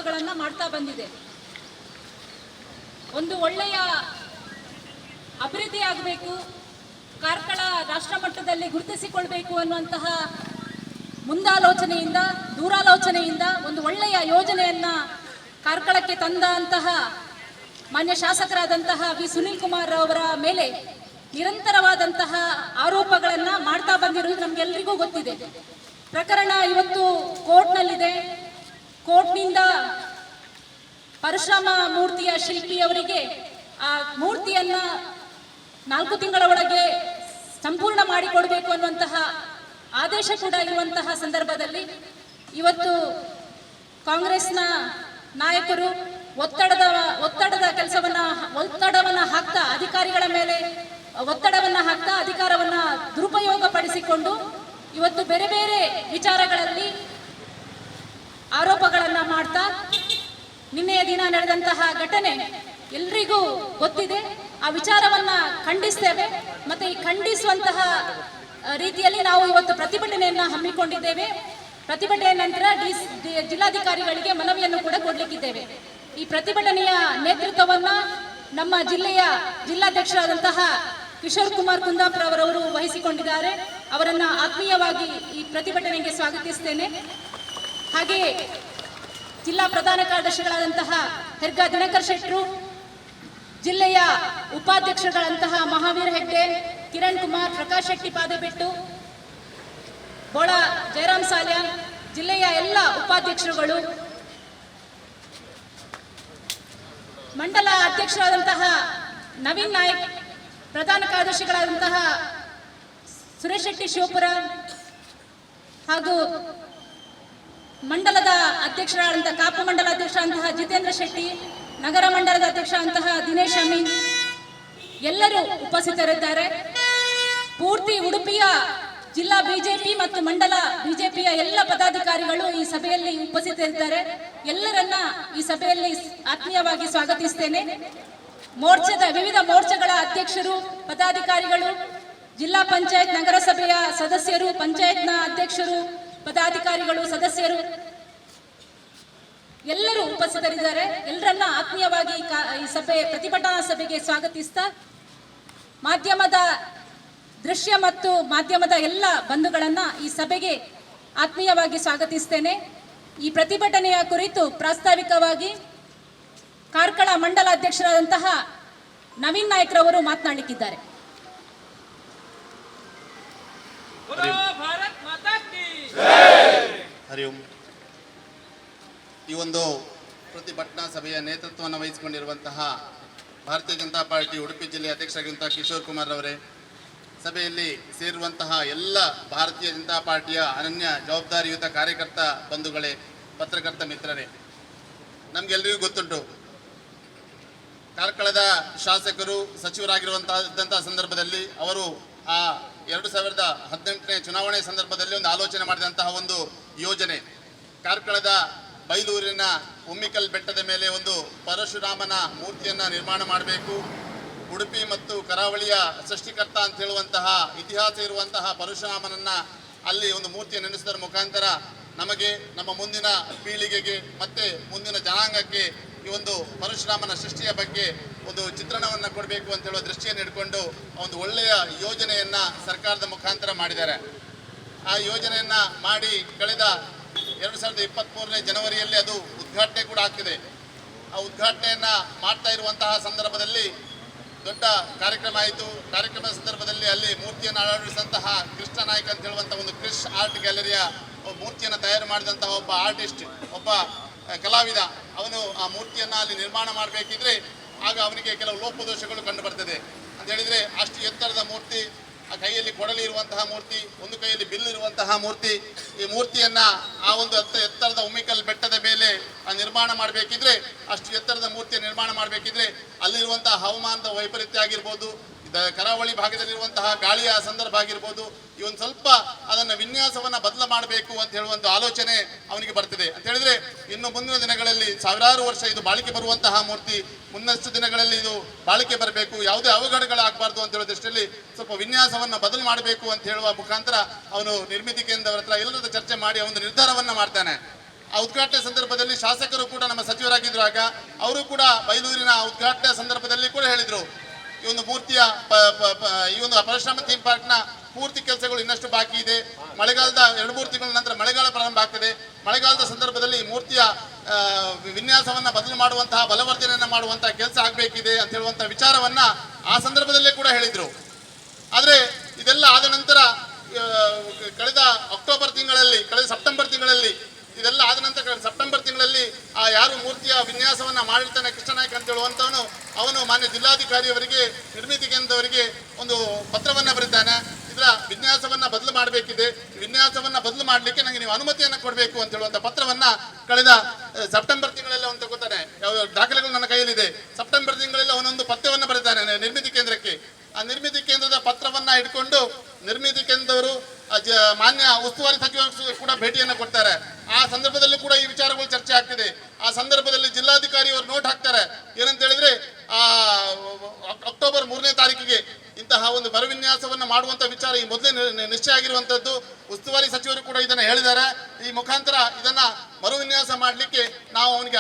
ಆರೋಪಗಳನ್ನು ಮಾಡ್ತಾ ಬಂದಿದೆ. ಒಂದು ಒಳ್ಳೆಯ ಅಭಿವೃದ್ಧಿ ಆಗಬೇಕು, ಕಾರ್ಕಳ ರಾಷ್ಟ್ರ ಮಟ್ಟದಲ್ಲಿ ಗುರುತಿಸಿಕೊಳ್ಬೇಕು ಅನ್ನುವಂತಹ ಮುಂದಾಲೋಚನೆಯಿಂದ, ದೂರಾಲೋಚನೆಯಿಂದ ಒಂದು ಒಳ್ಳೆಯ ಯೋಜನೆಯನ್ನು ಕಾರ್ಕಳಕ್ಕೆ ತಂದಂತಹ ಮಾನ್ಯ ಶಾಸಕರಾದಂತಹ ವಿ ಸುನೀಲ್ ಕುಮಾರ್ ಅವರ ಮೇಲೆ ನಿರಂತರವಾದಂತಹ ಆರೋಪಗಳನ್ನು ಮಾಡ್ತಾ ಬಂದಿರುವುದು ನಮಗೆಲ್ಲರಿಗೂ ಗೊತ್ತಿದೆ. ಪ್ರಕರಣ ಇವತ್ತು ಕೋರ್ಟ್ನಲ್ಲಿದೆ. ಕೋರ್ಟ್ನಿಂದ ಪರಶುರಾಮ ಮೂರ್ತಿಯ ಶಿಲ್ಪಿಯವರಿಗೆ ಆ ಮೂರ್ತಿಯನ್ನು 4 ತಿಂಗಳ ಒಳಗೆ ಸಂಪೂರ್ಣ ಮಾಡಿಕೊಡಬೇಕು ಅನ್ನುವಂತಹ ಆದೇಶ ಕೂಡ ಇರುವಂತಹ ಸಂದರ್ಭದಲ್ಲಿ ಇವತ್ತು ಕಾಂಗ್ರೆಸ್ನ ನಾಯಕರು ಒತ್ತಡವನ್ನು ಹಾಕ್ತಾ ಅಧಿಕಾರಿಗಳ ಮೇಲೆ ಒತ್ತಡವನ್ನು ಹಾಕ್ತಾ ಅಧಿಕಾರವನ್ನು ದುರುಪಯೋಗ ಪಡಿಸಿಕೊಂಡು ಇವತ್ತು ಬೇರೆ ಬೇರೆ ವಿಚಾರಗಳಲ್ಲಿ ಆರೋಪಗಳನ್ನು ಮಾಡ್ತಾ ನಿನ್ನೆಯ ದಿನ ನಡೆದಂತಹ ಘಟನೆ ಎಲ್ರಿಗೂ ಗೊತ್ತಿದೆ. ಆ ವಿಚಾರವನ್ನು ಖಂಡಿಸ್ತೇವೆ. ಮತ್ತೆ ಈ ಖಂಡಿಸುವಂತಹ ರೀತಿಯಲ್ಲಿ ನಾವು ಇವತ್ತು ಪ್ರತಿಭಟನೆಯನ್ನು ಹಮ್ಮಿಕೊಂಡಿದ್ದೇವೆ. ಪ್ರತಿಭಟನೆ ನಂತರ ಜಿಲ್ಲಾಧಿಕಾರಿಗಳಿಗೆ ಮನವಿಯನ್ನು ಕೂಡ ಕೊಡಲಿಕ್ಕಿದ್ದೇವೆ. ಈ ಪ್ರತಿಭಟನೆಯ ನೇತೃತ್ವವನ್ನು ನಮ್ಮ ಜಿಲ್ಲಾಧ್ಯಕ್ಷರಾದಂತಹ ಕಿಶೋರ್ ಕುಮಾರ್ ಕುಂದಾಪುರ ಅವರವರು ವಹಿಸಿಕೊಂಡಿದ್ದಾರೆ. ಅವರನ್ನು ಆತ್ಮೀಯವಾಗಿ ಈ ಪ್ರತಿಭಟನೆಗೆ ಸ್ವಾಗತಿಸ್ತೇನೆ. ಹಾಗೆಯೇ ಜಿಲ್ಲಾ ಪ್ರಧಾನ ಕಾರ್ಯದರ್ಶಿಗಳಾದಂತಹ ಹೆರ್ಗಾ ದಿನಕರ್ ಶೆಟ್ಟರು, ಜಿಲ್ಲೆಯ ಉಪಾಧ್ಯಕ್ಷರುಗಳಂತಹ ಮಹಾವೀರ್ ಹೆಗ್ಡೆ, ಕಿರಣ್ ಕುಮಾರ್, ಪ್ರಕಾಶ್ ಶೆಟ್ಟಿ ಪಾದೆಬೆಟ್ಟು, ಬೋಳ ಜಯರಾಮ್ ಸಾಲ್ಯಾನ್, ಜಿಲ್ಲೆಯ ಎಲ್ಲ ಉಪಾಧ್ಯಕ್ಷರುಗಳು, ಮಂಡಲ ಅಧ್ಯಕ್ಷರಾದಂತಹ ನವೀನ್ ನಾಯ್ಕ್, ಪ್ರಧಾನ ಕಾರ್ಯದರ್ಶಿಗಳಾದಂತಹ ಸುರೇಶ್ ಶೆಟ್ಟಿ ಶಿವಪುರ ಹಾಗೂ ಮಂಡಲದ ಅಧ್ಯಕ್ಷರಾದಂತಹ ಕಾಪು ಮಂಡಲ ಅಧ್ಯಕ್ಷರಾದಂತಹ ಜಿತೇಂದ್ರ ಶೆಟ್ಟಿ, ನಗರ ಮಂಡಲದ ಅಧ್ಯಕ್ಷರಾದಂತಹ ದಿನೇಶ್ ಅಮೀನ್ ಎಲ್ಲರೂ ಉಪಸ್ಥಿತರಿದ್ದಾರೆ. ಪೂರ್ತಿ ಉಡುಪಿಯ ಜಿಲ್ಲಾ ಬಿಜೆಪಿ ಮತ್ತು ಮಂಡಲ ಬಿಜೆಪಿಯ ಎಲ್ಲ ಪದಾಧಿಕಾರಿಗಳು ಈ ಸಭೆಯಲ್ಲಿ ಉಪಸ್ಥಿತರಿದ್ದಾರೆ. ಎಲ್ಲರನ್ನ ಈ ಸಭೆಯಲ್ಲಿ ಆತ್ಮೀಯವಾಗಿ ಸ್ವಾಗತಿಸ್ತೇನೆ. ವಿವಿಧ ಮೋರ್ಚಾಗಳ ಅಧ್ಯಕ್ಷರು, ಪದಾಧಿಕಾರಿಗಳು, ಜಿಲ್ಲಾ ಪಂಚಾಯತ್ ನಗರಸಭೆಯ ಸದಸ್ಯರು, ಪಂಚಾಯತ್ನ ಅಧ್ಯಕ್ಷರು, ಪದಾಧಿಕಾರಿಗಳು, ಸದಸ್ಯರು ಎಲ್ಲರೂ ಉಪಸ್ಥಿತರಿದ್ದಾರೆ. ಎಲ್ಲರನ್ನ ಆತ್ಮೀಯವಾಗಿ ಈ ಪ್ರತಿಭಟನಾ ಸಭೆಗೆ ಸ್ವಾಗತಿಸ್ತಾ ಮಾಧ್ಯಮದ ದೃಶ್ಯ ಮತ್ತು ಮಾಧ್ಯಮದ ಎಲ್ಲ ಬಂಧುಗಳನ್ನ ಈ ಸಭೆಗೆ ಆತ್ಮೀಯವಾಗಿ ಸ್ವಾಗತಿಸ್ತೇನೆ. ಈ ಪ್ರತಿಭಟನೆಯ ಕುರಿತು ಪ್ರಾಸ್ತಾವಿಕವಾಗಿ ಕಾರ್ಕಳ ಮಂಡಲ ಅಧ್ಯಕ್ಷರಾದಂತಹ ನವೀನ್ ನಾಯ್ಕ್ ರವರು ಮಾತನಾಡಲಿಕ್ಕಿದ್ದಾರೆ. ಹರಿ ಓಂ. ಈ ಒಂದು ಪ್ರತಿಭಟನಾ ಸಭೆಯ ನೇತೃತ್ವವನ್ನು ವಹಿಸಿಕೊಂಡಿರುವಂತಹ ಭಾರತೀಯ ಜನತಾ ಪಾರ್ಟಿ ಉಡುಪಿ ಜಿಲ್ಲೆಯ ಅಧ್ಯಕ್ಷರಾಗಿರುವಂತಹ ಕಿಶೋರ್ ಕುಮಾರ್ ಅವರೇ, ಸಭೆಯಲ್ಲಿ ಸೇರಿರುವಂತಹ ಎಲ್ಲ ಭಾರತೀಯ ಜನತಾ ಪಾರ್ಟಿಯ ಅನನ್ಯ ಜವಾಬ್ದಾರಿಯುತ ಕಾರ್ಯಕರ್ತ ಬಂಧುಗಳೇ, ಪತ್ರಕರ್ತ ಮಿತ್ರರೇ, ನಮಗೆಲ್ಲರಿಗೂ ಗೊತ್ತುಂಟು ಕಾರ್ಕಳದ ಶಾಸಕರು ಸಚಿವರಾಗಿರುವಂತಹ ಸಂದರ್ಭದಲ್ಲಿ ಅವರು ಆ 2018ನೇ ಚುನಾವಣೆ ಸಂದರ್ಭದಲ್ಲಿ ಒಂದು ಆಲೋಚನೆ ಮಾಡಿದಂತಹ ಒಂದು ಯೋಜನೆ, ಕಾರ್ಕಳದ ಬೈಲೂರಿನ ಉಮ್ಮಿಕಲ್ ಬೆಟ್ಟದ ಮೇಲೆ ಒಂದು ಪರಶುರಾಮನ ಮೂರ್ತಿಯನ್ನು ನಿರ್ಮಾಣ ಮಾಡಬೇಕು. ಉಡುಪಿ ಮತ್ತು ಕರಾವಳಿಯ ಸೃಷ್ಟಿಕರ್ತ ಅಂತ ಹೇಳುವಂತಹ ಇತಿಹಾಸ ಇರುವಂತಹ ಪರಶುರಾಮನನ್ನು ಅಲ್ಲಿ ಒಂದು ಮೂರ್ತಿಯನ್ನು ನೆನೆಸುವುದರ ಮುಖಾಂತರ ನಮಗೆ, ನಮ್ಮ ಮುಂದಿನ ಪೀಳಿಗೆಗೆ ಮತ್ತು ಮುಂದಿನ ಜನಾಂಗಕ್ಕೆ ಈ ಒಂದು ಪರಶುರಾಮನ ಸೃಷ್ಟಿಯ ಬಗ್ಗೆ ಒಂದು ಚಿತ್ರಣವನ್ನು ಕೊಡಬೇಕು ಅಂತ ಹೇಳುವ ದೃಷ್ಟಿಯನ್ನು ಇಟ್ಕೊಂಡು ಒಂದು ಒಳ್ಳೆಯ ಯೋಜನೆಯನ್ನು ಸರ್ಕಾರದ ಮುಖಾಂತರ ಮಾಡಿದ್ದಾರೆ. ಆ ಯೋಜನೆಯನ್ನು ಮಾಡಿ ಕಳೆದ 2023ನೇ ಜನವರಿಯಲ್ಲಿ ಅದು ಉದ್ಘಾಟನೆ ಕೂಡ ಆಗ್ತಿದೆ. ಆ ಉದ್ಘಾಟನೆಯನ್ನು ಮಾಡ್ತಾ ಇರುವಂತಹ ಸಂದರ್ಭದಲ್ಲಿ ದೊಡ್ಡ ಕಾರ್ಯಕ್ರಮ ಆಯಿತು. ಕಾರ್ಯಕ್ರಮದ ಸಂದರ್ಭದಲ್ಲಿ ಅಲ್ಲಿ ಮೂರ್ತಿಯನ್ನು ಅಳವಡಿಸಿದಂತಹ ಕೃಷ್ಣ ನಾಯ್ಕ್ ಅಂತ ಹೇಳುವಂಥ ಒಂದು ಕ್ರಿಶ್ ಆರ್ಟ್ ಗ್ಯಾಲರಿಯ ಮೂರ್ತಿಯನ್ನು ತಯಾರು ಮಾಡಿದಂತಹ ಒಬ್ಬ ಆರ್ಟಿಸ್ಟ್, ಒಬ್ಬ ಕಲಾವಿದ, ಅವನು ಆ ಮೂರ್ತಿಯನ್ನು ಅಲ್ಲಿ ನಿರ್ಮಾಣ ಮಾಡಬೇಕಿದ್ರೆ ಆಗ ಅವನಿಗೆ ಕೆಲವು ಲೋಪದೋಷಗಳು ಕಂಡು ಬರ್ತದೆ ಅಂತ ಹೇಳಿದರೆ, ಅಷ್ಟು ಎತ್ತರದ ಮೂರ್ತಿ, ಆ ಕೈಯಲ್ಲಿ ಕೊಡಲಿ ಇರುವಂತಹ ಮೂರ್ತಿ, ಒಂದು ಕೈಯಲ್ಲಿ ಬಿಲ್ ಇರುವಂತಹ ಮೂರ್ತಿ, ಈ ಮೂರ್ತಿಯನ್ನು ಆ ಒಂದು ಎತ್ತರದ ಉಮ್ಮಿಕಲ್ ಬೆಟ್ಟದ ಮೇಲೆ ನಿರ್ಮಾಣ ಮಾಡಬೇಕಿದ್ರೆ, ಅಷ್ಟು ಎತ್ತರದ ಮೂರ್ತಿಯ ನಿರ್ಮಾಣ ಮಾಡಬೇಕಿದ್ರೆ ಅಲ್ಲಿರುವಂತಹ ಹವಾಮಾನದ ವೈಪರೀತ್ಯ ಆಗಿರ್ಬೋದು, ಕರಾವಳಿ ಭಾಗದಲ್ಲಿರುವಂತಹ ಗಾಳಿಯ ಸಂದರ್ಭ ಆಗಿರ್ಬೋದು, ಈ ಒಂದು ಸ್ವಲ್ಪ ಅದನ್ನು ವಿನ್ಯಾಸವನ್ನು ಬದಲು ಮಾಡಬೇಕು ಅಂತ ಹೇಳುವಂಥ ಆಲೋಚನೆ ಅವನಿಗೆ ಬರ್ತದೆ. ಅಂತ ಹೇಳಿದ್ರೆ ಇನ್ನು ಮುಂದಿನ ದಿನಗಳಲ್ಲಿ ಸಾವಿರಾರು ವರ್ಷ ಇದು ಬಾಳಿಕೆ ಬರುವಂತಹ ಮೂರ್ತಿ, ಮುಂದಷ್ಟು ದಿನಗಳಲ್ಲಿ ಇದು ಬಾಳಿಕೆ ಬರಬೇಕು, ಯಾವುದೇ ಅವಘಡಗಳಾಗಬಾರ್ದು ಅಂತ ಹೇಳೋ ದೃಷ್ಟಿಯಲ್ಲಿ ಸ್ವಲ್ಪ ವಿನ್ಯಾಸವನ್ನು ಬದಲು ಮಾಡಬೇಕು ಅಂತ ಹೇಳುವ ಮುಖಾಂತರ ಅವನು ನಿರ್ಮಿತಿ ಕೇಂದ್ರದವರ ಹತ್ರ ಎಲ್ಲರ ಚರ್ಚೆ ಮಾಡಿ ಒಂದು ನಿರ್ಧಾರವನ್ನು ಮಾಡ್ತಾನೆ. ಆ ಉದ್ಘಾಟನೆ ಸಂದರ್ಭದಲ್ಲಿ ಶಾಸಕರು ಕೂಡ ನಮ್ಮ ಹೇಳಿದ್ರಾಗ ಅವರು ಕೂಡ ಬೈಲೂರಿನ ಉದ್ಘಾಟನೆ ಸಂದರ್ಭದಲ್ಲಿ ಕೂಡ ಹೇಳಿದರು, ಈ ಒಂದು ಮೂರ್ತಿಯ ಈ ಒಂದು ಪರಶುರಾಮ ಥೀಮ್ ಪಾರ್ಕ್ನ ಪೂರ್ತಿ ಕೆಲಸಗಳು ಇನ್ನಷ್ಟು ಬಾಕಿ ಇದೆ. ಮಳೆಗಾಲದ 2-3 ತಿಂಗಳ ನಂತರ ಮಳೆಗಾಲ ಪ್ರಾರಂಭ ಆಗ್ತದೆ. ಮಳೆಗಾಲದ ಸಂದರ್ಭದಲ್ಲಿ ಮೂರ್ತಿಯ ವಿನ್ಯಾಸವನ್ನ ಬದಲು ಮಾಡುವಂತಹ ಬಲವರ್ಧನೆಯನ್ನು ಮಾಡುವಂತಹ ಕೆಲಸ ಆಗಬೇಕಿದೆ ಅಂತ ಹೇಳುವಂತಹ ವಿಚಾರವನ್ನ ಆ ಸಂದರ್ಭದಲ್ಲೇ ಕೂಡ ಹೇಳಿದರು. ಆದರೆ ಇದೆಲ್ಲ ಆದ ನಂತರ ಕಳೆದ ಸೆಪ್ಟೆಂಬರ್ ತಿಂಗಳಲ್ಲಿ ಇದೆಲ್ಲ ಆದ ನಂತರ ಸೆಪ್ಟೆಂಬರ್ ತಿಂಗಳಲ್ಲಿ ಆ ಯಾರು ಮೂರ್ತಿಯ ವಿನ್ಯಾಸವನ್ನ ಮಾಡಿರ್ತಾನೆ ಕೃಷ್ಣನಾಯ್ಕ ಅಂತ ಹೇಳುವಂಥವನು ಅವನು ಮಾನ್ಯ ಜಿಲ್ಲಾಧಿಕಾರಿಯವರಿಗೆ ನಿರ್ಮಿತಿ ಕೇಂದ್ರದವರಿಗೆ ಒಂದು ಪತ್ರವನ್ನ ಬರೀತಾನೆ. ಇದರ ವಿನ್ಯಾಸವನ್ನ ಬದಲು ಮಾಡಬೇಕಿದೆ, ವಿನ್ಯಾಸವನ್ನ ಬದಲು ಮಾಡಲಿಕ್ಕೆ ನನಗೆ ನೀವು ಅನುಮತಿಯನ್ನು ಕೊಡಬೇಕು ಅಂತ ಹೇಳುವಂಥ ಪತ್ರವನ್ನ ಕಳೆದ ಸೆಪ್ಟೆಂಬರ್ ತಿಂಗಳಲ್ಲಿ ಅವನು ತಗೋತಾನೆ. ದಾಖಲೆಗಳು ನನ್ನ ಕೈಯಲ್ಲಿದೆ. ಸೆಪ್ಟೆಂಬರ್ ತಿಂಗಳಲ್ಲಿ ಅವನೊಂದು ಪತ್ರವನ್ನು ಬರೀತಾನೆ ನಿರ್ಮಿತಿ ಕೇಂದ್ರಕ್ಕೆ. ಆ ನಿರ್ಮಿತಿ ಕೇಂದ್ರದ ಪತ್ರವನ್ನ ಇಟ್ಕೊಂಡು ನಿರ್ಮಿತಿ ಕೇಂದ್ರದವರು ಮಾನ್ಯ ಉಸ್ತುವಾರಿ ಸಚಿವರು ಕೂಡ ಭೇಟಿಯನ್ನು ಕೊಡ್ತಾರೆ. ಆ ಸಂದರ್ಭದಲ್ಲಿ ಕೂಡ ಈ ವಿಚಾರಗಳು ಚರ್ಚೆ ಆಗ್ತಿದೆ. ಆ ಸಂದರ್ಭದಲ್ಲಿ ಜಿಲ್ಲಾಧಿಕಾರಿ ಅವರು ನೋಟ್ ಹಾಕ್ತಾರೆ. ಏನಂತ ಹೇಳಿದ್ರೆ ಅಕ್ಟೋಬರ್ 3ನೇ ತಾರೀಕಿಗೆ ಇಂತಹ ಒಂದು ಮರುವಿನ್ಯಾಸವನ್ನು ಮಾಡುವಂತ ವಿಚಾರ ಈ ಮೊದಲೇ ನಿಶ್ಚಯ ಆಗಿರುವಂತದ್ದು. ಉಸ್ತುವಾರಿ ಸಚಿವರು ಕೂಡ ಇದನ್ನ ಹೇಳಿದ್ದಾರೆ. ಈ ಮುಖಾಂತರ ಇದನ್ನ ಮರುವಿನ್ಯಾಸ ಮಾಡಲಿಕ್ಕೆ ನಾವು ಅವನಿಗೆ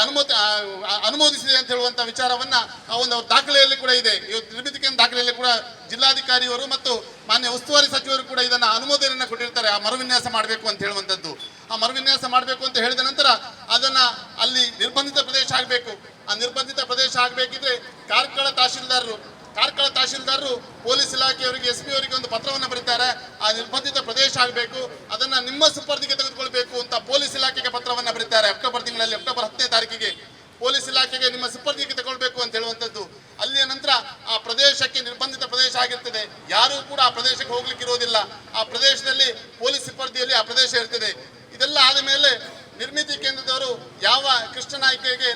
ಅನುಮೋದಿಸಿದೆ ಅಂತ ಹೇಳುವಂತ ವಿಚಾರವನ್ನ ಆ ಒಂದು ದಾಖಲೆಯಲ್ಲಿ ಕೂಡ ಇದೆ. ಇವತ್ತು ನಿರ್ಮಿತಿ ಕೇಂದ್ರ ದಾಖಲೆಯಲ್ಲಿ ಕೂಡ ಜಿಲ್ಲಾಧಿಕಾರಿಯವರು ಮತ್ತು ಮಾನ್ಯ ಉಸ್ತುವಾರಿ ಸಚಿವರು ಕೂಡ ಇದನ್ನ ಅನುಮೋದನೆಯನ್ನು ಕೊಟ್ಟಿರ್ತಾರೆ, ಆ ಮರುವಿನ್ಯಾಸ ಮಾಡಬೇಕು ಅಂತ ಹೇಳುವಂಥದ್ದು. ಆ ಮರುವಿನ್ಯಾಸ ಮಾಡಬೇಕು ಅಂತ ಹೇಳಿದ ನಂತರ ಅದನ್ನ ಅಲ್ಲಿ ನಿರ್ಬಂಧಿತ ಪ್ರದೇಶ ಆಗಬೇಕು. ಆ ನಿರ್ಬಂಧಿತ ಪ್ರದೇಶ ಆಗಬೇಕಿದ್ರೆ ಕಾರ್ಕಳ ತಹಶೀಲ್ದಾರರು ಪೊಲೀಸ್ ಇಲಾಖೆಯವರಿಗೆ SP ಅವರಿಗೆ ಒಂದು ಪತ್ರವನ್ನು ಬರೀತಾರೆ. ಆ ನಿರ್ಬಂಧಿತ ಪ್ರದೇಶ ಆಗಬೇಕು, ಅದನ್ನ ನಿಮ್ಮ ಸುಪರ್ದಿಗೆ ತೆಗೆದುಕೊಳ್ಬೇಕು ಅಂತ ಪೊಲೀಸ್ ಇಲಾಖೆಗೆ ಪತ್ರವನ್ನು ಬರೀತಾರೆ. ಅಕ್ಟೋಬರ್ 10ನೇ ತಾರೀಕಿಗೆ ಪೊಲೀಸ್ ಇಲಾಖೆಗೆ ನಿಮ್ಮ ಸುಪರ್ದಿಗೆ ತಗೊಳ್ಬೇಕು ಅಂತ ಹೇಳುವಂಥದ್ದು. ಅಲ್ಲಿಯ ನಂತರ ಆ ಪ್ರದೇಶಕ್ಕೆ ನಿರ್ಬಂಧಿತ ಪ್ರದೇಶ ಆಗಿರ್ತದೆ. ಯಾರೂ ಕೂಡ ಆ ಪ್ರದೇಶಕ್ಕೆ ಹೋಗ್ಲಿಕ್ಕೆ ಇರೋದಿಲ್ಲ. ಆ ಪ್ರದೇಶದಲ್ಲಿ ಪೊಲೀಸ್ ಸಿಬ್ಬಂದಿಯಲ್ಲಿ ಆ ಪ್ರದೇಶ ಇರ್ತದೆ. ಇದೆಲ್ಲ ಆದ ಮೇಲೆ ನಿರ್ಮಿತಿ ಕೇಂದ್ರದವರು ಯಾವ ಕೃಷ್ಣನಾಯ್ಕಗೆ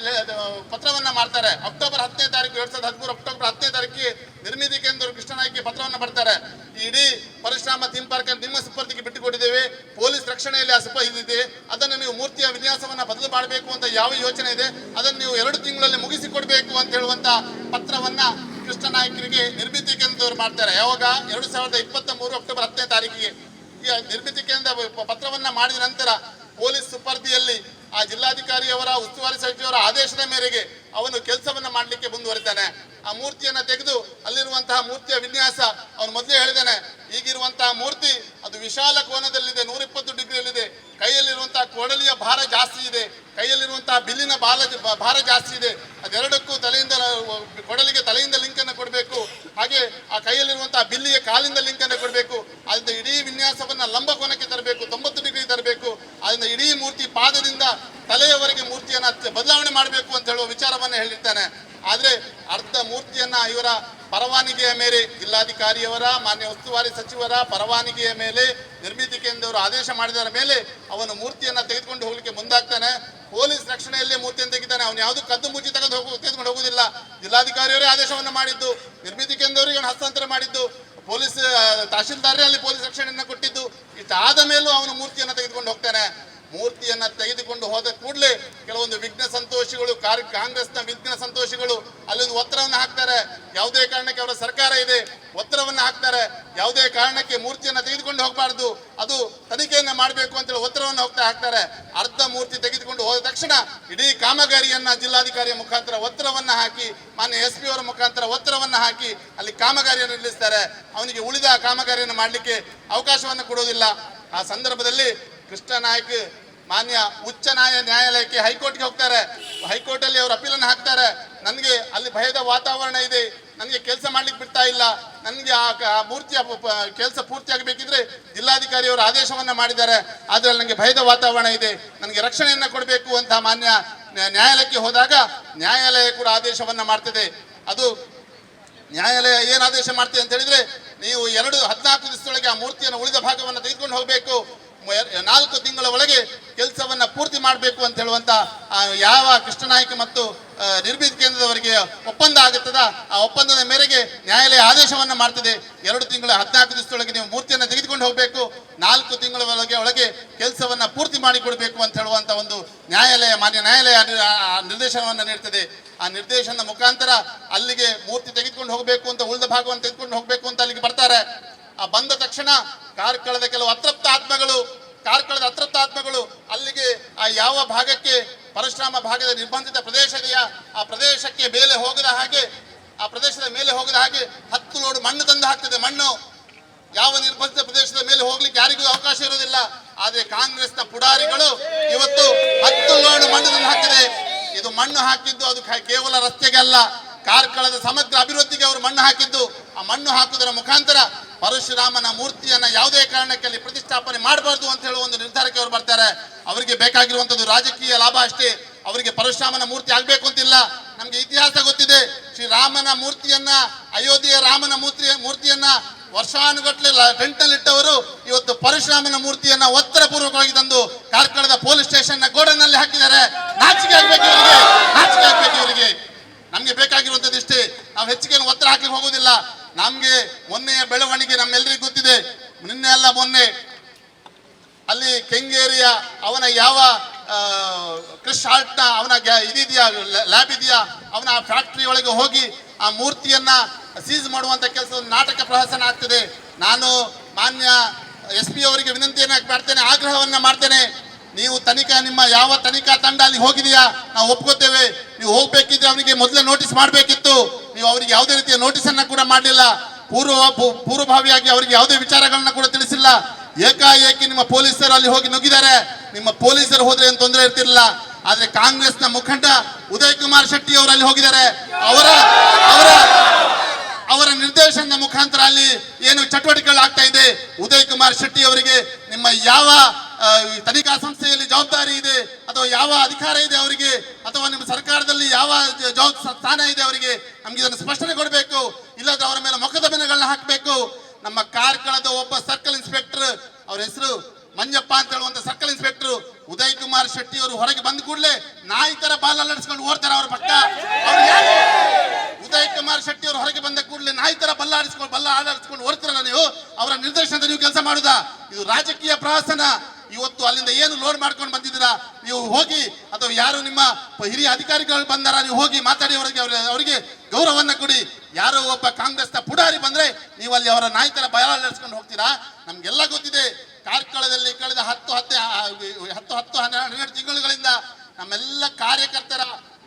ಪತ್ರವನ್ನ ಮಾಡ್ತಾರೆ. ಅಕ್ಟೋಬರ್ 10ನೇ ತಾರೀಕು 2013 ಅಕ್ಟೋಬರ್ 10ನೇ ತಾರೀಕಿಗೆ ನಿರ್ಮಿತಿ ಕೇಂದ್ರದವರು ಕೃಷ್ಣನಾಯ್ಕೆ ಪತ್ರವನ್ನು ಬರ್ತಾರೆ. ಇಡೀ ಪರಶುರಾಮ ಥೀಮ್ ಪಾರ್ಕ್ ನಿಮ್ಮ ಸುಪರ್ದಿಗೆ ಬಿಟ್ಟುಕೊಟ್ಟಿದ್ದೇವೆ, ಪೊಲೀಸ್ ರಕ್ಷಣೆಯಲ್ಲಿ ಆ ಇದೆ, ಅದನ್ನು ನೀವು ಮೂರ್ತಿಯ ವಿನ್ಯಾಸವನ್ನ ಬದಲು ಮಾಡಬೇಕು ಅಂತ ಯಾವ ಯೋಚನೆ ಇದೆ ಅದನ್ನು ನೀವು 2 ತಿಂಗಳಲ್ಲಿ ಮುಗಿಸಿಕೊಡ್ಬೇಕು ಅಂತ ಹೇಳುವಂತ ಪತ್ರವನ್ನ ಕೃಷ್ಣನಾಯ್ಕರಿಗೆ ನಿರ್ಮಿತಿ ಕೇಂದ್ರದವರು ಮಾಡ್ತಾರೆ. ಯಾವಾಗ 2023 ಅಕ್ಟೋಬರ್ 10ನೇ ತಾರೀಕಿಗೆ ಈ ನಿರ್ಮಿತಿ ಕೇಂದ್ರ ಪತ್ರವನ್ನ ಮಾಡಿದ ನಂತರ ಪೊಲೀಸ್ ಸುಪರ್ದಿಯಲ್ಲಿ ಆ ಜಿಲ್ಲಾಧಿಕಾರಿಯವರ ಉಸ್ತುವಾರಿ ಸಚಿವರ ಆದೇಶದ ಮೇರೆಗೆ ಅವನು ಕೆಲಸವನ್ನ ಮಾಡಲಿಕ್ಕೆ ಮುಂದುವರಿತಾನೆ. ಆ ಮೂರ್ತಿಯನ್ನ ತೆಗೆದು ಅಲ್ಲಿರುವಂತಹ ಮೂರ್ತಿಯ ವಿನ್ಯಾಸ ಅವನು ಮೊದಲೇ ಹೇಳಿದಾನೆ. ಈಗಿರುವಂತಹ ಮೂರ್ತಿ ಅದು ವಿಶಾಲ ಕೋನದಲ್ಲಿದೆ, 120 ಡಿಗ್ರಿಯಲ್ಲಿದೆ. ಕೈಯಲ್ಲಿರುವಂತಹ ಕೊಡಲಿಯ ಭಾರ ಜಾಸ್ತಿ ಇದೆ, ಕೈಯಲ್ಲಿರುವಂತಹ ಬಿಲ್ಲಿನ ಭಾರ ಜಾಸ್ತಿ ಇದೆ. ಅದೆರಡಕ್ಕೂ ಕೊಡಲಿಗೆ ತಲೆಯಿಂದ ಲಿಂಕ್ ಅನ್ನು ಕೊಡಬೇಕು, ಹಾಗೆ ಆ ಕೈಯಲ್ಲಿರುವಂತಹ ಬಿಲ್ಲಿಗೆ ಕಾಲಿಂದ ಲಿಂಕ್ ಅನ್ನು ಕೊಡಬೇಕು. ಅದರಿಂದ ಇಡೀ ವಿನ್ಯಾಸವನ್ನ ಲಂಬ ಕೋನಕ್ಕೆ ತರಬೇಕು, 90 ಡಿಗ್ರಿ ತರಬೇಕು. ಅದರಿಂದ ಇಡೀ ಮೂರ್ತಿ ಪಾದದಿಂದ ತಲೆಯವರೆಗೆ ಮೂರ್ತಿಯನ್ನ ಬದಲಾವಣೆ ಮಾಡಬೇಕು ಅಂತ ಹೇಳುವ ವಿಚಾರವನ್ನ ಹೇಳಿರ್ತಾನೆ. ಆದ್ರೆ ಅರ್ಧ ಮೂರ್ತಿಯನ್ನ ಇವರ ಪರವಾನಗಿಯ ಮೇಲೆ ಜಿಲ್ಲಾಧಿಕಾರಿಯವರ ಮಾನ್ಯ ಉಸ್ತುವಾರಿ ಸಚಿವರ ಪರವಾನಗಿಯ ಮೇಲೆ ನಿರ್ಮಿತಿ ಕೇಂದ್ರವರು ಆದೇಶ ಮಾಡಿದರ ಮೇಲೆ ಅವನು ಮೂರ್ತಿಯನ್ನ ತೆಗೆದುಕೊಂಡು ಹೋಗ್ಲಿಕ್ಕೆ ಮುಂದಾಗ್ತಾನೆ. ಪೊಲೀಸ್ ರಕ್ಷಣೆಯಲ್ಲೇ ಮೂರ್ತಿಯನ್ನು ತೆಗಿತಾನೆ. ಅವನು ಯಾವುದು ಕದ್ದು ಮುಚ್ಚಿ ತೆಗೆದುಕೊಂಡು ಹೋಗುದಿಲ್ಲ. ಜಿಲ್ಲಾಧಿಕಾರಿಯವರೇ ಆದೇಶವನ್ನು ಮಾಡಿದ್ದು, ನಿರ್ಮಿತಿ ಕೇಂದ್ರವರಿಗೆ ಅವನು ಹಸ್ತಾಂತರ ಮಾಡಿದ್ದು, ಪೊಲೀಸ್ ತಹಶೀಲ್ದಾರರೇ ಅಲ್ಲಿ ಪೊಲೀಸ್ ರಕ್ಷಣೆಯನ್ನು ಕೊಟ್ಟಿದ್ದು. ಇಷ್ಟಾದ ಮೇಲೂ ಅವನು ಮೂರ್ತಿಯನ್ನು ತೆಗೆದುಕೊಂಡು ಹೋಗ್ತಾನೆ. ಮೂರ್ತಿಯನ್ನ ತೆಗೆದುಕೊಂಡು ಹೋದ ಕೂಡಲೇ ಕೆಲವೊಂದು ವಿಘ್ನ ಸಂತೋಷಿಗಳು, ಕಾಂಗ್ರೆಸ್ನ ವಿಘ್ನ ಸಂತೋಷಿಗಳು ಅಲ್ಲೊಂದು ಒತ್ತಡವನ್ನು ಹಾಕ್ತಾರೆ. ಯಾವುದೇ ಕಾರಣಕ್ಕೆ ಅವರ ಸರ್ಕಾರ ಇದೆ, ಒತ್ತಡವನ್ನು ಹಾಕ್ತಾರೆ. ಯಾವುದೇ ಕಾರಣಕ್ಕೆ ಮೂರ್ತಿಯನ್ನ ತೆಗೆದುಕೊಂಡು ಹೋಗಬಾರ್ದು, ಅದು ತನಿಖೆಯನ್ನ ಮಾಡಬೇಕು ಅಂತೇಳಿ ಒತ್ತಡವನ್ನು ಹಾಕ್ತಾರೆ. ಅರ್ಧ ಮೂರ್ತಿ ತೆಗೆದುಕೊಂಡು ಹೋದ ತಕ್ಷಣ ಇಡೀ ಕಾಮಗಾರಿಯನ್ನ ಜಿಲ್ಲಾಧಿಕಾರಿಯ ಮುಖಾಂತರ ಒತ್ತಡವನ್ನ ಹಾಕಿ, ಮಾನ್ಯ SP ಅವರ ಮುಖಾಂತರ ಒತ್ತಡವನ್ನ ಹಾಕಿ ಅಲ್ಲಿ ಕಾಮಗಾರಿಯನ್ನು ನಿಲ್ಲಿಸ್ತಾರೆ. ಅವನಿಗೆ ಉಳಿದ ಕಾಮಗಾರಿಯನ್ನು ಮಾಡಲಿಕ್ಕೆ ಅವಕಾಶವನ್ನು ಕೊಡುವುದಿಲ್ಲ. ಆ ಸಂದರ್ಭದಲ್ಲಿ ಕೃಷ್ಣನಾಯ್ಕ ಮಾನ್ಯ ಉಚ್ಚ ನ್ಯಾಯಾಲಯಕ್ಕೆ ಹೈಕೋರ್ಟ್ಗೆ ಹೋಗ್ತಾರೆ. ಹೈಕೋರ್ಟ್ ಅಲ್ಲಿ ಅವರು ಅಪೀಲನ್ನು ಹಾಕ್ತಾರೆ. ನನಗೆ ಅಲ್ಲಿ ಭಯದ ವಾತಾವರಣ ಇದೆ, ನನಗೆ ಕೆಲಸ ಮಾಡ್ಲಿಕ್ಕೆ ಬಿಡ್ತಾ ಇಲ್ಲ, ನನಗೆ ಆ ಮೂರ್ತಿಯ ಕೆಲಸ ಪೂರ್ತಿಯಾಗಬೇಕಿದ್ರೆ ಜಿಲ್ಲಾಧಿಕಾರಿಯವರು ಆದೇಶವನ್ನ ಮಾಡಿದ್ದಾರೆ, ಆದ್ರೆ ನನಗೆ ಭಯದ ವಾತಾವರಣ ಇದೆ, ನನಗೆ ರಕ್ಷಣೆಯನ್ನ ಕೊಡಬೇಕು ಅಂತ ಮಾನ್ಯ ನ್ಯಾಯಾಲಯಕ್ಕೆ ಹೋದಾಗ ನ್ಯಾಯಾಲಯ ಕೂಡ ಆದೇಶವನ್ನ ಮಾಡ್ತದೆ. ಅದು ನ್ಯಾಯಾಲಯ ಏನು ಆದೇಶ ಮಾಡ್ತೀವಿ ಅಂತ ಹೇಳಿದ್ರೆ, ನೀವು 14 ದಿವಸದೊಳಗೆ ಆ ಮೂರ್ತಿಯನ್ನು ಉಳಿದ ಭಾಗವನ್ನು ತೆಗೆದುಕೊಂಡು ಹೋಗಬೇಕು, 4 ತಿಂಗಳ ಒಳಗೆ ಕೆಲಸವನ್ನ ಪೂರ್ತಿ ಮಾಡಬೇಕು ಅಂತ ಹೇಳುವಂತ ಯಾವ ಕೃಷ್ಣನಾಯ್ಕ ಮತ್ತು ನಿರ್ಮಿತಿ ಕೇಂದ್ರದವರಿಗೆ ಒಪ್ಪಂದ ಆಗುತ್ತದ ಆ ಒಪ್ಪಂದದ ಮೇರೆಗೆ ನ್ಯಾಯಾಲಯ ಆದೇಶವನ್ನ ಮಾಡ್ತದೆ. 2 ತಿಂಗಳ 14 ದಿವಸದೊಳಗೆ ನೀವು ಮೂರ್ತಿಯನ್ನು ತೆಗೆದುಕೊಂಡು ಹೋಗಬೇಕು, 4 ತಿಂಗಳ ಒಳಗೆ ಕೆಲಸವನ್ನ ಪೂರ್ತಿ ಮಾಡಿಕೊಡ್ಬೇಕು ಅಂತ ಹೇಳುವಂತ ಒಂದು ಮಾನ್ಯ ನ್ಯಾಯಾಲಯ ನಿರ್ದೇಶನವನ್ನು ನೀಡ್ತದೆ. ಆ ನಿರ್ದೇಶನದ ಮುಖಾಂತರ ಅಲ್ಲಿಗೆ ಮೂರ್ತಿ ತೆಗೆದುಕೊಂಡು ಹೋಗಬೇಕು ಅಂತ, ಉಳಿದ ಭಾಗವನ್ನು ತೆಗೆದುಕೊಂಡು ಹೋಗಬೇಕು ಅಂತ ಅಲ್ಲಿಗೆ ಬರ್ತಾರೆ. ಆ ಬಂದ ತಕ್ಷಣ ಕಾರ್ಕಳದ ಕೆಲವು ಅತೃಪ್ತ ಆತ್ಮಗಳು ಅಲ್ಲಿಗೆ ಆ ಯಾವ ಭಾಗಕ್ಕೆ ಪರಶುರಾಮ ಭಾಗದ ನಿರ್ಬಂಧಿತ ಪ್ರದೇಶ ಇದೆಯಾ, ಆ ಪ್ರದೇಶಕ್ಕೆ ಮೇಲೆ ಹೋಗದ ಹಾಗೆ, ಆ ಪ್ರದೇಶದ ಮೇಲೆ ಹೋಗದ ಹಾಗೆ 10 ಲೋಡ್ ಮಣ್ಣು ತಂದು ಹಾಕ್ತದೆ. ಮಣ್ಣು ಯಾವ ನಿರ್ಬಂಧಿತ ಪ್ರದೇಶದ ಮೇಲೆ ಹೋಗ್ಲಿಕ್ಕೆ ಯಾರಿಗೂ ಅವಕಾಶ ಇರುವುದಿಲ್ಲ. ಆದ್ರೆ ಕಾಂಗ್ರೆಸ್ನ ಪುಡಾರಿಗಳು ಇವತ್ತು 10 ಲೋಡ್ ಮಣ್ಣು ತಂದು ಹಾಕಿದೆ. ಇದು ಮಣ್ಣು ಹಾಕಿದ್ದು ಅದು ಕೇವಲ ರಸ್ತೆಗೆ ಅಲ್ಲ, ಕಾರ್ಕಳದ ಸಮಗ್ರ ಅಭಿವೃದ್ಧಿಗೆ ಅವರು ಮಣ್ಣು ಹಾಕಿದ್ದು. ಆ ಮಣ್ಣು ಹಾಕುವುದರ ಮುಖಾಂತರ ಪರಶುರಾಮನ ಮೂರ್ತಿಯನ್ನ ಯಾವುದೇ ಕಾರಣಕ್ಕೆ ಅಲ್ಲಿ ಪ್ರತಿಷ್ಠಾಪನೆ ಮಾಡಬಾರ್ದು ಅಂತ ಹೇಳುವ ಒಂದು ನಿರ್ಧಾರಕ್ಕೆ ಅವರು ಬರ್ತಾರೆ. ಅವರಿಗೆ ಬೇಕಾಗಿರುವಂತದ್ದು ರಾಜಕೀಯ ಲಾಭ ಅಷ್ಟೇ. ಅವರಿಗೆ ಪರಶುರಾಮನ ಮೂರ್ತಿ ಆಗ್ಬೇಕು ಅಂತಿಲ್ಲ. ನಮ್ಗೆ ಇತಿಹಾಸ ಗೊತ್ತಿದೆ. ಶ್ರೀರಾಮನ ಮೂರ್ತಿಯನ್ನ, ಅಯೋಧ್ಯೆಯ ರಾಮನ ಮೂರ್ತಿಯನ್ನ ವರ್ಷಾನುಗಟ್ಟಲೆ ಟೆಂಟಲ್ಲಿಟ್ಟವರು ಇವತ್ತು ಪರಶುರಾಮನ ಮೂರ್ತಿಯನ್ನ ಒತ್ತರ ಪೂರ್ವಕವಾಗಿ ತಂದು ಕಾರ್ಕಳದ ಪೊಲೀಸ್ ಸ್ಟೇಷನ್ ನ ಗೋಡನ್ನಲ್ಲಿ ಹಾಕಿದ್ದಾರೆ. ನಾಚಿಕೆ ಆಗ್ಬೇಕು ಇವರಿಗೆ, ನಾಚಿಕೆ ಆಗ್ಬೇಕು ಇವರಿಗೆ. ನಮ್ಗೆ ಬೇಕಾಗಿರುವಂತದ್ದು ಇಷ್ಟೇ. ನಾವು ಹೆಚ್ಚಿಗೆ ಒತ್ತಡ ಹಾಕ್ಲಿಕ್ಕೆ ಹೋಗುದಿಲ್ಲ. ನಮ್ಗೆ ಮೊನ್ನೆಯ ಬೆಳವಣಿಗೆ ನಮ್ಮೆಲ್ಲರಿಗೂ ಗೊತ್ತಿದೆ. ನಿನ್ನೆ ಅಲ್ಲ ಮೊನ್ನೆ ಅಲ್ಲಿ ಕೆಂಗೇರಿಯ ಅವನ ಯಾವ ಕ್ರಿಶ್ ಹಾಲ್ಟ್ ನ ಅವನ ಇದೆಯಾ, ಲ್ಯಾಬ್ ಇದೆಯಾ, ಅವನ ಫ್ಯಾಕ್ಟರಿ ಒಳಗೆ ಹೋಗಿ ಆ ಮೂರ್ತಿಯನ್ನ ಸೀಸ್ ಮಾಡುವಂತ ಕೆಲಸ ನಾಟಕ ಪ್ರಹಸನ ಆಗ್ತದೆ. ನಾನು ಮಾನ್ಯ SP ಅವರಿಗೆ ವಿನಂತಿಯನ್ನ ಮಾಡ್ತೇನೆ, ಆಗ್ರಹವನ್ನ ಮಾಡ್ತೇನೆ. ನೀವು ನಿಮ್ಮ ಯಾವ ತನಿಖಾ ತಂಡ ಅಲ್ಲಿ ಹೋಗಿದೆಯಾ, ನಾವು ಒಪ್ಕೋತೇವೆ. ನೀವು ಹೋಗ್ಬೇಕಿದ್ರೆ ಅವರಿಗೆ ಮೊದಲೇ ನೋಟಿಸ್ ಮಾಡಬೇಕಿತ್ತು. ನೀವು ಅವರಿಗೆ ಯಾವುದೇ ರೀತಿಯ ನೋಟಿಸ್ ಅನ್ನ ಕೂಡ ಮಾಡಲಿಲ್ಲ. ಪೂರ್ವಭಾವಿಯಾಗಿ ಅವರಿಗೆ ಯಾವುದೇ ವಿಚಾರಗಳನ್ನ ಕೂಡ ತಿಳಿಸಿಲ್ಲ. ಏಕಾಏಕಿ ನಿಮ್ಮ ಪೊಲೀಸರು ಅಲ್ಲಿ ಹೋಗಿ ನುಗ್ಗಿದ್ದಾರೆ. ನಿಮ್ಮ ಪೊಲೀಸರು ಹೋದ್ರೆ ಏನು ತೊಂದರೆ ಇರ್ತಿರ್ಲಿಲ್ಲ. ಆದ್ರೆ ಕಾಂಗ್ರೆಸ್ನ ಮುಖಂಡ ಉದಯ್ ಕುಮಾರ್ ಶೆಟ್ಟಿ ಅವರು ಅಲ್ಲಿ ಹೋಗಿದ್ದಾರೆ. ಅವರ ನಿರ್ದೇಶನದ ಮುಖಾಂತರ ಅಲ್ಲಿ ಏನು ಚಟುವಟಿಕೆಗಳಾಗ್ತಾ ಇದೆ. ಉದಯ್ ಕುಮಾರ್ ಶೆಟ್ಟಿ ಅವರಿಗೆ ನಿಮ್ಮ ಯಾವ ತನಿಖಾ ಸಂಸ್ಥೆಯಲ್ಲಿ ಜವಾಬ್ದಾರಿ ಇದೆ ಅಥವಾ ಯಾವ ಅಧಿಕಾರ ಇದೆ ಅವರಿಗೆ, ಅಥವಾ ನಿಮ್ಮ ಸರ್ಕಾರದಲ್ಲಿ ಯಾವ ಸ್ಥಾನ ಇದೆ ಅವರಿಗೆ, ನಮ್ಗೆ ಇದನ್ನು ಸ್ಪಷ್ಟನೆ ಕೊಡಬೇಕು. ಇಲ್ಲದ್ರೆ ಅವರ ಮೇಲೆ ಮೊಕದ್ದಮೆಗಳನ್ನ ಹಾಕಬೇಕು. ನಮ್ಮ ಕಾರ್ಕಳದ ಒಬ್ಬ ಸರ್ಕಲ್ ಇನ್ಸ್ಪೆಕ್ಟರ್, ಅವ್ರ ಹೆಸರು ಮಂಜಪ್ಪ ಅಂತ ಹೇಳುವಂತ ಸರ್ಕಲ್ ಇನ್ಸ್ಪೆಕ್ಟರ್ ಉದಯ್ ಕುಮಾರ್ ಶೆಟ್ಟಿ ಅವರು ಹೊರಗೆ ಬಂದ ಕೂಡಲೇ ನಾಯಿ ತರ ಬಾಲ್ ಅಲ್ಲಾಡಿಸ್ಕೊಂಡು ಓಡ್ತಾರೆ ಅವ್ರ ಪಕ್ಕ. ಉದಯ್ ಕುಮಾರ್ ಶೆಟ್ಟಿ ಅವರು ಹೊರಗೆ ಬಂದ ಕೂಡಲೇ ನಾಯಿ ತರ ಬಲ್ಲ ಆಡಿಸ್ಕೊಂಡು ಓಡ್ತಿರಲ್ಲ ನೀವು. ಅವರ ನಿರ್ದೇಶನದ ನೀವು ಕೆಲಸ ಮಾಡುದಾ? ಇದು ರಾಜಕೀಯ ಪ್ರಹಸನ. ಇವತ್ತು ಅಲ್ಲಿಂದ ಏನು ಲೋಡ್ ಮಾಡ್ಕೊಂಡು ಬಂದಿದ್ದೀರಾ ನೀವು ಹೋಗಿ, ಅಥವಾ ಯಾರು ನಿಮ್ಮ ಹಿರಿಯ ಅಧಿಕಾರಿಗಳು ಬಂದಾರ ನೀವು ಹೋಗಿ ಮಾತಾಡಿ ಅವರಿಗೆ ಗೌರವವನ್ನ ಕೊಡಿ. ಯಾರೋ ಒಬ್ಬ ಕಾಂಗ್ರೆಸ್ನ ಪುಡಾರಿ ಬಂದ್ರೆ ನೀವು ಅಲ್ಲಿ ಅವರ ನಾಯಿ ತರ ಬಯಲ ನಡೆಸ್ಕೊಂಡು ಹೋಗ್ತೀರಾ? ನಮ್ಗೆಲ್ಲ ಗೊತ್ತಿದೆ. ಕಾರ್ಕಳದಲ್ಲಿ ಕಳೆದ 12 ತಿಂಗಳುಗಳಿಂದ ನಮ್ಮೆಲ್ಲ ಕಾರ್ಯಕರ್ತರ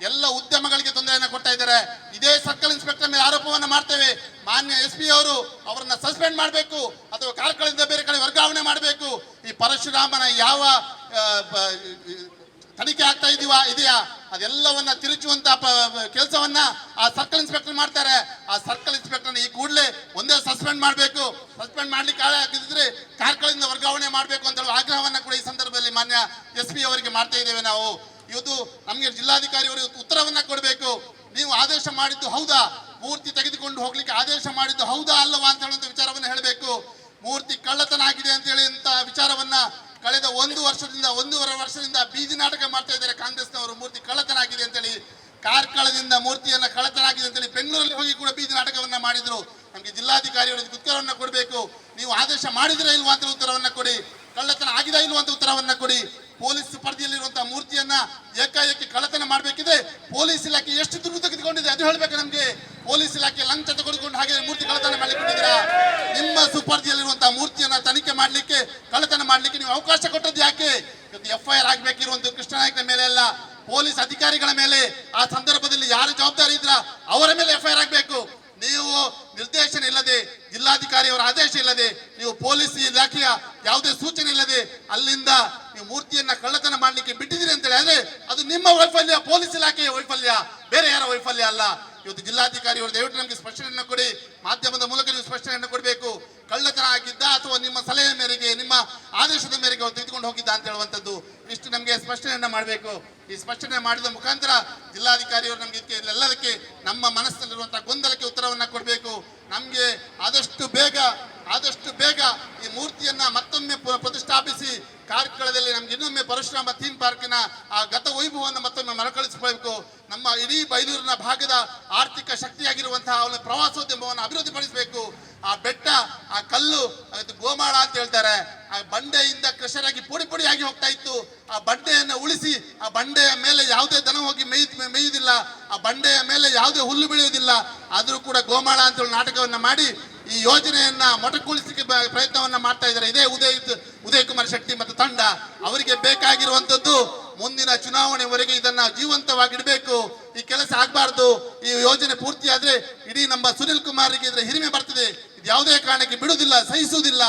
ಎಲ್ಲ ಉದ್ಯಮಗಳಿಗೆ ತೊಂದರೆಯನ್ನು ಕೊಡ್ತಾ ಇದ್ದಾರೆ. ಇದೇ ಸರ್ಕಲ್ ಇನ್ಸ್ಪೆಕ್ಟರ್ ಮೇಲೆ ಆರೋಪವನ್ನ ಮಾಡ್ತೇವೆ. ಮಾನ್ಯ SP ಅವರು ಅವರನ್ನ ಸಸ್ಪೆಂಡ್ ಮಾಡಬೇಕು ಅಥವಾ ಕಾರ್ಕಳದಿಂದ ಬೇರೆ ಕಡೆ ವರ್ಗಾವಣೆ ಮಾಡಬೇಕು. ಈ ಪರಶುರಾಮನ ಯಾವ ತನಿಖೆ ಆಗ್ತಾ ಇದೆಯಾ ಅದೆಲ್ಲವನ್ನ ತಿರುಚುವಂತ ಕೆಲಸವನ್ನ ಆ ಸರ್ಕಲ್ ಇನ್ಸ್ಪೆಕ್ಟರ್ ಮಾಡ್ತಾರೆ. ಆ ಸರ್ಕಲ್ ಇನ್ಸ್ಪೆಕ್ಟರ್ ಈ ಕೂಡಲೇ ಒಂದೇ ಸಸ್ಪೆಂಡ್ ಮಾಡಬೇಕು. ಸಸ್ಪೆಂಡ್ ಮಾಡ್ಲಿಕ್ಕೆ ಆಗಿದ್ರೆ ಕಾರ್ಕಳದಿಂದ ವರ್ಗಾವಣೆ ಮಾಡಬೇಕು ಅಂತ ಹೇಳುವ ಆಗ್ರಹವನ್ನ ಕೂಡ ಈ ಸಂದರ್ಭದಲ್ಲಿ ಮಾನ್ಯ SP ಅವರಿಗೆ ಮಾಡ್ತಾ ಇದ್ದೇವೆ ನಾವು. ಇವತ್ತು ನಮಗೆ ಜಿಲ್ಲಾಧಿಕಾರಿ ಅವರು ಉತ್ತರವನ್ನ ಕೊಡಬೇಕು. ನೀವು ಆದೇಶ ಮಾಡಿದ್ದು ಹೌದಾ? ಮೂರ್ತಿ ತೆಗೆದುಕೊಂಡು ಹೋಗ್ಲಿಕ್ಕೆ ಆದೇಶ ಮಾಡಿದ್ದು ಹೌದಾ ಅಲ್ಲವಾ ಅಂತ ಹೇಳುವಂತ ವಿಚಾರವನ್ನ ಹೇಳಬೇಕು. ಮೂರ್ತಿ ಕಳ್ಳತನ ಆಗಿದೆ ಅಂತ ಹೇಳಿ ವಿಚಾರವನ್ನ ಕಳೆದ 1.5 ವರ್ಷದಿಂದ ಬೀದಿ ನಾಟಕ ಮಾಡ್ತಾ ಇದ್ದಾರೆ ಕಾಂಗ್ರೆಸ್ನವರು. ಮೂರ್ತಿ ಕಳ್ಳತನ ಆಗಿದೆ ಅಂತೇಳಿ, ಕಾರ್ಕಳದಿಂದ ಮೂರ್ತಿಯನ್ನ ಕಳ್ಳತನ ಆಗಿದೆ ಅಂತೇಳಿ ಬೆಂಗಳೂರಲ್ಲಿ ಹೋಗಿ ಕೂಡ ಬೀದಿ ನಾಟಕವನ್ನ ಮಾಡಿದ್ರು. ನಮಗೆ ಜಿಲ್ಲಾಧಿಕಾರಿ ಅವರಿಗೆ ಉತ್ತರವನ್ನ ಕೊಡಬೇಕು. ನೀವು ಆದೇಶ ಮಾಡಿದ್ರೆ ಇಲ್ವಾ ಅಂತ ಉತ್ತರವನ್ನ ಕೊಡಿ. ಕಳ್ಳತನ ಆಗಿದೆ ಇಲ್ವಾ ಅಂತ ಉತ್ತರವನ್ನ ಕೊಡಿ. ಪೊಲೀಸ್ ಸ್ಪರ್ಧೆಯಲ್ಲಿರುವಂತಹ ಮೂರ್ತಿಯನ್ನ ಏಕಾಏಕಿ ಕಳ್ಳತನ ಮಾಡಬೇಕಿದ್ರೆ ಪೊಲೀಸ್ ಇಲಾಖೆ ಎಷ್ಟು ದುಡ್ಡು ತೆಗೆದುಕೊಂಡಿದೆ ಅದು ಹೇಳ್ಬೇಕು ನಮ್ಗೆ. ಪೊಲೀಸ್ ಇಲಾಖೆ ಲಂಚ ತೆಗೆದುಕೊಂಡು ಹಾಗೆ ಮೂರ್ತಿ ಕಳ್ಳತನ ಮಾಡ್ಲಿಕ್ಕೆ ನಿಮ್ಮ ಸುಪರ್ದಿಯಲ್ಲಿರುವಂತಹ ಮೂರ್ತಿಯನ್ನ ತನಿಖೆ ಮಾಡ್ಲಿಕ್ಕೆ, ಕಳ್ಳತನ ಮಾಡ್ಲಿಕ್ಕೆ ನೀವು ಅವಕಾಶ ಕೊಟ್ಟದ್ದು ಯಾಕೆ? ಇವತ್ತು FIR ಆಗ್ಬೇಕಿರುವಂತ ಕೃಷ್ಣನಾಯಕನ ಮೇಲೆ ಅಲ್ಲ, ಪೊಲೀಸ್ ಅಧಿಕಾರಿಗಳ ಮೇಲೆ. ಆ ಸಂದರ್ಭದಲ್ಲಿ ಯಾರು ಜವಾಬ್ದಾರಿ ಇದ್ರ ಅವರ ಮೇಲೆ FIR ಆಗ್ಬೇಕು. ನೀವು ನಿರ್ದೇಶನ ಇಲ್ಲದೆ, ಜಿಲ್ಲಾಧಿಕಾರಿಯವರ ಆದೇಶ ಇಲ್ಲದೆ, ನೀವು ಪೊಲೀಸ್ ಇಲಾಖೆಯ ಯಾವುದೇ ಸೂಚನೆ ಇಲ್ಲದೆ ಅಲ್ಲಿಂದ ನೀವು ಮೂರ್ತಿಯನ್ನ ಕಳ್ಳತನ ಮಾಡ್ಲಿಕ್ಕೆ ಬಿಟ್ಟಿದ್ದೀರಿ ಅಂತ ಹೇಳಿದ್ರೆ ಅದು ನಿಮ್ಮ ವೈಫಲ್ಯ, ಪೊಲೀಸ್ ಇಲಾಖೆಯ ವೈಫಲ್ಯ, ಬೇರೆ ಯಾರ ವೈಫಲ್ಯ ಅಲ್ಲ. ಇವತ್ತು ಜಿಲ್ಲಾಧಿಕಾರಿ ಅವರು ದಯವಿಟ್ಟು ನಮಗೆ ಸ್ಪಷ್ಟನೆಯನ್ನು ಕೊಡಿ. ಮಾಧ್ಯಮದ ಮೂಲಕ ನೀವು ಸ್ಪಷ್ಟನೆಯನ್ನು ಕೊಡಬೇಕು. ಕಳ್ಳತನ ಆಗಿದ್ದ ಅಥವಾ ನಿಮ್ಮ ಸಲಹೆ ಮೇರೆಗೆ, ನಿಮ್ಮ ಆದೇಶದ ಮೇರೆಗೆ ಅವರು ತೆಗೆದುಕೊಂಡು ಹೋಗಿದ್ದ ಅಂತ ಹೇಳುವಂಥದ್ದು ಇಷ್ಟು ನಮಗೆ ಸ್ಪಷ್ಟನೆಯನ್ನ ಮಾಡಬೇಕು. ಈ ಸ್ಪಷ್ಟನೆ ಮಾಡಿದ ಮುಖಾಂತರ ಜಿಲ್ಲಾಧಿಕಾರಿಯವರು ನಮಗೆ ಎಲ್ಲದಕ್ಕೆ ನಮ್ಮ ಮನಸ್ಸಿನಲ್ಲಿರುವಂತಹ ಗೊಂದಲಕ್ಕೆ ಉತ್ತರವನ್ನ ಕೊಡಬೇಕು. ನಮಗೆ ಆದಷ್ಟು ಬೇಗ ಈ ಮೂರ್ತಿಯನ್ನ ಮತ್ತೊಮ್ಮೆ ಪ್ರತಿಷ್ಠಾಪಿಸಿ ಕಾರ್ಕಳದಲ್ಲಿ ನಮ್ಗೆ ಇನ್ನೊಮ್ಮೆ ಪರಶುರಾಮ ಥೀಮ್ ಪಾರ್ಕಿನ ಆ ಗತ ವೈಭವವನ್ನು ಮತ್ತೊಮ್ಮೆ ಮರುಕಳಿಸಬೇಕು. ನಮ್ಮ ಇಡೀ ಬೈಲೂರಿನ ಭಾಗದ ಆರ್ಥಿಕ ಶಕ್ತಿಯಾಗಿರುವಂತಹ ಅವನ ಪ್ರವಾಸೋದ್ಯಮವನ್ನು ಅಭಿವೃದ್ಧಿಪಡಿಸಬೇಕು. ಆ ಬೆಟ್ಟ, ಆ ಕಲ್ಲು, ಗೋಮಾಳ ಅಂತ ಹೇಳ್ತಾರೆ, ಆ ಬಂಡೆಯಿಂದ ಕೃಷರಾಗಿ ಪುಡಿಯಾಗಿ ಹೋಗ್ತಾ ಇತ್ತು. ಆ ಬಂಡೆಯನ್ನು ಉಳಿಸಿ, ಆ ಬಂಡೆಯ ಮೇಲೆ ಯಾವುದೇ ದನ ಹೋಗಿ ಮೇಯುವುದಿಲ್ಲ, ಆ ಬಂಡೆಯ ಮೇಲೆ ಯಾವುದೇ ಹುಲ್ಲು ಬೆಳೆಯುವುದಿಲ್ಲ. ಆದರೂ ಕೂಡ ಗೋಮಾಳ ಅಂತ ಹೇಳಿ ನಾಟಕವನ್ನ ಮಾಡಿ ಈ ಯೋಜನೆಯನ್ನ ಮೊಟಕುಗೊಳಿಸಲಿಕ್ಕೆ ಪ್ರಯತ್ನವನ್ನ ಮಾಡ್ತಾ ಇದ್ದಾರೆ. ಇದೇ ಉದಯ್ ಕುಮಾರ್ ಶೆಟ್ಟಿ ಮತ್ತು ತಂಡ. ಅವರಿಗೆ ಬೇಕಾಗಿರುವಂತದ್ದು ಮುಂದಿನ ಚುನಾವಣೆವರೆಗೆ ಇದನ್ನ ಜೀವಂತವಾಗಿಡಬೇಕು. ಈ ಕೆಲಸ ಆಗಬಾರ್ದು. ಈ ಯೋಜನೆ ಪೂರ್ತಿ ಆದ್ರೆ ಇಡೀ ನಮ್ಮ ಸುನಿಲ್ ಕುಮಾರ್ಗೆ ಇದರ ಹಿರಿಮೆ ಬರ್ತದೆ. ಇದು ಯಾವುದೇ ಕಾರಣಕ್ಕೆ ಬಿಡುವುದಿಲ್ಲ, ಸಹಿಸುವುದಿಲ್ಲ.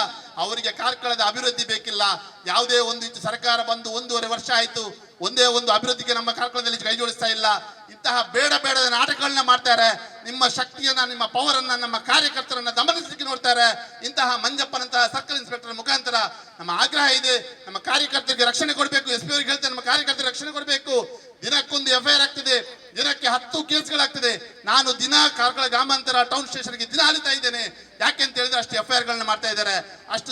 ಅವರಿಗೆ ಕಾರ್ಕಳದ ಅಭಿವೃದ್ಧಿ ಬೇಕಿಲ್ಲ. ಯಾವುದೇ ಒಂದು ಸರ್ಕಾರ ಬಂದು 1.5 ವರ್ಷ ಆಯ್ತು, ಒಂದೇ ಒಂದು ಅಭಿವೃದ್ಧಿಗೆ ನಮ್ಮ ಕಾರ್ಕಳದಲ್ಲಿ ಕೈ ಜೋಡಿಸ್ತಾ ಇಲ್ಲ. ಇಂತಹ ಬೇಡದ ನಾಟಕಗಳನ್ನ ಮಾಡ್ತಾರೆ. ನಿಮ್ಮ ಶಕ್ತಿಯನ್ನ, ನಿಮ್ಮ ಪವರ್ ಅನ್ನ, ನಮ್ಮ ಕಾರ್ಯಕರ್ತರನ್ನ ದಮನಿಸಲಿಕ್ಕೆ ನೋಡ್ತಾರೆ. ಇಂತಹ ಮಂಜಪ್ಪನಂತಹ ಸರ್ಕಲ್ ಇನ್ಸ್ಪೆಕ್ಟರ್ ಮುಖಾಂತರ ನಮ್ಮ ಆಗ್ರಹ ಇದೆ. ನಮ್ಮ ಕಾರ್ಯಕರ್ತರಿಗೆ ರಕ್ಷಣೆ ಕೊಡಬೇಕು. SP ಅವರಿಗೆ ಹೇಳ್ತೇನೆ, ನಮ್ಮ ಕಾರ್ಯಕರ್ತರಿಗೆ ರಕ್ಷಣೆ ಕೊಡಬೇಕು. ದಿನಕ್ಕೊಂದು FIR ಆಗ್ತಿದೆ, ದಿನಕ್ಕೆ 10 ಕೇಸ್ಗಳಾಗ್ತಿದೆ. ನಾನು ದಿನ ಕಾರ್ಕಳ ಗ್ರಾಮಾಂತರ ಟೌನ್ ಸ್ಟೇಷನ್ಗೆ ದಿನ ಅಲಿತಾ ಇದ್ದೇನೆ. ಯಾಕೆ ಅಂತ ಹೇಳಿದ್ರೆ ಅಷ್ಟು FIR ಮಾಡ್ತಾ ಇದ್ದಾರೆ, ಅಷ್ಟು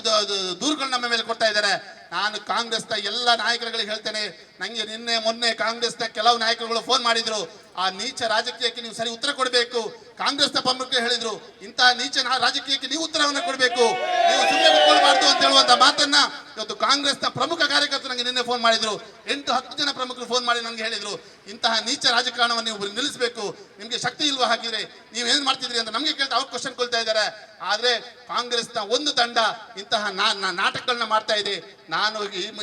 ದೂರುಗಳು ನಮ್ಮ ಮೇಲೆ ಕೊಡ್ತಾ ಇದ್ದಾರೆ. ನಾನು ಕಾಂಗ್ರೆಸ್ನ ಎಲ್ಲ ನಾಯಕರುಗಳಿಗೆ ಹೇಳ್ತೇನೆ, ನಂಗೆ ನಿನ್ನೆ ಮೊನ್ನೆ ಕಾಂಗ್ರೆಸ್ನ ಕೆಲವು ನಾಯಕರುಗಳು ಫೋನ್ ಮಾಡಿದ್ರು, ಆ ನೀಚ ರಾಜಕೀಯಕ್ಕೆ ನೀವು ಸರಿ ಉತ್ತರ ಕೊಡಬೇಕು. ಕಾಂಗ್ರೆಸ್ನ ಪ್ರಮುಖರು ಹೇಳಿದ್ರು, ಇಂತಹ ನೀಚ ರಾಜಕೀಯಕ್ಕೆ ನೀವು ಉತ್ತರವನ್ನು ಕೊಡಬೇಕು, ನೀವು ಸುಮ್ಮನೆ ಕೂತ್ಕೊಳ್ಬಾರ್ದು ಅಂತ ಹೇಳುವಂತ ಮಾತನ್ನ ಇವತ್ತು ಕಾಂಗ್ರೆಸ್ನ ಪ್ರಮುಖ ಕಾರ್ಯಕರ್ತರು ನನಗೆ ನಿನ್ನೆ ಫೋನ್ ಮಾಡಿದ್ರು. 8-10 ಜನ ಪ್ರಮುಖರು ಫೋನ್ ಮಾಡಿ ನನಗೆ ಹೇಳಿದ್ರು, ಇಂತಹ ನೀಚ ರಾಜಕಾರಣವನ್ನು ನೀವು ನಿಲ್ಲಿಸಬೇಕು, ನಿಮ್ಗೆ ಶಕ್ತಿ ಇಲ್ವಾ, ಹಾಗಿದ್ರೆ ನೀವು ಏನ್ ಮಾಡ್ತಿದ್ರಿ ಅಂತ ನಮ್ಗೆ ಕೇಳ್ತಾ ಅವ್ರು ಕ್ವಶನ್ ಕೊಳ್ತಾ ಇದ್ದಾರೆ. ಆದ್ರೆ ಕಾಂಗ್ರೆಸ್ನ ಒಂದು ತಂಡ ಇಂತಹ ನಾಟಕಗಳನ್ನ ಮಾಡ್ತಾ ಇದೆ. ನಾನು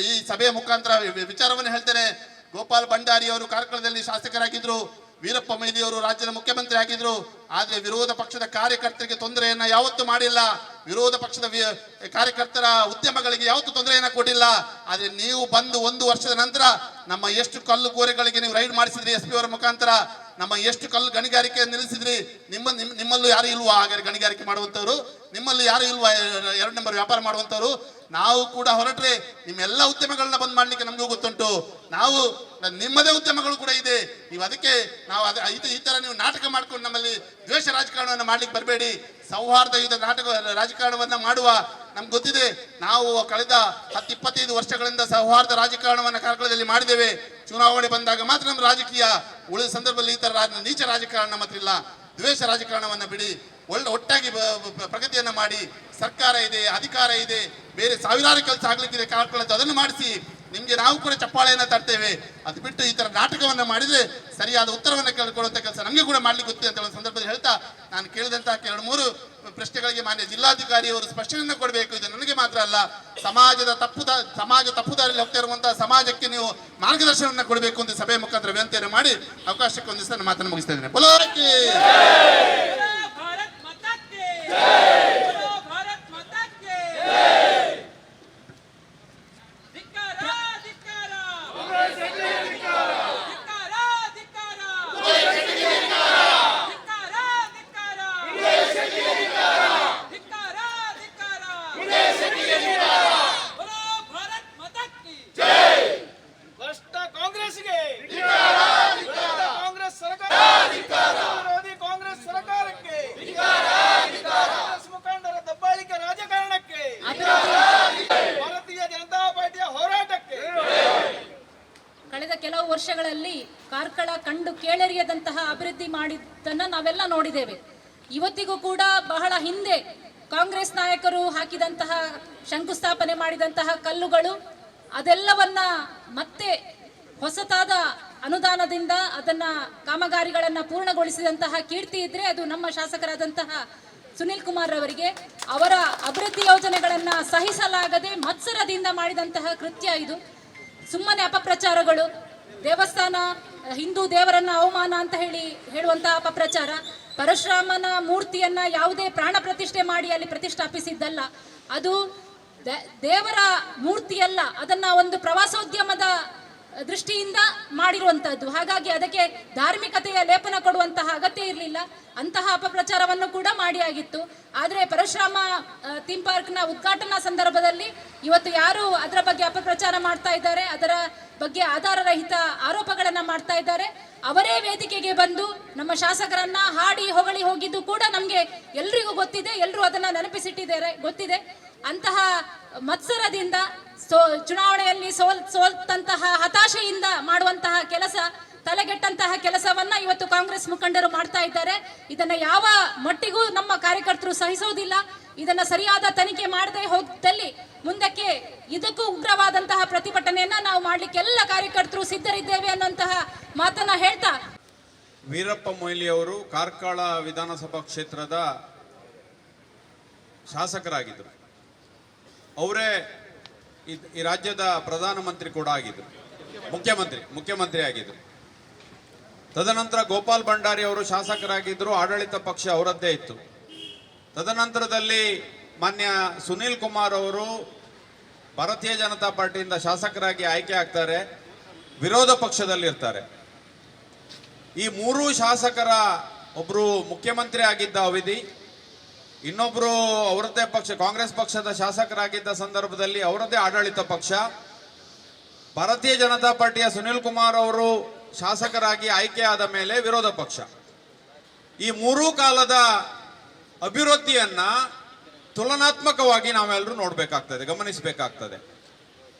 ಈ ಸಭೆಯ ಮುಖಾಂತರ ವಿಚಾರವನ್ನು ಹೇಳ್ತೇನೆ. ಗೋಪಾಲ್ ಭಂಡಾರಿ ಅವರು ಕಾರ್ಕಳದಲ್ಲಿ ಶಾಸಕರಾಗಿದ್ರು, ವೀರಪ್ಪ ಮೊಯ್ಲಿ ಅವರು ರಾಜ್ಯದ ಮುಖ್ಯಮಂತ್ರಿ ಆಗಿದ್ರು. ಆದ್ರೆ ವಿರೋಧ ಪಕ್ಷದ ಕಾರ್ಯಕರ್ತರಿಗೆ ತೊಂದರೆಯನ್ನ ಯಾವತ್ತೂ ಮಾಡಿಲ್ಲ. ವಿರೋಧ ಪಕ್ಷದ ಕಾರ್ಯಕರ್ತರ ಉದ್ಯಮಗಳಿಗೆ ಯಾವತ್ತೂ ತೊಂದರೆಯನ್ನ ಕೊಟ್ಟಿಲ್ಲ. ಆದ್ರೆ ನೀವು ಬಂದು 1 ವರ್ಷದ ನಂತರ ನಮ್ಮ ಎಷ್ಟು ಕಲ್ಲು ಕೋರೆಗಳಿಗೆ ನೀವು ರೈಡ್ ಮಾಡಿಸಿದ್ರಿ SP ಅವರ ಮುಖಾಂತರ, ನಮ್ಮ ಎಷ್ಟು ಕಲ್ಲು ಗಣಿಗಾರಿಕೆ ನಿಲ್ಲಿಸಿದ್ರಿ. ನಿಮ್ಮಲ್ಲೂ ಯಾರು ಇಲ್ವಾ ಹಾಗಾದ್ರೆ ಗಣಿಗಾರಿಕೆ ಮಾಡುವಂತವ್ರು? ನಿಮ್ಮಲ್ಲಿ ಯಾರು ಇಲ್ವಾ 2 ನಂಬರ್ ವ್ಯಾಪಾರ ಮಾಡುವಂತವ್ರು? ನಾವು ಕೂಡ ಹೊರಟ್ರೆ ನಿಮ್ಮೆಲ್ಲ ಉದ್ಯಮಗಳನ್ನ ಬಂದ್ ಮಾಡ್ಲಿಕ್ಕೆ ನಮಗೂ ಗೊತ್ತುಂಟು. ನಾವು ನಿಮ್ಮದೇ ಉದ್ಯಮಗಳು ಕೂಡ ಇದೆ. ನೀವು ಅದಕ್ಕೆ ನಾವು ಈ ತರ ನೀವು ನಾಟಕ ಮಾಡ್ಕೊಂಡು ನಮ್ಮಲ್ಲಿ ದ್ವೇಷ ರಾಜಕಾರಣವನ್ನು ಮಾಡ್ಲಿಕ್ಕೆ ಬರಬೇಡಿ. ಸೌಹಾರ್ದಯುತ ನಾಟಕ ರಾಜಕಾರಣವನ್ನ ಮಾಡುವ ನಮ್ಗೆ ಗೊತ್ತಿದೆ. ನಾವು ಕಳೆದ 10-25 ವರ್ಷಗಳಿಂದ ಸೌಹಾರ್ದ ರಾಜಕಾರಣವನ್ನ ಕಾರ್ಕಳದಲ್ಲಿ ಮಾಡಿದ್ದೇವೆ. ಚುನಾವಣೆ ಬಂದಾಗ ಮಾತ್ರ ನಮ್ಮ ರಾಜಕೀಯ, ಉಳಿದ ಸಂದರ್ಭದಲ್ಲಿ ಈ ತರ ನೀಚ ರಾಜಕಾರಣ ನಮ್ಮ ಹತ್ರ ಇಲ್ಲ. ದ್ವೇಷ ರಾಜಕಾರಣವನ್ನ ಬಿಡಿ, ಒಟ್ಟಾಗಿ ಪ್ರಗತಿಯನ್ನ ಮಾಡಿ. ಸರ್ಕಾರ ಇದೆ, ಅಧಿಕಾರ ಇದೆ, ಬೇರೆ ಸಾವಿರಾರು ಕೆಲಸ ಆಗ್ಲಿಕ್ಕಿದೆ ಕಾರ್ಕಳದ್ದು, ಅದನ್ನು ಮಾಡಿಸಿ. ನಿಮ್ಗೆ ನಾವು ಕೂಡ ಚಪ್ಪಾಳೆಯನ್ನ ತರ್ತೇವೆ. ಅದು ಬಿಟ್ಟು ಈ ತರ ನಾಟಕವನ್ನ ಮಾಡಿದ್ರೆ ಸರಿಯಾದ ಉತ್ತರವನ್ನ ಕೇಳಿಕೊಳ್ಳುವಂತ ಕೆಲಸ ನಮಗೆ ಕೂಡ ಮಾಡ್ಲಿಕ್ಕೆ ಗೊತ್ತಿದೆ ಅಂತ ಒಂದು ಸಂದರ್ಭದಲ್ಲಿ ಹೇಳ್ತಾ, ನಾನು ಕೇಳಿದಂತಹ 2-3 ಪ್ರಶ್ನೆಗಳಿಗೆ ಮಾನ್ಯ ಜಿಲ್ಲಾಧಿಕಾರಿಯವರು ಸ್ಪಷ್ಟನೆಯನ್ನು ಕೊಡಬೇಕು. ಇದು ನನಗೆ ಮಾತ್ರ ಅಲ್ಲ, ಸಮಾಜ ತಪ್ಪುದಾರಿಯಲ್ಲಿ ಹೋಗ್ತಾ ಇರುವಂತಹ ಸಮಾಜಕ್ಕೆ ನೀವು ಮಾರ್ಗದರ್ಶನವನ್ನ ಕೊಡಬೇಕು ಅಂತ ಸಭೆಯ ಮುಖಾಂತರ ವಿನಂತಿಯನ್ನು ಮಾಡಿ ಅವಕಾಶಕ್ಕೆ ಹೊಂದಿಸ್ತಾ ನನ್ನ ಮಾತನ್ನು ಮುಗಿಸ್ತಾ ಇದ್ದೇನೆ. ಬೋಲೋಕಿ ಕಳೆದ ಕೆಲವು ವರ್ಷಗಳಲ್ಲಿ ಕಾರ್ಕಳ ಕಂಡು ಕೇಳರಿಯದಂತಹ ಅಭಿವೃದ್ಧಿ ಮಾಡಿದ್ದನ್ನು ನಾವೆಲ್ಲ ನೋಡಿದ್ದೇವೆ. ಇವತ್ತಿಗೂ ಕೂಡ ಬಹಳ ಹಿಂದೆ ಕಾಂಗ್ರೆಸ್ ನಾಯಕರು ಹಾಕಿದಂತಹ ಶಂಕುಸ್ಥಾಪನೆ ಮಾಡಿದಂತಹ ಕಲ್ಲುಗಳು ಅದೆಲ್ಲವನ್ನ ಮತ್ತೆ ಹೊಸತಾದ ಅನುದಾನದಿಂದ ಅದನ್ನ ಕಾಮಗಾರಿಗಳನ್ನ ಪೂರ್ಣಗೊಳಿಸಿದಂತಹ ಕೀರ್ತಿ ಇದ್ರೆ ಅದು ನಮ್ಮ ಶಾಸಕರಾದಂತಹ ಸುನಿಲ್ ಕುಮಾರ್ ಅವರಿಗೆ. ಅವರ ಅಭಿವೃದ್ಧಿ ಯೋಜನೆಗಳನ್ನ ಸಹಿಸಲಾಗದೆ ಮತ್ಸರದಿಂದ ಮಾಡಿದಂತಹ ಕೃತ್ಯ ಇದು. ಸುಮ್ಮನೆ ಅಪಪ್ರಚಾರಗಳು, ದೇವಸ್ಥಾನ ಹಿಂದೂ ದೇವರನ್ನ ಅವಮಾನ ಅಂತ ಹೇಳುವಂತಹ ಅಪಪ್ರಚಾರ. ಪರಶುರಾಮನ ಮೂರ್ತಿಯನ್ನ ಯಾವುದೇ ಪ್ರಾಣ ಪ್ರತಿಷ್ಠೆ ಮಾಡಿ ಅಲ್ಲಿ ಪ್ರತಿಷ್ಠಾಪಿಸಿದ್ದಲ್ಲ, ಅದು ದೇವರ ಮೂರ್ತಿಯಲ್ಲ, ಅದನ್ನ ಒಂದು ಪ್ರವಾಸೋದ್ಯಮದ ದೃಷ್ಟಿಯಿಂದ ಮಾಡಿರುವಂತಹದ್ದು. ಹಾಗಾಗಿ ಅದಕ್ಕೆ ಧಾರ್ಮಿಕತೆಯ ಲೇಪನ ಕೊಡುವಂತಹ ಅಗತ್ಯ ಇರಲಿಲ್ಲ. ಅಂತಹ ಅಪಪ್ರಚಾರವನ್ನು ಕೂಡ ಮಾಡಿ ಆಗಿತ್ತು. ಆದರೆ ಪರಶುರಾಮ ಥೀಮ್ ಪಾರ್ಕ್ನ ಉದ್ಘಾಟನಾ ಸಂದರ್ಭದಲ್ಲಿ ಇವತ್ತು ಯಾರು ಅದರ ಬಗ್ಗೆ ಅಪಪ್ರಚಾರ ಮಾಡ್ತಾ ಇದ್ದಾರೆ, ಅದರ ಬಗ್ಗೆ ಆಧಾರರಹಿತ ಆರೋಪಗಳನ್ನ ಮಾಡ್ತಾ ಇದ್ದಾರೆ, ಅವರೇ ವೇದಿಕೆಗೆ ಬಂದು ನಮ್ಮ ಶಾಸಕರನ್ನ ಹಾಡಿ ಹೊಗಳಿ ಹೋಗಿದ್ದು ಕೂಡ ನಮ್ಗೆ ಎಲ್ರಿಗೂ ಗೊತ್ತಿದೆ. ಎಲ್ಲರೂ ಅದನ್ನ ನೆನಪಿಸಿಟ್ಟಿದ್ದಾರೆ, ಗೊತ್ತಿದೆ. ಅಂತಹ ಮತ್ಸರದಿಂದ ಚುನಾವಣೆಯಲ್ಲಿ ಸೋಲ್ತಂತಹ ಹತಾಶೆಯಿಂದ ಮಾಡುವಂತಹ ಕೆಲಸ, ತಲೆಗೆಟ್ಟಂತಹ ಕೆಲಸವನ್ನ ಇವತ್ತು ಕಾಂಗ್ರೆಸ್ ಮುಖಂಡರು ಮಾಡ್ತಾ ಇದ್ದಾರೆ. ಇದನ್ನ ಯಾವ ಮಟ್ಟಿಗೂ ನಮ್ಮ ಕಾರ್ಯಕರ್ತರು ಸಹಿಸೋದಿಲ್ಲ. ಇದನ್ನ ಸರಿಯಾದ ತನಿಖೆ ಮಾಡದೆ ಹೋದಲ್ಲಿ ಮುಂದಕ್ಕೆ ಇದಕ್ಕೂ ಉಗ್ರವಾದಂತಹ ಪ್ರತಿಭಟನೆಯನ್ನ ನಾವು ಮಾಡ್ಲಿಕ್ಕೆ ಎಲ್ಲ ಕಾರ್ಯಕರ್ತರು ಸಿದ್ಧರಿದ್ದೇವೆ ಅನ್ನುವಂತಹ ಮಾತನ್ನ ಹೇಳ್ತಾ, ವೀರಪ್ಪ ಮೊಯ್ಲಿ ಅವರು ಕಾರ್ಕಳ ವಿಧಾನಸಭಾ ಕ್ಷೇತ್ರದ ಶಾಸಕರಾಗಿದ್ದರು. ಅವರೇ ಈ ರಾಜ್ಯದ ಪ್ರಧಾನಮಂತ್ರಿ ಕೂಡ ಆಗಿದ್ದರು. ಮುಖ್ಯಮಂತ್ರಿ ಆಗಿದ್ರು. ತದನಂತರ ಗೋಪಾಲ್ ಭಂಡಾರಿ ಅವರು ಶಾಸಕರಾಗಿದ್ದರು, ಆಡಳಿತ ಪಕ್ಷ ಅವರದ್ದೇ ಇತ್ತು. ತದನಂತರದಲ್ಲಿ ಮಾನ್ಯ ಸುನೀಲ್ ಕುಮಾರ್ ಅವರು ಭಾರತೀಯ ಜನತಾ ಪಾರ್ಟಿಯಿಂದ ಶಾಸಕರಾಗಿ ಆಯ್ಕೆ ಆಗ್ತಾರೆ, ವಿರೋಧ ಪಕ್ಷದಲ್ಲಿರ್ತಾರೆ. ಈ ಮೂರೂ ಶಾಸಕರ ಒಬ್ರು ಮುಖ್ಯಮಂತ್ರಿ ಆಗಿದ್ದ ಅವಧಿ, ಇನ್ನೊಬ್ರು ಅವರದ್ದೇ ಪಕ್ಷ ಕಾಂಗ್ರೆಸ್ ಪಕ್ಷದ ಶಾಸಕರಾಗಿದ್ದ ಸಂದರ್ಭದಲ್ಲಿ ಅವರದ್ದೇ ಆಡಳಿತ ಪಕ್ಷ. ಭಾರತೀಯ ಜನತಾ ಪಾರ್ಟಿಯ ಸುನೀಲ್ ಕುಮಾರ್ ಅವರು ಶಾಸಕರಾಗಿ ಆಯ್ಕೆ ಆದ ಮೇಲೆ ವಿರೋಧ ಪಕ್ಷ. ಈ ಮೂರೂ ಕಾಲದ ಅಭಿವೃದ್ಧಿಯನ್ನ ತುಲನಾತ್ಮಕವಾಗಿ ನಾವೆಲ್ಲರೂ ನೋಡಬೇಕಾಗ್ತದೆ, ಗಮನಿಸಬೇಕಾಗ್ತದೆ.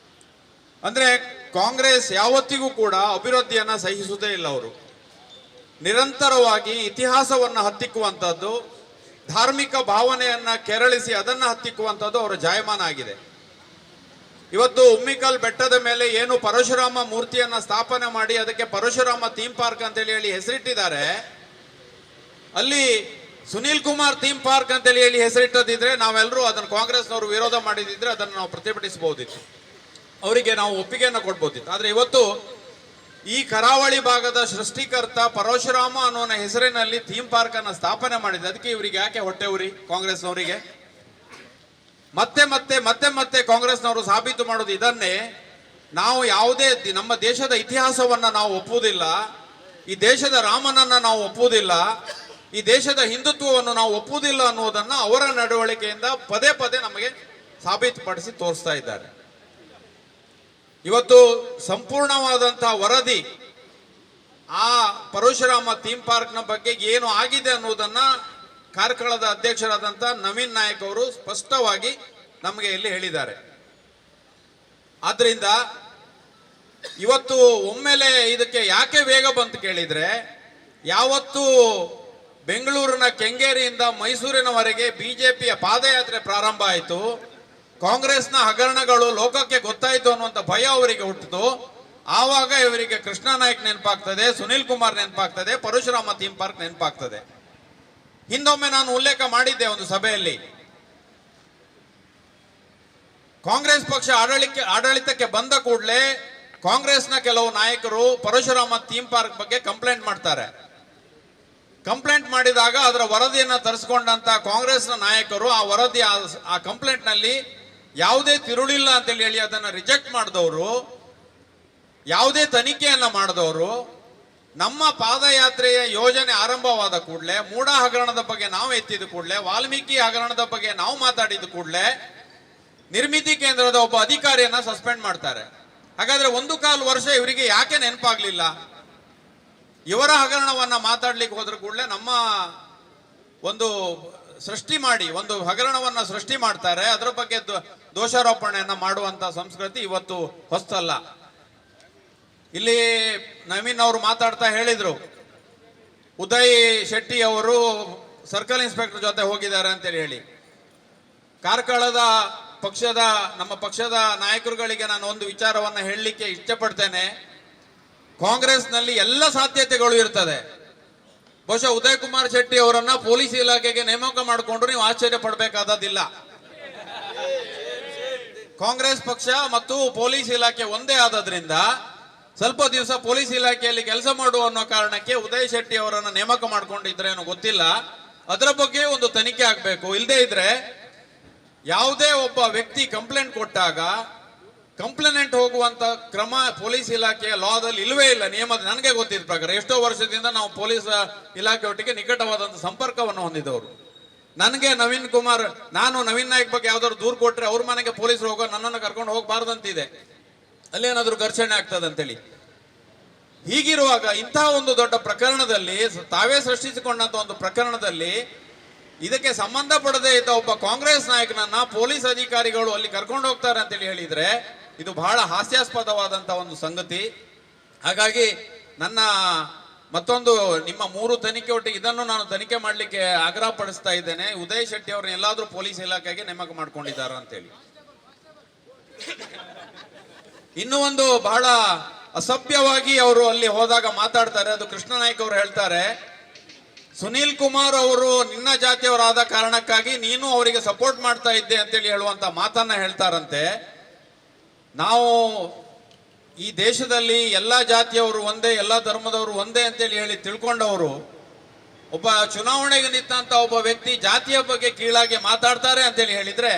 ಅಂದ್ರೆ ಕಾಂಗ್ರೆಸ್ ಯಾವತ್ತಿಗೂ ಕೂಡ ಅಭಿವೃದ್ಧಿಯನ್ನ ಸಹಿಸುವುದೇ ಇಲ್ಲ. ಅವರು ನಿರಂತರವಾಗಿ ಇತಿಹಾಸವನ್ನ ಹತ್ತಿಕ್ಕುವಂಥದ್ದು, ಧಾರ್ಮಿಕ ಭಾವನೆಯನ್ನ ಕೆರಳಿಸಿ ಅದನ್ನ ಹತ್ತಿಕ್ಕುವಂಥದ್ದು ಅವರ ಜಾಯಮಾನ ಆಗಿದೆ. ಇವತ್ತು ಉಮ್ಮಿಕಲ್ ಬೆಟ್ಟದ ಮೇಲೆ ಏನು ಪರಶುರಾಮ ಮೂರ್ತಿಯನ್ನ ಸ್ಥಾಪನೆ ಮಾಡಿ ಅದಕ್ಕೆ ಪರಶುರಾಮ ಥೀಮ್ ಪಾರ್ಕ್ ಅಂತೇಳಿ ಹೇಳಿ ಹೆಸರಿಟ್ಟಿದ್ದಾರೆ, ಅಲ್ಲಿ ಸುನೀಲ್ ಕುಮಾರ್ ಥೀಮ್ ಪಾರ್ಕ್ ಅಂತೇಳಿ ಹೇಳಿ ಹೆಸರಿಟ್ಟದಿದ್ರೆ ನಾವೆಲ್ಲರೂ ಅದನ್ನು ಕಾಂಗ್ರೆಸ್ನವರು ವಿರೋಧ ಮಾಡಿದಿದ್ರೆ ಅದನ್ನು ನಾವು ಪ್ರತಿಭಟಿಸಬಹುದಿತ್ತು, ಅವರಿಗೆ ನಾವು ಒಪ್ಪಿಗೆಯನ್ನು ಕೊಡ್ಬೋದಿತ್ತು. ಆದ್ರೆ ಇವತ್ತು ಈ ಕರಾವಳಿ ಭಾಗದ ಸೃಷ್ಟಿಕರ್ತ ಪರಶುರಾಮ ಅನ್ನೋ ಹೆಸರಿನಲ್ಲಿ ಥೀಮ್ ಪಾರ್ಕ್ ಅನ್ನ ಸ್ಥಾಪನೆ ಮಾಡಿದೆ. ಅದಕ್ಕೆ ಇವರಿಗೆ ಯಾಕೆ ಹೊಟ್ಟೆ ಉರಿ ಕಾಂಗ್ರೆಸ್ನವರಿಗೆ? ಮತ್ತೆ ಮತ್ತೆ ಮತ್ತೆ ಮತ್ತೆ ಕಾಂಗ್ರೆಸ್ನವರು ಸಾಬೀತು ಮಾಡೋದು ಇದನ್ನೇ. ನಾವು ಯಾವುದೇ ನಮ್ಮ ದೇಶದ ಇತಿಹಾಸವನ್ನ ನಾವು ಒಪ್ಪುವುದಿಲ್ಲ, ಈ ದೇಶದ ರಾಮನನ್ನ ನಾವು ಒಪ್ಪುವುದಿಲ್ಲ, ಈ ದೇಶದ ಹಿಂದುತ್ವವನ್ನು ನಾವು ಒಪ್ಪುವುದಿಲ್ಲ ಅನ್ನುವುದನ್ನ ಅವರ ನಡವಳಿಕೆಯಿಂದ ಪದೇ ಪದೇ ನಮಗೆ ಸಾಬೀತುಪಡಿಸಿ ತೋರಿಸ್ತಾ ಇದ್ದಾರೆ. ಇವತ್ತು ಸಂಪೂರ್ಣವಾದಂತಹ ವರದಿ ಆ ಪರಶುರಾಮ ಥೀಮ್ ಪಾರ್ಕ್ನ ಬಗ್ಗೆ ಏನು ಆಗಿದೆ ಅನ್ನುವುದನ್ನ ಕಾರ್ಕಳದ ಅಧ್ಯಕ್ಷರಾದಂತಹ ನವೀನ್ ನಾಯಕ್ ಅವರು ಸ್ಪಷ್ಟವಾಗಿ ನಮಗೆ ಇಲ್ಲಿ ಹೇಳಿದ್ದಾರೆ. ಆದ್ರಿಂದ ಇವತ್ತು ಒಮ್ಮೆಲೆ ಇದಕ್ಕೆ ಯಾಕೆ ವೇಗ ಬಂತು ಕೇಳಿದ್ರೆ, ಯಾವತ್ತು ಬೆಂಗಳೂರಿನ ಕೆಂಗೇರಿಯಿಂದ ಮೈಸೂರಿನವರೆಗೆ ಬಿಜೆಪಿಯ ಪಾದಯಾತ್ರೆ ಪ್ರಾರಂಭ ಆಯಿತು, ಕಾಂಗ್ರೆಸ್ನ ಹಗರಣಗಳು ಲೋಕಕ್ಕೆ ಗೊತ್ತಾಯಿತು ಅನ್ನುವಂಥ ಭಯ ಅವರಿಗೆ ಹುಟ್ಟಿತು. ಆವಾಗ ಇವರಿಗೆ ಕೃಷ್ಣ ನಾಯಕ್ ನೆನಪಾಗ್ತದೆ, ಸುನೀಲ್ ಕುಮಾರ್ ನೆನಪಾಗ್ತದೆ, ಪರಶುರಾಮ ಥೀಮ್ ಪಾರ್ಕ್ ನೆನಪಾಗ್ತದೆ. ಹಿಂದೊಮ್ಮೆ ನಾನು ಉಲ್ಲೇಖ ಮಾಡಿದ್ದೆ ಒಂದು ಸಭೆಯಲ್ಲಿ, ಕಾಂಗ್ರೆಸ್ ಪಕ್ಷ ಆಡಳಿತಕ್ಕೆ ಬಂದ ಕೂಡಲೇ ಕಾಂಗ್ರೆಸ್ನ ಕೆಲವು ನಾಯಕರು ಪರಶುರಾಮ ಥೀಮ್ ಪಾರ್ಕ್ ಬಗ್ಗೆ ಕಂಪ್ಲೇಂಟ್ ಮಾಡ್ತಾರೆ. ಕಂಪ್ಲೇಂಟ್ ಮಾಡಿದಾಗ ಅದರ ವರದಿಯನ್ನು ತರಿಸಿಕೊಂಡಂತ ಕಾಂಗ್ರೆಸ್ನ ನಾಯಕರು ಆ ವರದಿ ಆ ಕಂಪ್ಲೇಂಟ್ ನಲ್ಲಿ ಯಾವುದೇ ತಿರುಳಿಲ್ಲ ಅಂತೇಳಿ ಹೇಳಿ ಅದನ್ನು ರಿಜೆಕ್ಟ್ ಮಾಡಿದವರು, ಯಾವುದೇ ತನಿಖೆಯನ್ನ ಮಾಡಿದವರು, ನಮ್ಮ ಪಾದಯಾತ್ರೆಯ ಯೋಜನೆ ಆರಂಭವಾದ ಕೂಡಲೇ ಮೂಡ ಹಗರಣದ ಬಗ್ಗೆ ನಾವು ಎತ್ತಿದ ಕೂಡಲೇ, ವಾಲ್ಮೀಕಿ ಹಗರಣದ ಬಗ್ಗೆ ನಾವು ಮಾತಾಡಿದ ಕೂಡಲೇ ನಿರ್ಮಿತಿ ಕೇಂದ್ರದ ಒಬ್ಬ ಅಧಿಕಾರಿಯನ್ನ ಸಸ್ಪೆಂಡ್ ಮಾಡ್ತಾರೆ. ಹಾಗಾದ್ರೆ 1.25 ವರ್ಷ ಇವರಿಗೆ ಯಾಕೆ ನೆನಪಾಗ್ಲಿಲ್ಲ? ಇವರ ಹಗರಣವನ್ನ ಮಾತಾಡ್ಲಿಕ್ಕೆ ಹೋದ್ರ ಕೂಡಲೇ ನಮ್ಮ ಒಂದು ಸೃಷ್ಟಿ ಮಾಡಿ ಒಂದು ಹಗರಣವನ್ನ ಸೃಷ್ಟಿ ಮಾಡ್ತಾರೆ, ಅದರ ಬಗ್ಗೆ ದೋಷಾರೋಪಣೆಯನ್ನ ಮಾಡುವಂತ ಸಂಸ್ಕೃತಿ ಇವತ್ತು ಹೊಸ್ತಲ್ಲ. ಇಲ್ಲಿ ನವೀನ್ ಅವರು ಮಾತಾಡ್ತಾ ಹೇಳಿದ್ರು, ಉದಯ್ ಶೆಟ್ಟಿ ಅವರು ಸರ್ಕಲ್ ಇನ್ಸ್ಪೆಕ್ಟರ್ ಜೊತೆ ಹೋಗಿದ್ದಾರೆ ಅಂತೇಳಿ ಹೇಳಿ. ಕಾರ್ಕಳದ ನಮ್ಮ ಪಕ್ಷದ ನಾಯಕರುಗಳಿಗೆ ನಾನು ಒಂದು ವಿಚಾರವನ್ನ ಹೇಳಲಿಕ್ಕೆ ಇಷ್ಟಪಡ್ತೇನೆ. ಕಾಂಗ್ರೆಸ್ನಲ್ಲಿ ಎಲ್ಲ ಸಾಧ್ಯತೆಗಳು ಇರ್ತದೆ. ಬಹುಶಃ ಉದಯ್ ಕುಮಾರ್ ಶೆಟ್ಟಿ ಅವರನ್ನ ಪೊಲೀಸ್ ಇಲಾಖೆಗೆ ನೇಮಕ ಮಾಡಿಕೊಂಡ್ರು ನೀವು ಆಶ್ಚರ್ಯ ಪಡಬೇಕಾದದಿಲ್ಲ. ಕಾಂಗ್ರೆಸ್ ಪಕ್ಷ ಮತ್ತು ಪೊಲೀಸ್ ಇಲಾಖೆ ಒಂದೇ ಆದ್ರಿಂದ ಸ್ವಲ್ಪ ದಿವಸ ಪೊಲೀಸ್ ಇಲಾಖೆಯಲ್ಲಿ ಕೆಲಸ ಮಾಡುವ ಅನ್ನೋ ಕಾರಣಕ್ಕೆ ಉದಯ್ ಶೆಟ್ಟಿ ಅವರನ್ನ ನೇಮಕ ಮಾಡ್ಕೊಂಡಿದ್ರೇನೋ ಗೊತ್ತಿಲ್ಲ. ಅದರ ಬಗ್ಗೆ ಒಂದು ತನಿಖೆ ಆಗಬೇಕು. ಇಲ್ಲದೆ ಇದ್ರೆ ಯಾವುದೇ ಒಬ್ಬ ವ್ಯಕ್ತಿ ಕಂಪ್ಲೇಂಟ್ ಕೊಟ್ಟಾಗ ಕಂಪ್ಲೇನೆಂಟ್ ಹೋಗುವಂತ ಕ್ರಮ ಪೊಲೀಸ್ ಇಲಾಖೆಯ ಲಾದಲ್ಲಿ ಇಲ್ಲವೇ ಇಲ್ಲ, ನಿಯಮದ. ನನಗೆ ಗೊತ್ತಿದ್ದ ಪ್ರಕಾರ ಎಷ್ಟೋ ವರ್ಷದಿಂದ ನಾವು ಪೊಲೀಸ್ ಇಲಾಖೆ ಒಟ್ಟಿಗೆ ನಿಕಟವಾದಂತ ಸಂಪರ್ಕವನ್ನು ಹೊಂದಿದವರು. ನನಗೆ ನಾನು ನವೀನ್ ನಾಯಕ್ ಬಗ್ಗೆ ಯಾವ್ದಾದ್ರು ದೂರು ಕೊಟ್ರೆ ಅವ್ರ ಮನೆಗೆ ಪೊಲೀಸರು ಹೋಗೋ ನನ್ನನ್ನು ಕರ್ಕೊಂಡು ಹೋಗಬಾರ್ದಂತಿದೆ, ಅಲ್ಲೇನಾದ್ರೂ ಘರ್ಷಣೆ ಆಗ್ತದೆ ಅಂತೇಳಿ. ಹೀಗಿರುವಾಗ ಇಂತಹ ಒಂದು ದೊಡ್ಡ ಪ್ರಕರಣದಲ್ಲಿ, ತಾವೇ ಸೃಷ್ಟಿಸಿಕೊಂಡಂತ ಒಂದು ಪ್ರಕರಣದಲ್ಲಿ ಇದಕ್ಕೆ ಸಂಬಂಧಪಡದೇ ಇದ್ದ ಒಬ್ಬ ಕಾಂಗ್ರೆಸ್ ನಾಯಕನನ್ನ ಪೊಲೀಸ್ ಅಧಿಕಾರಿಗಳು ಅಲ್ಲಿ ಕರ್ಕೊಂಡು ಹೋಗ್ತಾರೆ ಅಂತೇಳಿ ಹೇಳಿದ್ರೆ ಇದು ಬಹಳ ಹಾಸ್ಯಾಸ್ಪದವಾದಂತ ಒಂದು ಸಂಗತಿ. ಹಾಗಾಗಿ ನನ್ನ ಮತ್ತೊಂದು ನಿಮ್ಮ 3 ತನಿಖೆ ಒಟ್ಟಿಗೆ ಇದನ್ನು ನಾನು ತನಿಖೆ ಮಾಡಲಿಕ್ಕೆ ಆಗ್ರಹ ಪಡಿಸ್ತಾ ಇದ್ದೇನೆ. ಉದಯ್ ಶೆಟ್ಟಿ ಅವ್ರನ್ನ ಎಲ್ಲಾದ್ರೂ ಪೊಲೀಸ್ ಇಲಾಖೆಗೆ ನೇಮಕ ಮಾಡ್ಕೊಂಡಿದ್ದಾರೆ ಅಂತೇಳಿ. ಇನ್ನೂ ಒಂದು ಬಹಳ ಅಸಭ್ಯವಾಗಿ ಅವರು ಅಲ್ಲಿ ಹೋದಾಗ ಮಾತಾಡ್ತಾರೆ. ಅದು ಕೃಷ್ಣ ನಾಯ್ಕ ಅವರು ಹೇಳ್ತಾರೆ, ಸುನೀಲ್ ಕುಮಾರ್ ಅವರು ನಿನ್ನ ಜಾತಿಯವರಾದ ಕಾರಣಕ್ಕಾಗಿ ನೀನು ಅವರಿಗೆ ಸಪೋರ್ಟ್ ಮಾಡ್ತಾ ಇದ್ದೆ ಅಂತೇಳಿ ಹೇಳುವಂತ ಮಾತನ್ನ ಹೇಳ್ತಾರಂತೆ. ನಾವು ಈ ದೇಶದಲ್ಲಿ ಎಲ್ಲಾ ಜಾತಿಯವರು ಒಂದೇ, ಎಲ್ಲಾ ಧರ್ಮದವರು ಒಂದೇ ಅಂತೇಳಿ ಹೇಳಿ ತಿಳ್ಕೊಂಡವರು ಒಬ್ಬ ಚುನಾವಣೆಗೆ ನಿಂತ ಒಬ್ಬ ವ್ಯಕ್ತಿ ಜಾತಿಯ ಬಗ್ಗೆ ಕೀಳಾಗಿ ಮಾತಾಡ್ತಾರೆ ಅಂತೇಳಿ ಹೇಳಿದ್ರೆ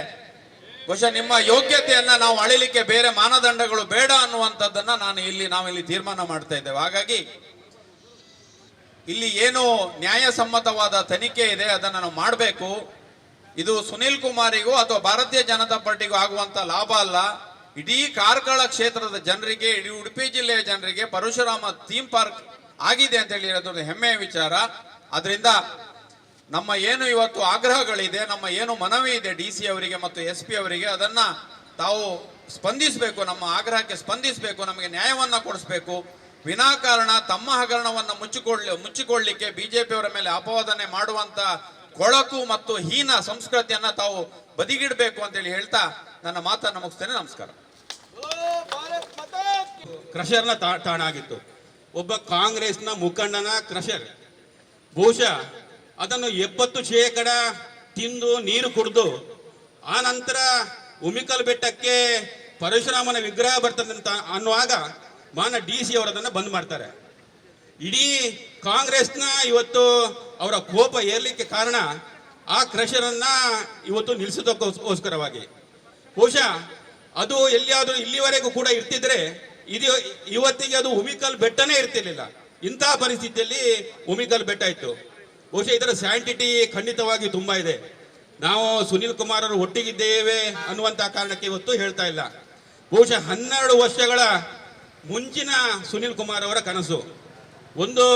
ಬಹುಶಃ ನಿಮ್ಮ ಯೋಗ್ಯತೆಯನ್ನ ನಾವು ಅಳಿಲಿಕ್ಕೆ ಬೇರೆ ಮಾನದಂಡಗಳು ಬೇಡ ಅನ್ನುವಂಥದ್ದನ್ನ ನಾವಿಲ್ಲಿ ತೀರ್ಮಾನ ಮಾಡ್ತಾ ಇದ್ದೇವೆ. ಹಾಗಾಗಿ ಇಲ್ಲಿ ಏನು ನ್ಯಾಯಸಮ್ಮತವಾದ ತನಿಖೆ ಇದೆ ಅದನ್ನು ನಾವು ಮಾಡಬೇಕು. ಇದು ಸುನಿಲ್ ಕುಮಾರಿಗೂ ಅಥವಾ ಭಾರತೀಯ ಜನತಾ ಪಾರ್ಟಿಗೂ ಆಗುವಂತ ಲಾಭ ಅಲ್ಲ. ಇಡೀ ಕಾರ್ಕಳ ಕ್ಷೇತ್ರದ ಜನರಿಗೆ, ಇಡೀ ಉಡುಪಿ ಜಿಲ್ಲೆಯ ಜನರಿಗೆ ಪರಶುರಾಮ ಥೀಮ್ ಪಾರ್ಕ್ ಆಗಿದೆ ಅಂತ ಹೇಳಿ ಹೇಳೋದು ಹೆಮ್ಮೆಯ ವಿಚಾರ. ಅದರಿಂದ ನಮ್ಮ ಏನು ಇವತ್ತು ಆಗ್ರಹಗಳಿದೆ, ನಮ್ಮ ಏನು ಮನವಿ ಇದೆ DC ಅವರಿಗೆ ಮತ್ತು SP ಅವರಿಗೆ, ಅದನ್ನ ತಾವು ಸ್ಪಂದಿಸಬೇಕು, ನಮ್ಮ ಆಗ್ರಹಕ್ಕೆ ಸ್ಪಂದಿಸಬೇಕು, ನಮಗೆ ನ್ಯಾಯವನ್ನ ಕೊಡಿಸ್ಬೇಕು. ವಿನಾಕಾರಣ ತಮ್ಮ ಹಗರಣವನ್ನ ಮುಚ್ಚಿಕೊಳ್ಳಲಿಕ್ಕೆ ಬಿಜೆಪಿಯವರ ಮೇಲೆ ಅಪವಾದನೆ ಮಾಡುವಂತ ಕೊಳಕು ಮತ್ತು ಹೀನ ಸಂಸ್ಕೃತಿಯನ್ನ ತಾವು ಬದಿಗಿಡಬೇಕು ಅಂತೇಳಿ ಹೇಳ್ತಾ ನನ್ನ ಮಾತನ್ನು ಮುಗಿಸ್ತೇನೆ. ನಮಸ್ಕಾರ. ಕ್ರಷರ್ನ ತಾಣ ಆಗಿತ್ತು. ಒಬ್ಬ ಕಾಂಗ್ರೆಸ್ನ ಮುಖಂಡನ ಕ್ರಷರ್ ಬಹುಶಃ ಅದನ್ನು 70% ತಿಂದು ನೀರು ಕುಡಿದು ಆ ನಂತರ ಉಮಿಕಲ್ ಬೆಟ್ಟಕ್ಕೆ ಪರಶುರಾಮನ ವಿಗ್ರಹ ಬರ್ತದಂತ ಅನ್ನುವಾಗ ಮಾನ DC ಅವರದನ್ನು ಬಂದ್ ಮಾಡ್ತಾರೆ. ಇಡೀ ಕಾಂಗ್ರೆಸ್ನ ಇವತ್ತು ಅವರ ಕೋಪ ಏರ್ಲಿಕ್ಕೆ ಕಾರಣ ಆ ಕ್ರಷರನ್ನ ಇವತ್ತು ನಿಲ್ಲಿಸೋದಕ್ಕೋಸ್ಕರವಾಗಿ. ಬಹುಶಃ ಅದು ಎಲ್ಲಿಯಾದರೂ ಇಲ್ಲಿವರೆಗೂ ಕೂಡ ಇರ್ತಿದ್ರೆ ಇವತ್ತಿಗೆ ಅದು ಉಮಿಕಲ್ ಬೆಟ್ಟನೇ ಇರ್ತಿರ್ಲಿಲ್ಲ. ಇಂತಹ ಪರಿಸ್ಥಿತಿಯಲ್ಲಿ ಉಮಿಕಲ್ ಬೆಟ್ಟ ಇತ್ತು. ಬಹುಶಃ ಇದರ ಸ್ಯಾಂಟಿಟಿ ಖಂಡಿತವಾಗಿ ತುಂಬಾ ಇದೆ. ನಾವು ಸುನಿಲ್ ಕುಮಾರ್ ಅವರು ಒಟ್ಟಿಗಿದ್ದೇವೆ ಅನ್ನುವಂತ ಕಾರಣಕ್ಕೆ ಇವತ್ತು ಹೇಳ್ತಾ ಇಲ್ಲ. ಬಹುಶಃ 12 ವರ್ಷಗಳ ಮುಂಚಿನ ಸುನಿಲ್ ಕುಮಾರ್ ಅವರ ಕನಸು ಒಂದು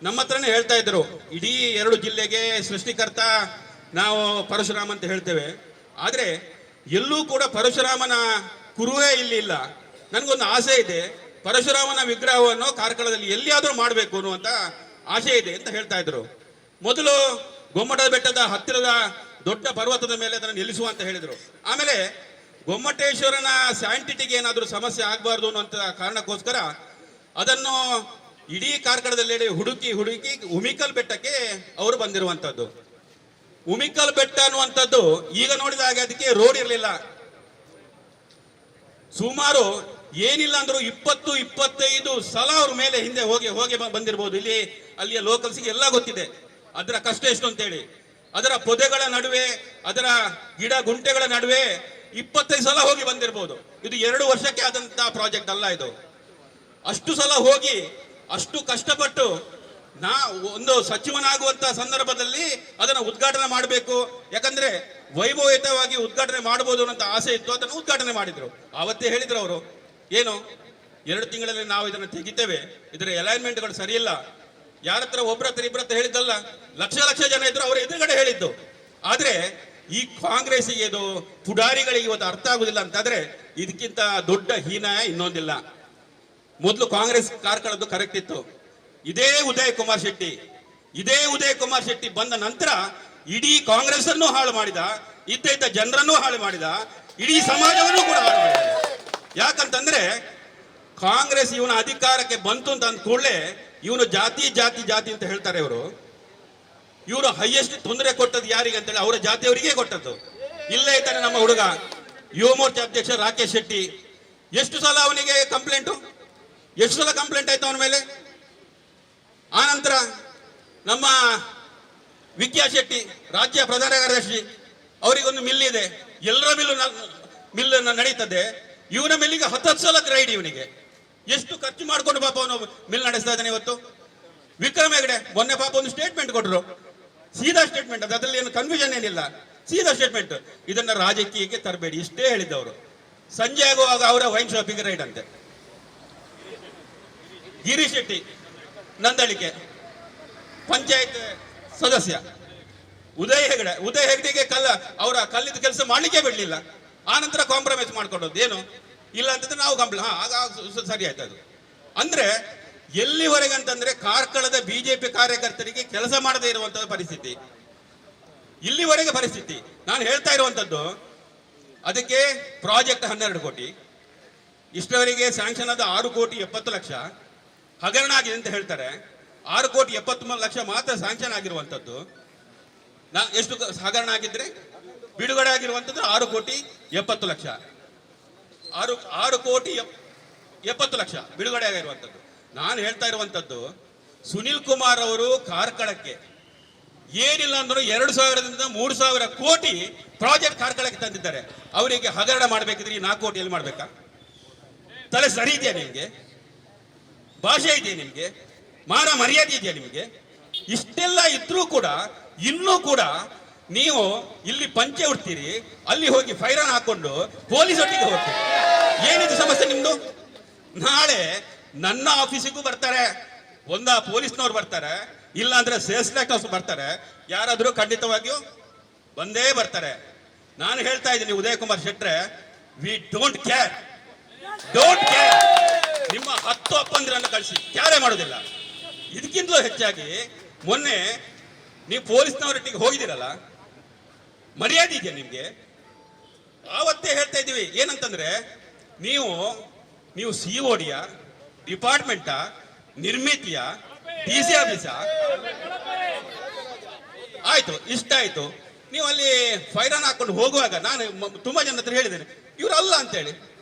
ನಮ್ಮ ಹತ್ರನೇ ಹೇಳ್ತಾ ಇದ್ರು, ಇಡೀ 2 ಜಿಲ್ಲೆಗೆ ಸೃಷ್ಟಿಕರ್ತ ನಾವು ಪರಶುರಾಮ ಅಂತ ಹೇಳ್ತೇವೆ, ಆದ್ರೆ ಎಲ್ಲೂ ಕೂಡ ಪರಶುರಾಮನ ಕುರುವೇ ಇಲ್ಲಿ ಇಲ್ಲ. ನನಗೊಂದು ಆಸೆ ಇದೆ, ಪರಶುರಾಮನ ವಿಗ್ರಹವನ್ನು ಕಾರ್ಕಳದಲ್ಲಿ ಎಲ್ಲಿಯಾದ್ರೂ ಮಾಡಬೇಕು ಅನ್ನುವಂತ ಆಸೆ ಇದೆ ಅಂತ ಹೇಳ್ತಾ ಇದ್ರು. ಮೊದಲು ಗೊಮ್ಮಟದ ಬೆಟ್ಟದ ಹತ್ತಿರದ ದೊಡ್ಡ ಪರ್ವತದ ಮೇಲೆ ಅದನ್ನು ನಿಲ್ಲಿಸುವ ಅಂತ ಹೇಳಿದ್ರು. ಆಮೇಲೆ ಗೊಮ್ಮಟೇಶ್ವರನ ಸ್ಯಾಂಟಿಟಿಗೆ ಏನಾದರೂ ಸಮಸ್ಯೆ ಆಗಬಾರ್ದು ಅನ್ನುವಂಥ ಕಾರಣಕ್ಕೋಸ್ಕರ ಅದನ್ನು ಇಡೀ ಕಾರ್ಕಳದಲ್ಲಿ ಹುಡುಕಿ ಉಮಿಕಲ್ ಬೆಟ್ಟಕ್ಕೆ ಅವರು ಬಂದಿರುವಂತದ್ದು. ಉಮಿಕಲ್ ಬೆಟ್ಟ ಅನ್ನುವಂಥದ್ದು ಈಗ ನೋಡಿದ ಹಾಗೆ ಅದಕ್ಕೆ ರೋಡ್ ಇರಲಿಲ್ಲ. ಸುಮಾರು ಏನಿಲ್ಲ ಅಂದ್ರೂ 20-25 ಸಲ ಅವ್ರ ಮೇಲೆ ಹಿಂದೆ ಹೋಗಿ ಬಂದಿರಬಹುದು. ಅಲ್ಲಿಯ ಲೋಕಲ್ಸ್ಗೆ ಎಲ್ಲ ಗೊತ್ತಿದೆ ಅದರ ಕಷ್ಟ ಎಷ್ಟು ಅಂತೇಳಿ. ಅದರ ಪೊದೆಗಳ ನಡುವೆ, ಅದರ ಗಿಡ ಗುಂಟೆಗಳ ನಡುವೆ 25 ಸಲ ಹೋಗಿ ಬಂದಿರಬಹುದು. ಇದು 2 ವರ್ಷಕ್ಕೆ ಆದಂತಹ ಪ್ರಾಜೆಕ್ಟ್ ಅಲ್ಲ ಇದು. ಅಷ್ಟು ಸಲ ಹೋಗಿ ಅಷ್ಟು ಕಷ್ಟಪಟ್ಟು ಒಂದು ಸಚಿವನಾಗುವಂತ ಸಂದರ್ಭದಲ್ಲಿ ಅದನ್ನು ಉದ್ಘಾಟನೆ ಮಾಡಬೇಕು, ಯಾಕಂದ್ರೆ ವೈಭವಯುತವಾಗಿ ಉದ್ಘಾಟನೆ ಮಾಡಬಹುದು ಅನ್ನೋ ಆಸೆ ಇತ್ತು. ಅದನ್ನು ಉದ್ಘಾಟನೆ ಮಾಡಿದ್ರು. ಆವತ್ತೇ ಹೇಳಿದ್ರು ಅವರು, ಏನು 2 ತಿಂಗಳಲ್ಲಿ ನಾವು ಇದನ್ನು ತೆಗಿತೇವೆ, ಇದರ ಅಲೈನ್ಮೆಂಟ್ಗಳು ಸರಿಯಿಲ್ಲ. ಯಾರ ಹತ್ರ ಒಬ್ಬರ ಹತ್ರ ಇಬ್ಬರ ಹತ್ರ ಹೇಳಿದ್ದಲ್ಲ, ಲಕ್ಷ ಜನ ಇದ್ರು ಅವರ ಎದುರುಗಡೆ ಹೇಳಿದ್ದು. ಆದ್ರೆ ಈ ಕಾಂಗ್ರೆಸ್ಸಿಗೆ ಇದು ಪುಡಾರಿಗಳಿಗೆ ಇವತ್ತು ಅರ್ಥ ಆಗುದಿಲ್ಲ ಅಂತಾದ್ರೆ ಇದಕ್ಕಿಂತ ದೊಡ್ಡ ಹೀನ ಇನ್ನೊಂದಿಲ್ಲ. ಮೊದಲು ಕಾಂಗ್ರೆಸ್ ಕಾರ್ಕಳದ್ದು ಕರೆಕ್ಟ್ ಇತ್ತು. ಇದೇ ಉದಯ್ ಕುಮಾರ್ ಶೆಟ್ಟಿ ಬಂದ ನಂತರ ಇಡೀ ಕಾಂಗ್ರೆಸ್ ಅನ್ನು ಹಾಳು ಮಾಡಿದ, ಇದ್ದ ಜನರನ್ನು ಹಾಳು ಮಾಡಿದ, ಇಡೀ ಸಮಾಜವನ್ನು ಕೂಡ ಹಾಳು ಮಾಡಿದ. ಯಾಕಂತಂದ್ರೆ ಕಾಂಗ್ರೆಸ್ ಇವನ ಅಧಿಕಾರಕ್ಕೆ ಬಂತು ಅಂತ ಅಂದ ಕೂಡಲೇ ಇವನು ಜಾತಿ ಅಂತ ಹೇಳ್ತಾರೆ. ಇವರು ಹೈಯೆಸ್ಟ್ ತೊಂದರೆ ಕೊಟ್ಟದ್ದು ಯಾರಿಗೆ ಅಂತೇಳಿ ಅವರ ಜಾತಿಯವರಿಗೆ ಕೊಟ್ಟದ್ದು. ಇಲ್ಲೇ ಇದ್ದಾನೆ ನಮ್ಮ ಹುಡುಗ ಯುವ ಮೋರ್ಚಾ ಅಧ್ಯಕ್ಷ ರಾಕೇಶ್ ಶೆಟ್ಟಿ. ಎಷ್ಟು ಸಲ ಅವನಿಗೆ ಕಂಪ್ಲೇಂಟ್ ಆಯ್ತು ಅವನ ಮೇಲೆ. ಆನಂತರ ನಮ್ಮ ವಿದ್ಯಾ ಶೆಟ್ಟಿ ರಾಜ್ಯ ಪ್ರಧಾನ ಕಾರ್ಯದರ್ಶಿ, ಅವರಿಗೊಂದು ಮಿಲ್ ಇದೆ, ಎಲ್ಲರ ಮಿಲ್ ನಡೀತದೆ. ಇವನ ಮಿಲ್ಲಿಗೆ 10 ಸಲ ಕ್ರೈಡ್. ಇವನಿಗೆ ಎಷ್ಟು ಖರ್ಚು ಮಾಡ್ಕೊಂಡು ಪಾಪ ಅವನು ಮಿಲ್ ನಡೆಸ್ತಾ ಇದ್ದಾನೆ ಇವತ್ತು. ವಿಕ್ರಮ್ ಹೆಗಡೆ ಮೊನ್ನೆ ಪಾಪ ಒಂದು ಸ್ಟೇಟ್ಮೆಂಟ್ ಕೊಟ್ಟರು, ಸೀದಾ ಸ್ಟೇಟ್ಮೆಂಟ್, ಅದರಲ್ಲಿ ಏನು ಕನ್ಫ್ಯೂಷನ್ ಏನಿಲ್ಲ, ಸೀದಾ ಸ್ಟೇಟ್ಮೆಂಟ್. ಇದನ್ನ ರಾಜಕೀಯಕ್ಕೆ ತರಬೇಡಿ, ಇಷ್ಟೇ ಹೇಳಿದ್ದವರು. ಸಂಜೆ ಆಗುವಾಗ ಅವರ ವೈನ್ ಶಾಪಿಗೆ ರೈಡ್ ಅಂತೆ. ಗಿರೀಶ್ ಶೆಟ್ಟಿ ನಂದಳಿಕೆ ಪಂಚಾಯತ್ ಸದಸ್ಯ. ಉದಯ್ ಹೆಗ್ಡೆಗೆ ಅವರ ಕಲ್ಲಿದ್ದ ಕೆಲಸ ಮಾಡ್ಲಿಕ್ಕೆ ಬಿಡ್ಲಿಲ್ಲ. ಆನಂತರ ಕಾಂಪ್ರಮೈಸ್ ಮಾಡ್ಕೊಂಡದ್ದು, ಏನು ಇಲ್ಲ ಅಂತಂದ್ರೆ ನಾವು ಸರಿ ಆಯ್ತು. ಅದು ಅಂದ್ರೆ ಎಲ್ಲಿವರೆಗೆ ಅಂತಂದ್ರೆ ಕಾರ್ಕಳದ ಬಿಜೆಪಿ ಕಾರ್ಯಕರ್ತರಿಗೆ ಕೆಲಸ ಮಾಡದೇ ಇರುವಂತಹ ಪರಿಸ್ಥಿತಿ, ಇಲ್ಲಿವರೆಗೆ ಪರಿಸ್ಥಿತಿ. ನಾನು ಹೇಳ್ತಾ ಇರುವಂತದ್ದು, ಅದಕ್ಕೆ ಪ್ರಾಜೆಕ್ಟ್ 12 ಕೋಟಿ, ಇಷ್ಟವರೆಗೆ ಸ್ಯಾಂಕ್ಷನ್ ಆದ 6,70,00,000 ಹಗರಣ ಆಗಿದೆ ಅಂತ ಹೇಳ್ತಾರೆ. 6,73,00,000 ಮಾತ್ರ ಸ್ಯಾಂಕ್ಷನ್ ಆಗಿರುವಂತದ್ದು. ಎಷ್ಟು ಹಗರಣ ಆಗಿದ್ರೆ ಬಿಡುಗಡೆ ಆಗಿರುವಂತದ್ದು 6,70,00,000. 6 70 ಲಕ್ಷ ಬಿಡುಗಡೆ ಆಗಿರುವಂಥದ್ದು. ನಾನು ಹೇಳ್ತಾ ಇರುವಂಥದ್ದು, ಸುನಿಲ್ ಕುಮಾರ್ ಅವರು ಕಾರ್ಕಳಕ್ಕೆ ಏನಿಲ್ಲ ಅಂದ್ರೂ 2,000ದಿಂದ 3,000 ಕೋಟಿ ಪ್ರಾಜೆಕ್ಟ್ ಕಾರ್ಕಳಕ್ಕೆ ತಂದಿದ್ದಾರೆ. ಅವರಿಗೆ ಹಗರಣ ಮಾಡಬೇಕಿದ್ರೆ ಈ 4 ಕೋಟಿ ಎಲ್ಲಿ ಮಾಡ್ಬೇಕಾ? ತಲೆ ಸರಿ ಇದೆಯಾ ನಿಮಗೆ? ಭಾಷೆ ಇದೆಯಾ ನಿಮಗೆ? ಮಾನ ಮರ್ಯಾದೆ ಇದೆಯಾ ನಿಮಗೆ? ಇಷ್ಟೆಲ್ಲ ಇದ್ರೂ ಕೂಡ ಇನ್ನೂ ಕೂಡ ನೀವು ಇಲ್ಲಿ ಪಂಚೆ ಉಡ್ತೀರಿ, ಅಲ್ಲಿ ಹೋಗಿ ಫೈರನ್ ಹಾಕೊಂಡು ಪೊಲೀಸ್ ಒಟ್ಟಿಗೆ ಹೋಗ್ತೀರಿ. ಏನಿದು ಸಮಸ್ಯೆ ನಿಮ್ದು? ನಾಳೆ ನನ್ನ ಆಫೀಸಿಗೂ ಬರ್ತಾರೆ, ಒಂದ ಪೊಲೀಸ್ನವ್ರು ಬರ್ತಾರೆ, ಇಲ್ಲ ಅಂದ್ರೆ ಸೇಲ್ಸ್ ಟ್ಯಾಕ್ಸ್ ಬರ್ತಾರೆ, ಯಾರಾದ್ರೂ ಖಂಡಿತವಾಗಿಯೂ ಬಂದೇ ಬರ್ತಾರೆ. ನಾನು ಹೇಳ್ತಾ ಇದ್ದೀನಿ ಉದಯ್ ಕುಮಾರ್ ಶೆಟ್ರೆ, ವಿ ಡೋಂಟ್ ಕೇರ್. ನಿಮ್ಮ 10 ಅಪ್ಪಂದಿರನ್ನು ಕಳಿಸಿ, ಕ್ಯಾರೇ ಮಾಡೋದಿಲ್ಲ. ಇದಕ್ಕಿಂತಲೂ ಹೆಚ್ಚಾಗಿ ಮೊನ್ನೆ ನೀವು ಪೊಲೀಸ್ನವರೊಟ್ಟಿಗೆ ಹೋಗಿದ್ದೀರಲ್ಲ, ಮರ್ಯಾದೆ ಇದೆಯಾ ನಿಮ್ಗೆ? ಆವತ್ತೇ ಹೇಳ್ತಾ ಇದ್ದೀವಿ ಏನಂತಂದ್ರೆ, ನೀವು COD ಡಿಪಾರ್ಟ್ಮೆಂಟ, ನಿರ್ಮಿತಿಯ, DC ಆಫೀಸ, ಆಯ್ತು ಇಷ್ಟ ಆಯ್ತು. ನೀವು ಅಲ್ಲಿ ಫೈರನ್ ಹಾಕೊಂಡು ಹೋಗುವಾಗ ನಾನು ತುಂಬಾ ಜನ ಹತ್ರ ಹೇಳಿದ್ದೇನೆ, ಇವರಲ್ಲ ಅಂತೇಳಿ.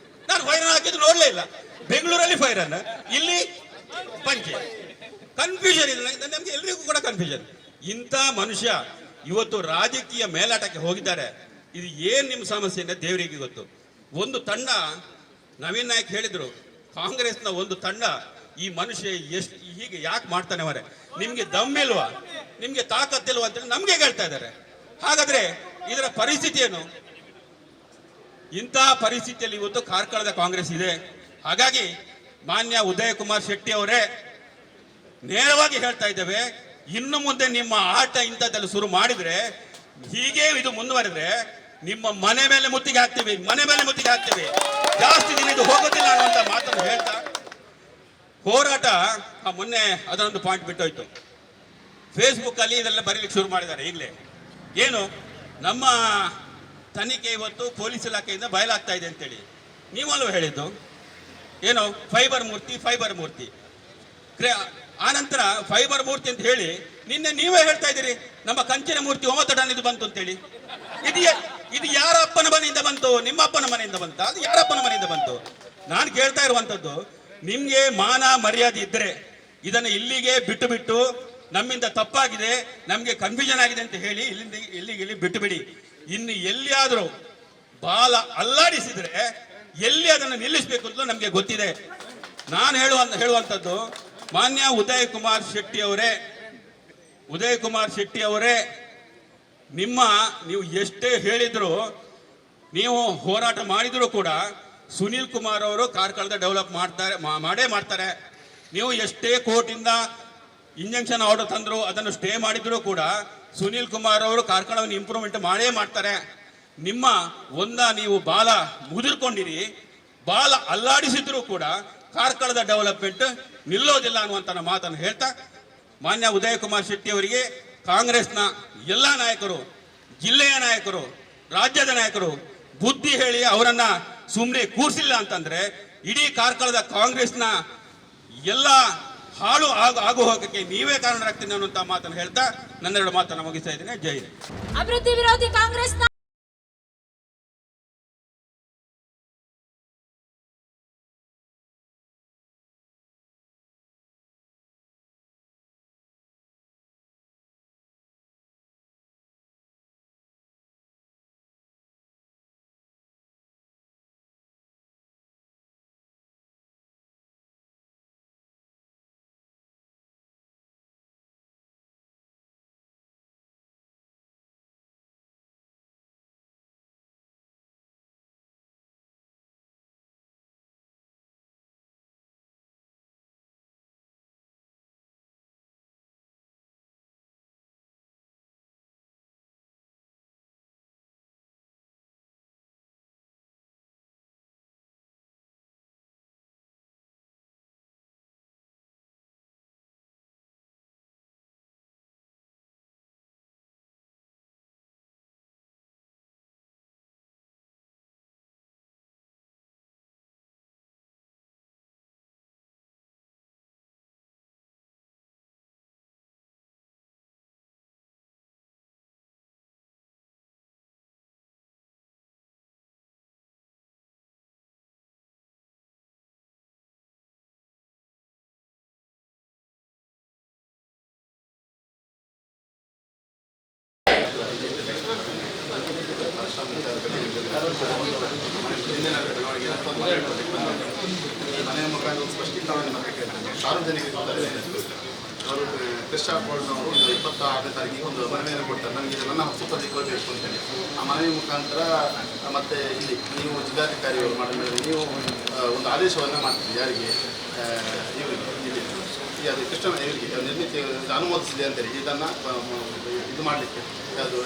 ನಾನು ಫೈರನ್ ಹಾಕಿದ್ದು ನೋಡ್ಲೇ ಇಲ್ಲ. ಬೆಂಗಳೂರಲ್ಲಿ ಫೈರನ್, ಇಲ್ಲಿ ಪಂಚೆ. ಕನ್ಫ್ಯೂಷನ್ ಇದೆ ನಮ್ಗೆ, ಎಲ್ರಿಗೂ ಕೂಡ ಕನ್ಫ್ಯೂಷನ್. ಇಂಥ ಮನುಷ್ಯ ಇವತ್ತು ರಾಜಕೀಯ ಮೇಲಾಟಕ್ಕೆ ಹೋಗಿದ್ದಾರೆ. ಇದು ಏನ್ ನಿಮ್ಮ ಸಮಸ್ಯೆ ಅಂತ ದೇವರಿಗೆ ಗೊತ್ತು. ಒಂದು ತಂಡ, ನವೀನ್ ನಾಯಕ್ ಹೇಳಿದ್ರು, ಕಾಂಗ್ರೆಸ್ನ ಒಂದು ತಂಡ ಈ ಮನುಷ್ಯ ಎಷ್ಟು ಹೀಗೆ ಯಾಕೆ ಮಾಡ್ತಾನೆ ಅವರೇ, ನಿಮ್ಗೆ ದಮ್ಮಿಲ್ವಾ, ನಿಮ್ಗೆ ತಾಕತ್ತಿಲ್ವಾ ಅಂತೇಳಿ ನಮ್ಗೆ ಹೇಳ್ತಾ ಇದ್ದಾರೆ. ಹಾಗಾದ್ರೆ ಇದರ ಪರಿಸ್ಥಿತಿ ಏನು? ಇಂತಹ ಪರಿಸ್ಥಿತಿಯಲ್ಲಿ ಇವತ್ತು ಕಾರ್ಕಳದ ಕಾಂಗ್ರೆಸ್ ಇದೆ. ಹಾಗಾಗಿ ಮಾನ್ಯ ಉದಯ್ ಕುಮಾರ್ ಶೆಟ್ಟಿ ಅವರೇ, ನೇರವಾಗಿ ಹೇಳ್ತಾ ಇದ್ದೇವೆ, ಇನ್ನು ಮುಂದೆ ನಿಮ್ಮ ಆಟ ಇಂಥದ್ದೆಲ್ಲ ಶುರು ಮಾಡಿದ್ರೆ, ಹೀಗೆ ಇದು ಮುಂದುವರೆದ್ರೆ ನಿಮ್ಮ ಮನೆ ಮೇಲೆ ಮುತ್ತಿಗೆ ಹಾಕ್ತೀವಿ, ಮನೆ ಮೇಲೆ ಮುತ್ತಿಗೆ ಹಾಕ್ತೀವಿ. ಜಾಸ್ತಿ ದಿನ ಇದು ಹೋಗೋದಿಲ್ಲ ಅನ್ನುವಂತ ಮಾತನ್ನು ಹೇಳ್ತಾ, ಹೋರಾಟ ಮೊನ್ನೆ ಅದನ್ನೊಂದು ಪಾಯಿಂಟ್ ಬಿಟ್ಟೋಯ್ತು. ಫೇಸ್ಬುಕ್ ಅಲ್ಲಿ ಇದೆಲ್ಲ ಬರೀಲಿಕ್ಕೆ ಶುರು ಮಾಡಿದ್ದಾರೆ ಈಗಲೇ. ಏನು ನಮ್ಮ ತನಿಖೆ ಇವತ್ತು ಪೊಲೀಸ್ ಇಲಾಖೆಯಿಂದ ಬಯಲಾಗ್ತಾ ಇದೆ ಅಂತೇಳಿ ನೀವಲ್ವ ಹೇಳಿದ್ದು? ಏನು ಫೈಬರ್ ಮೂರ್ತಿ ಆನಂತರ ಫೈಬರ್ ಮೂರ್ತಿ ಅಂತ ಹೇಳಿ ನಿನ್ನೆ ನೀವೇ ಹೇಳ್ತಾ ಇದ್ದೀರಿ ನಮ್ಮ ಕಂಚಿನ ಮೂರ್ತಿ 9 ಟನ್ ಇದು ಬಂತು ಅಂತೇಳಿ. ಇದು ಯಾರ ಅಪ್ಪನ ಮನೆಯಿಂದ ಬಂತು? ನಿಮ್ಮ ಅಪ್ಪನ ಮನೆಯಿಂದ ಬಂತ? ಅದು ಯಾರ ಅಪ್ಪನ ಮನೆಯಿಂದ ಬಂತು? ನಾನು ಕೇಳ್ತಾ ಇರುವಂತದ್ದು, ನಿಮ್ಗೆ ಮಾನ ಮರ್ಯಾದೆ ಇದ್ರೆ ಇದನ್ನು ಇಲ್ಲಿಗೆ ಬಿಟ್ಟು ನಮ್ಮಿಂದ ತಪ್ಪಾಗಿದೆ, ನಮ್ಗೆ ಕನ್ಫ್ಯೂಷನ್ ಆಗಿದೆ ಅಂತ ಹೇಳಿ ಇಲ್ಲಿ ಬಿಟ್ಟು ಬಿಡಿ. ಇನ್ನು ಎಲ್ಲಿಯಾದ್ರೂ ಬಾಲ ಅಲ್ಲಾಡಿಸಿದ್ರೆ ಎಲ್ಲಿ ಅದನ್ನು ನಿಲ್ಲಿಸಬೇಕು ಅಂತ ನಮ್ಗೆ ಗೊತ್ತಿದೆ. ನಾನು ಹೇಳುವಂತದ್ದು, ಮಾನ್ಯ ಉದಯ್ ಕುಮಾರ್ ಶೆಟ್ಟಿ ಅವರೇ, ನೀವು ಎಷ್ಟೇ ಹೇಳಿದ್ರು, ನೀವು ಹೋರಾಟ ಮಾಡಿದ್ರು ಕೂಡ ಸುನಿಲ್ ಕುಮಾರ್ ಅವರು ಕಾರ್ಕಳದ ಡೆವಲಪ್ ಮಾಡೇ ಮಾಡ್ತಾರೆ. ನೀವು ಎಷ್ಟೇ ಕೋರ್ಟಿಂದ ಇಂಜಂಕ್ಷನ್ ಆರ್ಡರ್ ತಂದ್ರು, ಅದನ್ನು ಸ್ಟೇ ಮಾಡಿದ್ರು ಕೂಡ ಸುನಿಲ್ ಕುಮಾರ್ ಅವರು ಕಾರ್ಕಳವನ್ನು ಇಂಪ್ರೂವ್ಮೆಂಟ್ ಮಾಡೇ ಮಾಡ್ತಾರೆ. ನೀವು ಬಾಲ ಮುದಿರ್ಕೊಂಡಿರಿ, ಬಾಲ ಅಲ್ಲಾಡಿಸಿದ್ರು ಕೂಡ ಕಾರ್ಕಳದ ಡೆವಲಪ್ಮೆಂಟ್ ನಿಲ್ಲೋದಿಲ್ಲ ಅನ್ನುವಂತ ಮಾತನ್ನು ಹೇಳ್ತಾ, ಮಾನ್ಯ ಉದಯ್ ಕುಮಾರ್ ಶೆಟ್ಟಿ ಅವರಿಗೆ ಕಾಂಗ್ರೆಸ್ನ ಎಲ್ಲ ನಾಯಕರು, ಜಿಲ್ಲೆಯ ನಾಯಕರು, ರಾಜ್ಯದ ನಾಯಕರು ಬುದ್ಧಿ ಹೇಳಿ ಅವರನ್ನ ಸುಮ್ಮನೆ ಕೂರಿಸಿಲ್ಲ ಅಂತಂದ್ರೆ ಇಡೀ ಕಾರ್ಕಳದ ಕಾಂಗ್ರೆಸ್ನ ಎಲ್ಲ ಹಾಳು ಆಗು ಹೋಗಕ್ಕೆ ನೀವೇ ಕಾರಣರಾಗ್ತೀನಿ ಅನ್ನುವಂತ ಮಾತನ್ನು ಹೇಳ್ತಾ ನನ್ನೆರಡು ಮಾತನ್ನು ಮುಗಿಸ್ತಾ ಇದ್ದೀನಿ. ಜೈ ಹಿಂದ್. ಅಭಿವೃದ್ಧಿ ವಿರೋಧಿ ಕಾಂಗ್ರೆಸ್ನ ಮನೆಯ ಮುಖಾಂತರ ಸ್ಪಷ್ಟೀಕರಣವನ್ನು ಮತ್ತೆ ಕೇಳ್ತೇನೆ. ಸಾರ್ವಜನಿಕರಿಗೆ ಅವರು ಕ್ರಿಸ್ಟಾಫ್ ಬೋರ್ಡ್ನವರು 26ನೇ ತಾರೀಕಿಗೆ ಒಂದು ಮನವಿಯನ್ನು ಕೊಡ್ತಾರೆ. ನನಗೆ ನನ್ನ ಸುಪರ್ದಿಗೆ ಕೊಡಬೇಕು ಅಂತೇಳಿ ಆ ಮನವಿ ಮುಖಾಂತರ ಮತ್ತೆ ಇಲ್ಲಿ ನೀವು ಜಿಲ್ಲಾಧಿಕಾರಿಯವರು ಮಾಡಿದ ಮೇಲೆ ನೀವು ಒಂದು ಆದೇಶವನ್ನು ಮಾಡ್ತೀವಿ. ಯಾರಿಗೆ ಇವರಿಗೆ ಇಲ್ಲಿ ಅದು ಕೃಷ್ಣ ಇವರಿಗೆ ನಿರ್ಮಿತಿ ಅನುಮೋದಿಸಿದೆ ಅಂತೇಳಿ ಇದನ್ನು ಇದು ಮಾಡಲಿಕ್ಕೆ ಯಾವುದು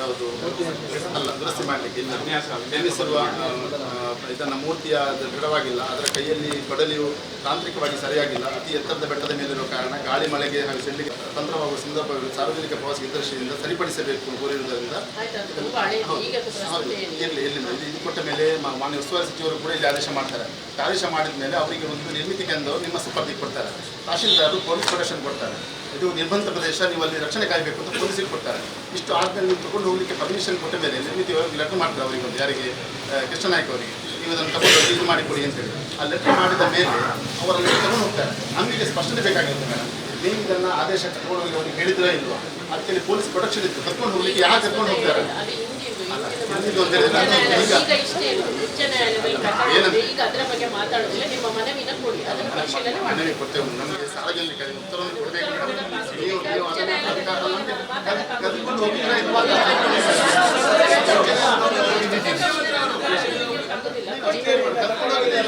ಅಲ್ಲ ದುರಸ್ತಿ ಮಾಡಲಿಕ್ಕೆ ಇಲ್ಲ ನಿರ್ಮಿಸಿರುವ ಇದನ್ನು ಮೂರ್ತಿಯ ದೃಢವಾಗಿಲ್ಲ, ಅದರ ಕೈಯಲ್ಲಿ ಕೊಡಲಿಯು ತಾಂತ್ರಿಕವಾಗಿ ಸರಿಯಾಗಿಲ್ಲ, ಅತಿ ಎತ್ತರದ ಬೆಟ್ಟದ ಮೇಲಿರುವ ಕಾರಣ ಗಾಳಿ ಮಳೆಗೆ ಹಾಗೂ ಚೆಲ್ಲಿಗೆ ತಂತ್ರವಾಗುವ ಸಂದರ್ಭಗಳು ಸಾರ್ವಜನಿಕ ಪ್ರವಾಸಿಗರ ದೃಷ್ಟಿಯಿಂದ ಸರಿಪಡಿಸಬೇಕು ಕೋರಿರುವುದರಿಂದ ಇರಲಿ ಇದು ಕೊಟ್ಟ ಮೇಲೆ ಮಾನ್ಯ ಉಸ್ತುವಾರಿ ಸಚಿವರು ಕೂಡ ಇಲ್ಲಿ ಆದೇಶ ಮಾಡ್ತಾರೆ. ಆದೇಶ ಮಾಡಿದ ಮೇಲೆ ಅವರಿಗೆ ಒಂದು ನಿರ್ಮಿತಿ ಕೇಂದ್ರ ನಿಮ್ಮ ಸುಪರ್ದಿಗೆ ಕೊಡ್ತಾರೆ. ತಹಶೀಲ್ದಾರರು ಪೊಲೀಸ್ ಪ್ರೊಟೆಕ್ಷನ್ ಕೊಡ್ತಾರೆ. ಇದು ನಿರ್ಬಂಧ ಪ್ರದೇಶ, ನೀವು ಅಲ್ಲಿ ರಕ್ಷಣೆ ಕಾಯಬೇಕು ಅಂತ ಪೊಲೀಸಿಗೆ ಕೊಡ್ತಾರೆ. ಇಷ್ಟು ಆದಮೇಲೆ ನೀವು ತಗೊಂಡು ಹೋಗಲಿಕ್ಕೆ ಪರ್ಮಿಷನ್ ಕೊಟ್ಟ ಮೇಲೆ ನಿರ್ಮಿತಿ ಲೆಟರ್ ಮಾಡ್ತಾರೆ ಅವರಿಗೆ, ಒಂದು ಯಾರಿಗೆ ಕೃಷ್ಣನಾಯ್ಕ ಅವರಿಗೆ, ನೀವು ಅದನ್ನು ತಗೊಂಡು ಇದು ಮಾಡಿಕೊಡಿ ಅಂತೇಳಿ. ಆ ಲೆಟರ್ ಮಾಡಿದ ಮೇಲೆ ಅವರಲ್ಲಿ ತಗೊಂಡು ಹೋಗ್ತಾರೆ. ನಮಗೆ ಸ್ಪಷ್ಟನೆ ಬೇಕಾಗಿರುತ್ತೆ ಮೇಡಮ್, ನೀವು ಇದನ್ನು ಆದೇಶ ಕರ್ಕೊಂಡು ಹೋಗಿ ಅವ್ರಿಗೆ ಹೇಳಿದ್ರೆ ಇಲ್ವಾ ಅದಕ್ಕೆ ಪೊಲೀಸ್ ಪ್ರೊಟೆಕ್ಷನ್ ಇತ್ತು. ಕರ್ಕೊಂಡು ಹೋಗ್ಲಿಕ್ಕೆ ಯಾರು ಕರ್ಕೊಂಡು ಹೋಗ್ತಾರೆ? ಮನವಿ ಕೊಡ್ತೇವೆ, ನಮಗೆ ಸಾರ್ವಜನಿಕರಿಗೆ ಉತ್ತರವನ್ನು ಕೊಡಬೇಕು ಮೇಡಮ್. ನೀವು ಕರ್ಕೊಂಡು ಹೋಗಿದ್ರೆ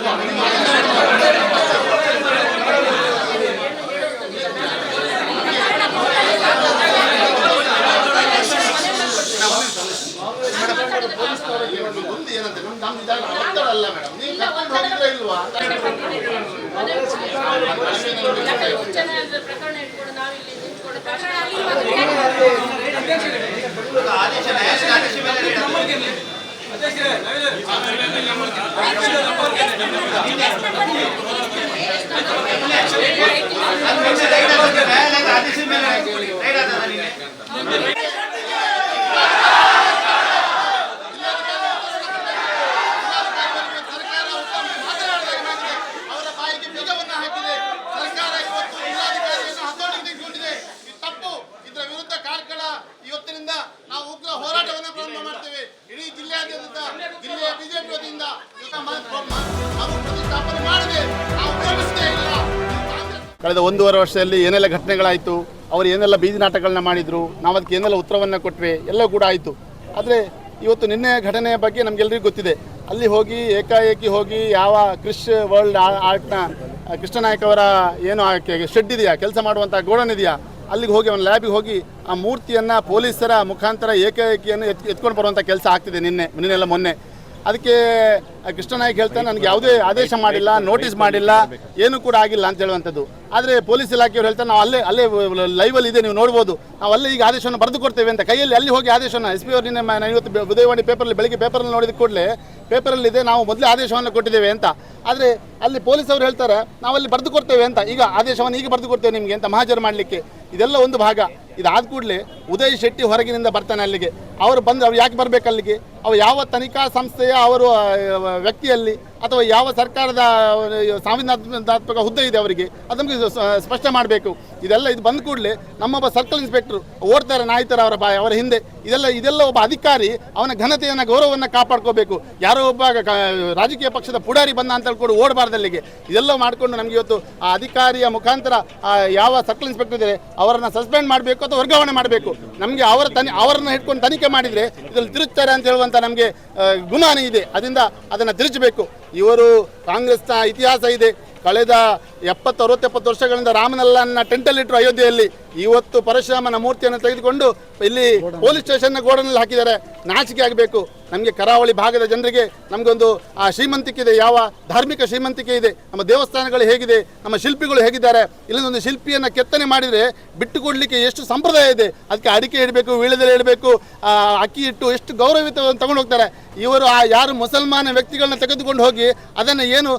ಒಂದು ಏನಂತ ನಮ್ಮ ಒತ್ತಡ ಅಲ್ಲ ಮೇಡಮ್, ನೀವು ಕರ್ಕೊಂಡು ಹೋಗಿದ್ರೆ ಇಲ್ವಾ? ಇವತ್ತಿನಿಂದ ನಾವು ಉಗ್ರ ಹೋರಾಟವನ್ನು ಪ್ರಾರಂಭ ಮಾಡ್ತೇವೆ. ಇಡೀ ಜಿಲ್ಲೆಯಾದ್ಯಂತ ಜಿಲ್ಲೆಯ ಬಿಜೆಪಿ ವತಿಯಿಂದ ಪ್ರತಿಷ್ಠಾಪನೆ ಮಾಡದೆ ನಾವು ವಿರಮಿಸದೇ ಇಲ್ಲ. ಕಳೆದ 1.5 ವರ್ಷದಲ್ಲಿ ಏನೆಲ್ಲ ಘಟನೆಗಳಾಯಿತು, ಅವರು ಏನೆಲ್ಲ ಬೀದಿ ನಾಟಕಗಳನ್ನ ಮಾಡಿದರು, ನಾವು ಅದಕ್ಕೆ ಏನೆಲ್ಲ ಉತ್ತರವನ್ನು ಕೊಟ್ಟರೆ ಎಲ್ಲವೂ ಕೂಡ ಆಯಿತು. ಆದರೆ ಇವತ್ತು ನಿನ್ನೆ ಘಟನೆಯ ಬಗ್ಗೆ ನಮಗೆಲ್ಲರಿಗೂ ಗೊತ್ತಿದೆ. ಅಲ್ಲಿ ಹೋಗಿ ಏಕಾಏಕಿ ಹೋಗಿ ಯಾವ ಕ್ರಿಶ್ ವರ್ಲ್ಡ್ ಆರ್ಟ್ನ ಕೃಷ್ಣನಾಯ್ಕ ಅವರ ಏನು ಶೆಡ್ ಇದೆಯಾ, ಕೆಲಸ ಮಾಡುವಂಥ ಗೋಡನ್ ಇದೆಯಾ, ಅಲ್ಲಿಗೆ ಹೋಗಿ ಅವನ ಲ್ಯಾಬಿಗೆ ಹೋಗಿ ಆ ಮೂರ್ತಿಯನ್ನು ಪೊಲೀಸರ ಮುಖಾಂತರ ಏಕಾಏಕಿಯನ್ನು ಎತ್ಕೊಂಡು ಬರುವಂಥ ಕೆಲಸ ಆಗ್ತಿದೆ ನಿನ್ನೆಲ್ಲ ಮೊನ್ನೆ. ಅದಕ್ಕೆ ಕೃಷ್ಣನಾಯ್ಕ ಹೇಳ್ತಾನೆ ನನಗೆ ಯಾವುದೇ ಆದೇಶ ಮಾಡಿಲ್ಲ, ನೋಟಿಸ್ ಮಾಡಿಲ್ಲ, ಏನೂ ಕೂಡ ಆಗಿಲ್ಲ ಅಂತ ಹೇಳುವಂಥದ್ದು. ಆದರೆ ಪೊಲೀಸ್ ಇಲಾಖೆಯವರು ಹೇಳ್ತಾರೆ ನಾವು ಅಲ್ಲೇ ಲೈವಲ್ಲಿ ಇದೆ, ನೀವು ನೋಡ್ಬೋದು, ನಾವು ಅಲ್ಲೇ ಈಗ ಆದೇಶವನ್ನು ಬರೆದು ಕೊಡ್ತೇವೆ ಅಂತ ಕೈಯಲ್ಲಿ ಅಲ್ಲಿ ಹೋಗಿ ಆದೇಶವನ್ನು SP ಅವರು ನಿನ್ನೆ ಇವತ್ತು ಉದಯವಾಣಿ ಪೇಪರಲ್ಲಿ ಬೆಳಗ್ಗೆ ಪೇಪರಲ್ಲಿ ನೋಡಿದ ಕೂಡಲೇ ಪೇಪರಲ್ಲಿದೆ ನಾವು ಮೊದಲೇ ಆದೇಶವನ್ನು ಕೊಟ್ಟಿದ್ದೇವೆ ಅಂತ. ಆದರೆ ಅಲ್ಲಿ ಪೊಲೀಸ್ ಅವರು ಹೇಳ್ತಾರೆ ನಾವಲ್ಲಿ ಬರೆದು ಕೊಡ್ತೇವೆ ಅಂತ, ಈಗ ಆದೇಶವನ್ನು ಈಗ ಬರೆದು ಕೊಡ್ತೇವೆ ನಿಮಗೆ ಅಂತ ಮಹಾಜರು ಮಾಡಲಿಕ್ಕೆ. ಇದೆಲ್ಲ ಒಂದು ಭಾಗ. ಇದಾದ ಕೂಡಲೇ ಉದಯ್ ಶೆಟ್ಟಿ ಹೊರಗಿನಿಂದ ಬರ್ತಾನೆ ಅಲ್ಲಿಗೆ. ಅವ್ರು ಯಾಕೆ ಬರಬೇಕು ಅಲ್ಲಿಗೆ? ಅವು ಯಾವ ತನಿಖಾ ಸಂಸ್ಥೆಯ ಅವರು ವ್ಯಕ್ತಿಯಲ್ಲಿ ಅಥವಾ ಯಾವ ಸರ್ಕಾರದ ಸಂವಿಧಾನಾತ್ಮಕ ಹುದ್ದೆ ಇದೆ ಅವರಿಗೆ, ಅದು ನಮಗೆ ಸ್ಪಷ್ಟ ಮಾಡಬೇಕು. ಇದು ಬಂದ ಕೂಡಲೇ ನಮ್ಮೊಬ್ಬ ಸರ್ಕಲ್ ಇನ್ಸ್ಪೆಕ್ಟರ್ ಓಡ್ತಾರೆ ನಾಯ್ತರ ಅವರ ಹಿಂದೆ. ಇದೆಲ್ಲ ಒಬ್ಬ ಅಧಿಕಾರಿ ಅವನ ಘನತೆಯನ್ನು ಗೌರವವನ್ನು ಕಾಪಾಡ್ಕೋಬೇಕು. ಯಾರೋ ಒಬ್ಬ ರಾಜಕೀಯ ಪಕ್ಷದ ಪುಡಾರಿ ಬಂದ ಅಂತ ಹೇಳ್ಕೊಂಡು ಓಡಬಾರ್ದು ಅಲ್ಲಿಗೆ. ಇದೆಲ್ಲ ಮಾಡಿಕೊಂಡು ನಮಗೆ ಇವತ್ತು ಆ ಅಧಿಕಾರಿಯ ಮುಖಾಂತರ ಯಾವ ಸರ್ಕಲ್ ಇನ್ಸ್ಪೆಕ್ಟರ್ ಇದ್ದಾರೆ ಅವರನ್ನು ಸಸ್ಪೆಂಡ್ ಮಾಡಬೇಕು ಅಥವಾ ವರ್ಗಾವಣೆ ಮಾಡಬೇಕು. ನಮಗೆ ಅವರನ್ನು ಹಿಡ್ಕೊಂಡು ತನಿಖೆ ಮಾಡಿದರೆ ಇದರಲ್ಲಿ ತಿರುಚ್ತಾರೆ ಅಂತ ಹೇಳುವಂಥ ನಮಗೆ ಗುಮಾನಿ ಇದೆ. ಅದರಿಂದ ಅದನ್ನು ತಿರುಚಬೇಕು. ಇವರು ಕಾಂಗ್ರೆಸ್ನ ಇತಿಹಾಸ ಇದೆ. ಕಳೆದ 70-60 ವರ್ಷಗಳಿಂದ ರಾಮನಲ್ಲನ್ನ ಟೆಂಟಲ್ಲಿಟ್ಟರು ಅಯೋಧ್ಯೆಯಲ್ಲಿ. ಇವತ್ತು ಪರಶುರಾಮನ ಮೂರ್ತಿಯನ್ನು ತೆಗೆದುಕೊಂಡು ಇಲ್ಲಿ ಪೊಲೀಸ್ ಸ್ಟೇಷನ್ನ ಗೋಡನಲ್ಲಿ ಹಾಕಿದ್ದಾರೆ. ನಾಚಿಕೆ ಆಗಬೇಕು ನಮಗೆ. ಕರಾವಳಿ ಭಾಗದ ಜನರಿಗೆ ನಮಗೊಂದು ಆ ಶ್ರೀಮಂತಿಕೆ ಇದೆ, ಯಾವ ಧಾರ್ಮಿಕ ಶ್ರೀಮಂತಿಕೆ ಇದೆ, ನಮ್ಮ ದೇವಸ್ಥಾನಗಳು ಹೇಗಿದೆ, ನಮ್ಮ ಶಿಲ್ಪಿಗಳು ಹೇಗಿದ್ದಾರೆ. ಇಲ್ಲೊಂದು ಶಿಲ್ಪಿಯನ್ನು ಕೆತ್ತನೆ ಮಾಡಿದರೆ ಬಿಟ್ಟು ಕೊಡಲಿಕ್ಕೆ ಎಷ್ಟು ಸಂಪ್ರದಾಯ ಇದೆ. ಅದಕ್ಕೆ ಅಡಿಕೆ ಇಡಬೇಕು, ವೀಳ್ಯದೆಲೆ ಇಡಬೇಕು, ಅಕ್ಕಿ ಇಟ್ಟು ಎಷ್ಟು ಗೌರವಿತವನ್ನು ತಗೊಂಡು ಹೋಗ್ತಾರೆ. ಇವರು ಆ ಯಾರು ಮುಸಲ್ಮಾನ ವ್ಯಕ್ತಿಗಳನ್ನ ತೆಗೆದುಕೊಂಡು ಹೋಗಿ ಅದನ್ನು ಏನು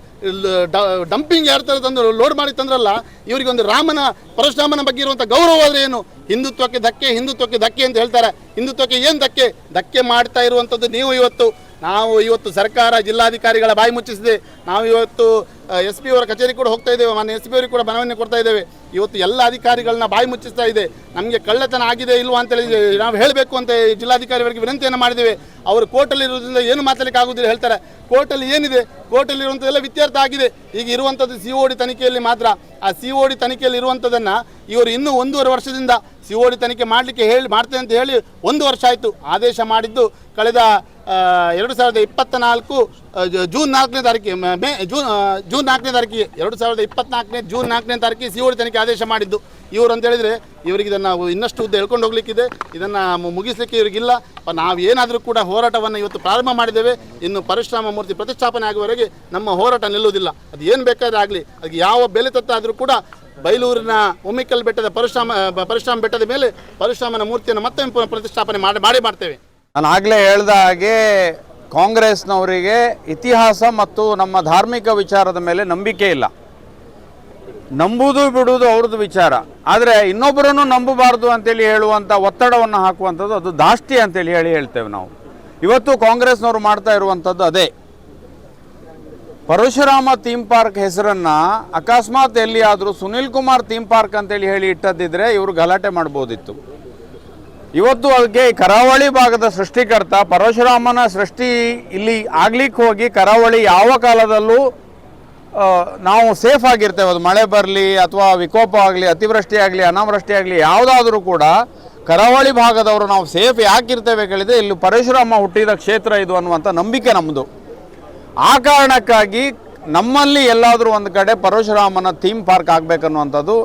ಡಂಪಿಂಗ್ ಯಾರ ಥರ ತಂದು ಲೋಡ್ ಮಾಡಿ ತಂದ್ರಲ್ಲ, ಇವರಿಗೆ ಒಂದು ಪರಶುರಾಮನ ಬಗ್ಗೆ ಇರುವಂಥ ಗೌರವ ಆದರೆ ಏನು? ಹಿಂದುತ್ವಕ್ಕೆ ಧಕ್ಕೆ ಅಂತ ಹೇಳ್ತಾರೆ. ಹಿಂದುತ್ವಕ್ಕೆ ಏನು ಧಕ್ಕೆ ಮಾಡ್ತಾ ಇರುವಂಥದ್ದು ನೀವು. ನಾವು ಇವತ್ತು ಸರ್ಕಾರ ಜಿಲ್ಲಾಧಿಕಾರಿಗಳ ಬಾಯಿ ಮುಚ್ಚಿಸಿದೆ. ನಾವು ಇವತ್ತು SP ಅವರ ಕಚೇರಿ ಕೂಡ ಹೋಗ್ತಾ ಇದ್ದೇವೆ, ಮಾನ್ಯ SP ಅವರಿಗೆ ಕೂಡ ಮನವಿಯನ್ನು ಕೊಡ್ತಾ ಇದ್ದೇವೆ. ಇವತ್ತು ಎಲ್ಲ ಅಧಿಕಾರಿಗಳನ್ನ ಬಾಯಿ ಮುಚ್ಚಿಸ್ತಾ ಇದೆ. ನಮಗೆ ಕಳ್ಳತನ ಆಗಿದೆ ಇಲ್ವಾ ಅಂತೇಳಿ ನಾವು ಹೇಳಬೇಕು ಅಂತ ಜಿಲ್ಲಾಧಿಕಾರಿಯವರಿಗೆ ವಿನಂತಿಯನ್ನು ಮಾಡಿದ್ದೇವೆ. ಅವರು ಕೋರ್ಟಲ್ಲಿ ಇರೋದ್ರಿಂದ ಏನು ಮಾತಾಡಲಿಕ್ಕೆ ಆಗುವುದಿಲ್ಲ ಹೇಳ್ತಾರೆ. ಕೋರ್ಟಲ್ಲಿ ಏನಿದೆ, ಕೋರ್ಟಲ್ಲಿ ಇರುವಂಥದ್ದೆಲ್ಲ ಇತ್ಯರ್ಥ ಆಗಿದೆ. ಈಗ ಇರುವಂಥದ್ದು COD ತನಿಖೆಯಲ್ಲಿ ಮಾತ್ರ. ಆ COD ತನಿಖೆಯಲ್ಲಿ ಇರುವಂಥದ್ದನ್ನು ಇವರು ಇನ್ನೂ 1.5 ವರ್ಷದಿಂದ COD ತನಿಖೆ ಮಾಡ್ತೇನೆ ಅಂತ ಹೇಳಿ 1 ವರ್ಷ ಆಯಿತು. ಆದೇಶ ಮಾಡಿದ್ದು ಕಳೆದ 2024 ಜೂನ್ 4ನೇ ತಾರೀಕಿಗೆ ಜೂನ್ 4ನೇ ತಾರೀಕಿಗೆ 2024 ಜೂನ್ 4ನೇ ತಾರೀಕಿಗೆ COD ತನಿಖೆ ಆದೇಶ ಮಾಡಿದ್ದು. ಇವರು ಅಂತ ಹೇಳಿದರೆ ಇವರಿಗೆ ಇದನ್ನು ಇನ್ನಷ್ಟು ಉದ್ದ ಹೇಳ್ಕೊಂಡು ಹೋಗ್ಲಿಕ್ಕಿದೆ. ಇದನ್ನು ಮುಗಿಸಲಿಕ್ಕೆ ಇವರಿಗಿಲ್ಲ. ನಾವು ಏನಾದರೂ ಕೂಡ ಹೋರಾಟವನ್ನು ಇವತ್ತು ಪ್ರಾರಂಭ ಮಾಡಿದ್ದೇವೆ. ಇನ್ನು ಪರಶುರಾಮ ಮೂರ್ತಿ ಪ್ರತಿಷ್ಠಾಪನೆ ಆಗುವವರೆಗೆ ನಮ್ಮ ಹೋರಾಟ ನಿಲ್ಲುವುದಿಲ್ಲ. ಅದು ಏನು ಬೇಕಾದ್ರೆ ಆಗಲಿ, ಅದಕ್ಕೆ ಯಾವ ಬೆಲೆ ತತ್ತಾದರೂ ಕೂಡ ಬೈಲೂರಿನ ಒಮ್ಮಿಕಲ್ ಬೆಟ್ಟದ ಪರಶುರಾಮ ಬೆಟ್ಟದ ಮೇಲೆ ಪರಶುರಾಮನ ಮೂರ್ತಿಯನ್ನು ಮತ್ತೆ ಪ್ರತಿಷ್ಠಾಪನೆ ಮಾಡ್ತೇವೆ. ನಾನು ಆಗಲೇ ಹೇಳ್ದ ಹಾಗೆ ಕಾಂಗ್ರೆಸ್ನವರಿಗೆ ಇತಿಹಾಸ ಮತ್ತು ನಮ್ಮ ಧಾರ್ಮಿಕ ವಿಚಾರದ ಮೇಲೆ ನಂಬಿಕೆ ಇಲ್ಲ. ನಂಬುವುದು ಬಿಡುವುದು ಅವ್ರದ್ದು ವಿಚಾರ. ಆದರೆ ಇನ್ನೊಬ್ಬರನ್ನು ನಂಬಬಾರ್ದು ಅಂತೇಳಿ ಹೇಳುವಂಥ ಒತ್ತಡವನ್ನು ಹಾಕುವಂಥದ್ದು ಅದು ದಾಷ್ಟಿ ಅಂತೇಳಿ ಹೇಳ್ತೇವೆ ನಾವು. ಇವತ್ತು ಕಾಂಗ್ರೆಸ್ನವರು ಮಾಡ್ತಾ ಇರುವಂಥದ್ದು ಅದೇ. ಪರಶುರಾಮ ಥೀಮ್ ಪಾರ್ಕ್ ಹೆಸರನ್ನು ಅಕಸ್ಮಾತ್ ಎಲ್ಲಿಯಾದರೂ ಸುನಿಲ್ ಕುಮಾರ್ ಥೀಮ್ ಪಾರ್ಕ್ ಅಂತೇಳಿ ಹೇಳಿ ಇಟ್ಟದಿದ್ದರೆ ಇವರು ಗಲಾಟೆ ಮಾಡ್ಬೋದಿತ್ತು. ಇವತ್ತು ಅದಕ್ಕೆ ಕರಾವಳಿ ಭಾಗದ ಸೃಷ್ಟಿಕರ್ತ ಪರಶುರಾಮನ ಸೃಷ್ಟಿ ಇಲ್ಲಿ ಆಗ್ಲಿಕ್ಕೆ ಹೋಗಿ ಕರಾವಳಿ ಯಾವ ಕಾಲದಲ್ಲೂ ನಾವು ಸೇಫ್ ಆಗಿರ್ತೇವೆ. ಅದು ಮಳೆ ಬರಲಿ ಅಥವಾ ವಿಕೋಪ ಆಗಲಿ, ಅತಿವೃಷ್ಟಿ ಆಗಲಿ, ಅನಾವೃಷ್ಟಿ ಆಗಲಿ, ಯಾವುದಾದ್ರೂ ಕೂಡ ಕರಾವಳಿ ಭಾಗದವರು ನಾವು ಸೇಫ್ ಯಾಕಿರ್ತೇವೆ ಕೇಳಿದರೆ ಇಲ್ಲಿ ಪರಶುರಾಮ ಹುಟ್ಟಿದ ಕ್ಷೇತ್ರ ಇದು ಅನ್ನುವಂಥ ನಂಬಿಕೆ ನಮ್ಮದು. ಆ ಕಾರಣಕ್ಕಾಗಿ ನಮ್ಮಲ್ಲಿ ಎಲ್ಲಾದರೂ ಒಂದು ಕಡೆ ಪರಶುರಾಮನ ಥೀಮ್ ಪಾರ್ಕ್ ಆಗಬೇಕನ್ನುವಂಥದ್ದು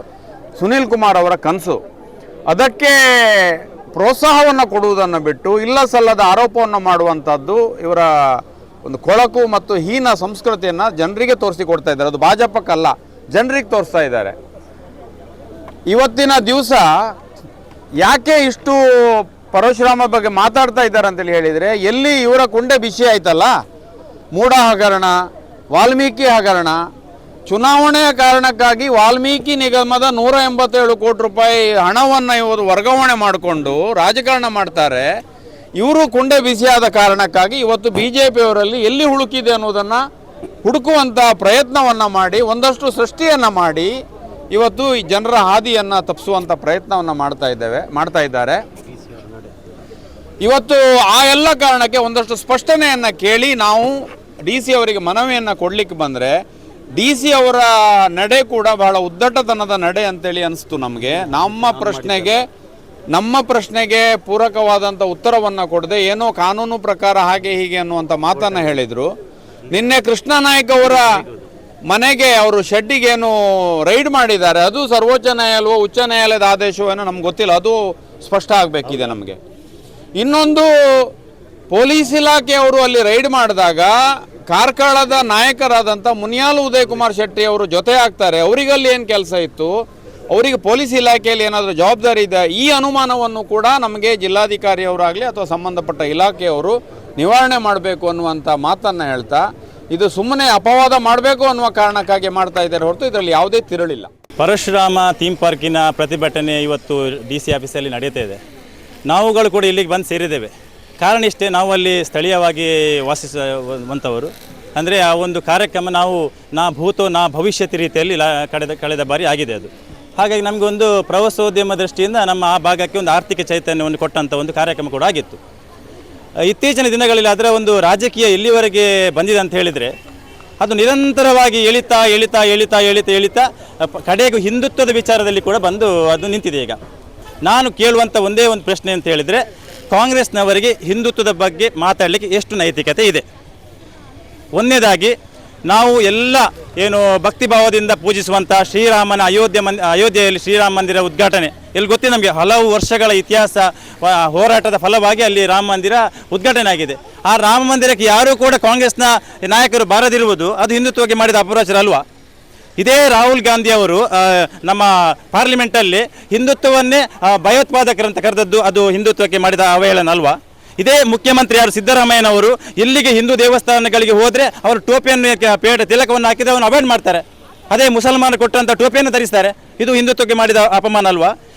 ಸುನೀಲ್ ಕುಮಾರ್ ಅವರ ಕನಸು. ಅದಕ್ಕೆ ಪ್ರೋತ್ಸಾಹವನ್ನು ಕೊಡುವುದನ್ನು ಬಿಟ್ಟು ಇಲ್ಲ ಸಲ್ಲದ ಆರೋಪವನ್ನು ಮಾಡುವಂಥದ್ದು ಇವರ ಒಂದು ಕೊಳಕು ಮತ್ತು ಹೀನ ಸಂಸ್ಕೃತಿಯನ್ನು ಜನರಿಗೆ ತೋರಿಸಿಕೊಡ್ತಾ ಇದ್ದಾರೆ. ಅದು ಭಾಜಪಕ್ಕಲ್ಲ, ಜನರಿಗೆ ತೋರಿಸ್ತಾ ಇದ್ದಾರೆ. ಇವತ್ತಿನ ದಿವಸ ಯಾಕೆ ಇಷ್ಟು ಪರಶುರಾಮ ಬಗ್ಗೆ ಮಾತಾಡ್ತಾ ಇದ್ದಾರೆ ಅಂತೇಳಿ ಹೇಳಿದರೆ, ಎಲ್ಲಿ ಇವರ ಕುಂಡೆ ಬಿಸಿ ಆಯ್ತಲ್ಲ, ಮೂಢ ಹಗರಣ, ವಾಲ್ಮೀಕಿ ಹಗರಣ, ಚುನಾವಣೆಯ ಕಾರಣಕ್ಕಾಗಿ ವಾಲ್ಮೀಕಿ ನಿಗಮದ 187 ಕೋಟಿ ರೂಪಾಯಿ ಹಣವನ್ನು ಇವರು ವರ್ಗಾವಣೆ ಮಾಡಿಕೊಂಡು ರಾಜಕಾರಣ ಮಾಡ್ತಾರೆ. ಇವರು ಕುಂಡೆ ಬಿಸಿಯಾದ ಕಾರಣಕ್ಕಾಗಿ ಇವತ್ತು BJPಯವರಲ್ಲಿ ಎಲ್ಲಿ ಹುಡುಕಿದೆ ಅನ್ನೋದನ್ನು ಹುಡುಕುವಂಥ ಪ್ರಯತ್ನವನ್ನು ಮಾಡಿ ಒಂದಷ್ಟು ಸೃಷ್ಟಿಯನ್ನು ಮಾಡಿ ಇವತ್ತು ಈ ಜನರ ಹಾದಿಯನ್ನು ತಪ್ಪಿಸುವಂಥ ಪ್ರಯತ್ನವನ್ನು ಮಾಡ್ತಾ ಇದ್ದಾರೆ. ಇವತ್ತು ಆ ಎಲ್ಲ ಕಾರಣಕ್ಕೆ ಒಂದಷ್ಟು ಸ್ಪಷ್ಟನೆಯನ್ನು ಕೇಳಿ ನಾವು DC ಅವರಿಗೆ ಮನವಿಯನ್ನು ಕೊಡಲಿಕ್ಕೆ ಬಂದರೆ, DC ಅವರ ನಡೆ ಕೂಡ ಬಹಳ ಉದ್ದಟತನದ ನಡೆ ಅಂತೇಳಿ ಅನಿಸ್ತು ನಮಗೆ. ನಮ್ಮ ಪ್ರಶ್ನೆಗೆ ಪೂರಕವಾದಂಥ ಉತ್ತರವನ್ನು ಕೊಡದೆ ಏನೋ ಕಾನೂನು ಪ್ರಕಾರ ಹಾಗೆ ಹೀಗೆ ಅನ್ನುವಂಥ ಮಾತನ್ನು ಹೇಳಿದರು. ನಿನ್ನೆ ಕೃಷ್ಣ ನಾಯ್ಕ ಅವರ ಮನೆಗೆ ಅವರು ಶೆಡ್ಡಿಗೇನು ರೈಡ್ ಮಾಡಿದ್ದಾರೆ, ಅದು ಸರ್ವೋಚ್ಚ ನ್ಯಾಯಾಲಯವೋ ಉಚ್ಚ ನ್ಯಾಯಾಲಯದ ಆದೇಶವೇನೋ ನಮ್ಗೆ ಗೊತ್ತಿಲ್ಲ, ಅದು ಸ್ಪಷ್ಟ ಆಗಬೇಕಿದೆ ನಮಗೆ. ಇನ್ನೊಂದು, ಪೊಲೀಸ್ ಇಲಾಖೆಯವರು ಅಲ್ಲಿ ರೈಡ್ ಮಾಡಿದಾಗ ಕಾರ್ಕಳದ ನಾಯಕರಾದಂಥ ಮುನಿಯಾಲು ಉದಯ್ ಕುಮಾರ್ ಶೆಟ್ಟಿ ಅವರು ಜೊತೆ ಆಗ್ತಾರೆ. ಅವರಿಗಲ್ಲಿ ಏನು ಕೆಲಸ ಇತ್ತು, ಅವರಿಗೆ ಪೊಲೀಸ್ ಇಲಾಖೆಯಲ್ಲಿ ಏನಾದರೂ ಜವಾಬ್ದಾರಿ ಇದೆ, ಈ ಅನುಮಾನವನ್ನು ಕೂಡ ನಮಗೆ ಜಿಲ್ಲಾಧಿಕಾರಿಯವರಾಗಲಿ ಅಥವಾ ಸಂಬಂಧಪಟ್ಟ ಇಲಾಖೆಯವರು ನಿವಾರಣೆ ಮಾಡಬೇಕು ಅನ್ನುವಂಥ ಮಾತನ್ನು ಹೇಳ್ತಾ, ಇದು ಸುಮ್ಮನೆ ಅಪವಾದ ಮಾಡಬೇಕು ಅನ್ನುವ ಕಾರಣಕ್ಕಾಗಿ ಮಾಡ್ತಾ ಇದ್ದಾರೆ ಹೊರತು ಇದರಲ್ಲಿ ಯಾವುದೇ ತಿರುಳಿಲ್ಲ. ಪರಶುರಾಮ ಥೀಮ್ ಪಾರ್ಕಿನ ಪ್ರತಿಭಟನೆ ಇವತ್ತು DC ಆಫೀಸಲ್ಲಿ ನಡೀತಾ ಇದೆ. ನಾವುಗಳು ಕೂಡ ಇಲ್ಲಿಗೆ ಬಂದು ಸೇರಿದ್ದೇವೆ. ಕಾರಣ ಇಷ್ಟೇ, ನಾವು ಅಲ್ಲಿ ಸ್ಥಳೀಯವಾಗಿ ವಾಸಿಸುವಂಥವರು. ಅಂದರೆ ಆ ಒಂದು ಕಾರ್ಯಕ್ರಮ ನಾವು ನಾ ಭೂತೋ ನಾ ಭವಿಷ್ಯತಿ ರೀತಿಯಲ್ಲಿ ಕಳೆದ ಬಾರಿ ಆಗಿದೆ ಅದು. ಹಾಗಾಗಿ ನಮಗೊಂದು ಪ್ರವಾಸೋದ್ಯಮ ದೃಷ್ಟಿಯಿಂದ ನಮ್ಮ ಆ ಭಾಗಕ್ಕೆ ಒಂದು ಆರ್ಥಿಕ ಚೈತನ್ಯವನ್ನು ಕೊಟ್ಟಂಥ ಒಂದು ಕಾರ್ಯಕ್ರಮ ಕೂಡ ಆಗಿತ್ತು. ಇತ್ತೀಚಿನ ದಿನಗಳಲ್ಲಿ ಅದರ ಒಂದು ರಾಜಕೀಯ ಎಲ್ಲಿವರೆಗೆ ಬಂದಿದೆ ಅಂತ ಹೇಳಿದರೆ, ಅದು ನಿರಂತರವಾಗಿ ಎಳಿತಾ ಕಡೆಗೂ ಹಿಂದುತ್ವದ ವಿಚಾರದಲ್ಲಿ ಕೂಡ ಬಂದು ಅದು ನಿಂತಿದೆ. ಈಗ ನಾನು ಕೇಳುವಂಥ ಒಂದೇ ಒಂದು ಪ್ರಶ್ನೆ ಅಂತ ಹೇಳಿದರೆ, ಕಾಂಗ್ರೆಸ್ನವರಿಗೆ ಹಿಂದುತ್ವದ ಬಗ್ಗೆ ಮಾತಾಡಲಿಕ್ಕೆ ಎಷ್ಟು ನೈತಿಕತೆ ಇದೆ? ಒಂದನೇದಾಗಿ, ನಾವು ಎಲ್ಲ ಏನು ಭಕ್ತಿಭಾವದಿಂದ ಪೂಜಿಸುವಂಥ ಶ್ರೀರಾಮನ ಅಯೋಧ್ಯೆಯಲ್ಲಿ ಶ್ರೀರಾಮ ಮಂದಿರ ಉದ್ಘಾಟನೆ ಇಲ್ಲಿ ಗೊತ್ತಿದೆ ನಮಗೆ. ಹಲವು ವರ್ಷಗಳ ಇತಿಹಾಸ ಹೋರಾಟದ ಫಲವಾಗಿ ಅಲ್ಲಿ ರಾಮ ಮಂದಿರ ಉದ್ಘಾಟನೆ ಆಗಿದೆ. ಆ ರಾಮ ಮಂದಿರಕ್ಕೆ ಯಾರೂ ಕೂಡ ಕಾಂಗ್ರೆಸ್ನ ನಾಯಕರು ಬಾರದಿರುವುದು ಅದು ಹಿಂದುತ್ವಕ್ಕೆ ಮಾಡಿದ ಅಪಪ್ರಚಾರ ಅಲ್ವಾ? ಇದೇ ರಾಹುಲ್ ಗಾಂಧಿ ಅವರು ನಮ್ಮ ಪಾರ್ಲಿಮೆಂಟಲ್ಲಿ ಹಿಂದುತ್ವವನ್ನೇ ಭಯೋತ್ಪಾದಕರಂತ ಕರೆದದ್ದು ಅದು ಹಿಂದುತ್ವಕ್ಕೆ ಮಾಡಿದ ಅವಹೇಳನ ಅಲ್ವಾ? ಇದೇ ಮುಖ್ಯಮಂತ್ರಿ ಯಾರು ಸಿದ್ದರಾಮಯ್ಯನವರು ಇಲ್ಲಿಗೆ ಹಿಂದೂ ದೇವಸ್ಥಾನಗಳಿಗೆ ಹೋದರೆ ಅವರು ಟೋಪಿಯನ್ನು ಪೇಟ ತಿಲಕವನ್ನು ಹಾಕಿದ ಅವನು ಅವಾಯ್ಡ್ ಮಾಡ್ತಾರೆ. ಅದೇ ಮುಸಲ್ಮಾನ ಕೊಟ್ಟಂಥ ಟೋಪಿಯನ್ನು ಧರಿಸ್ತಾರೆ. ಇದು ಹಿಂದುತ್ವಕ್ಕೆ ಮಾಡಿದ ಅಪಮಾನ ಅಲ್ವಾ?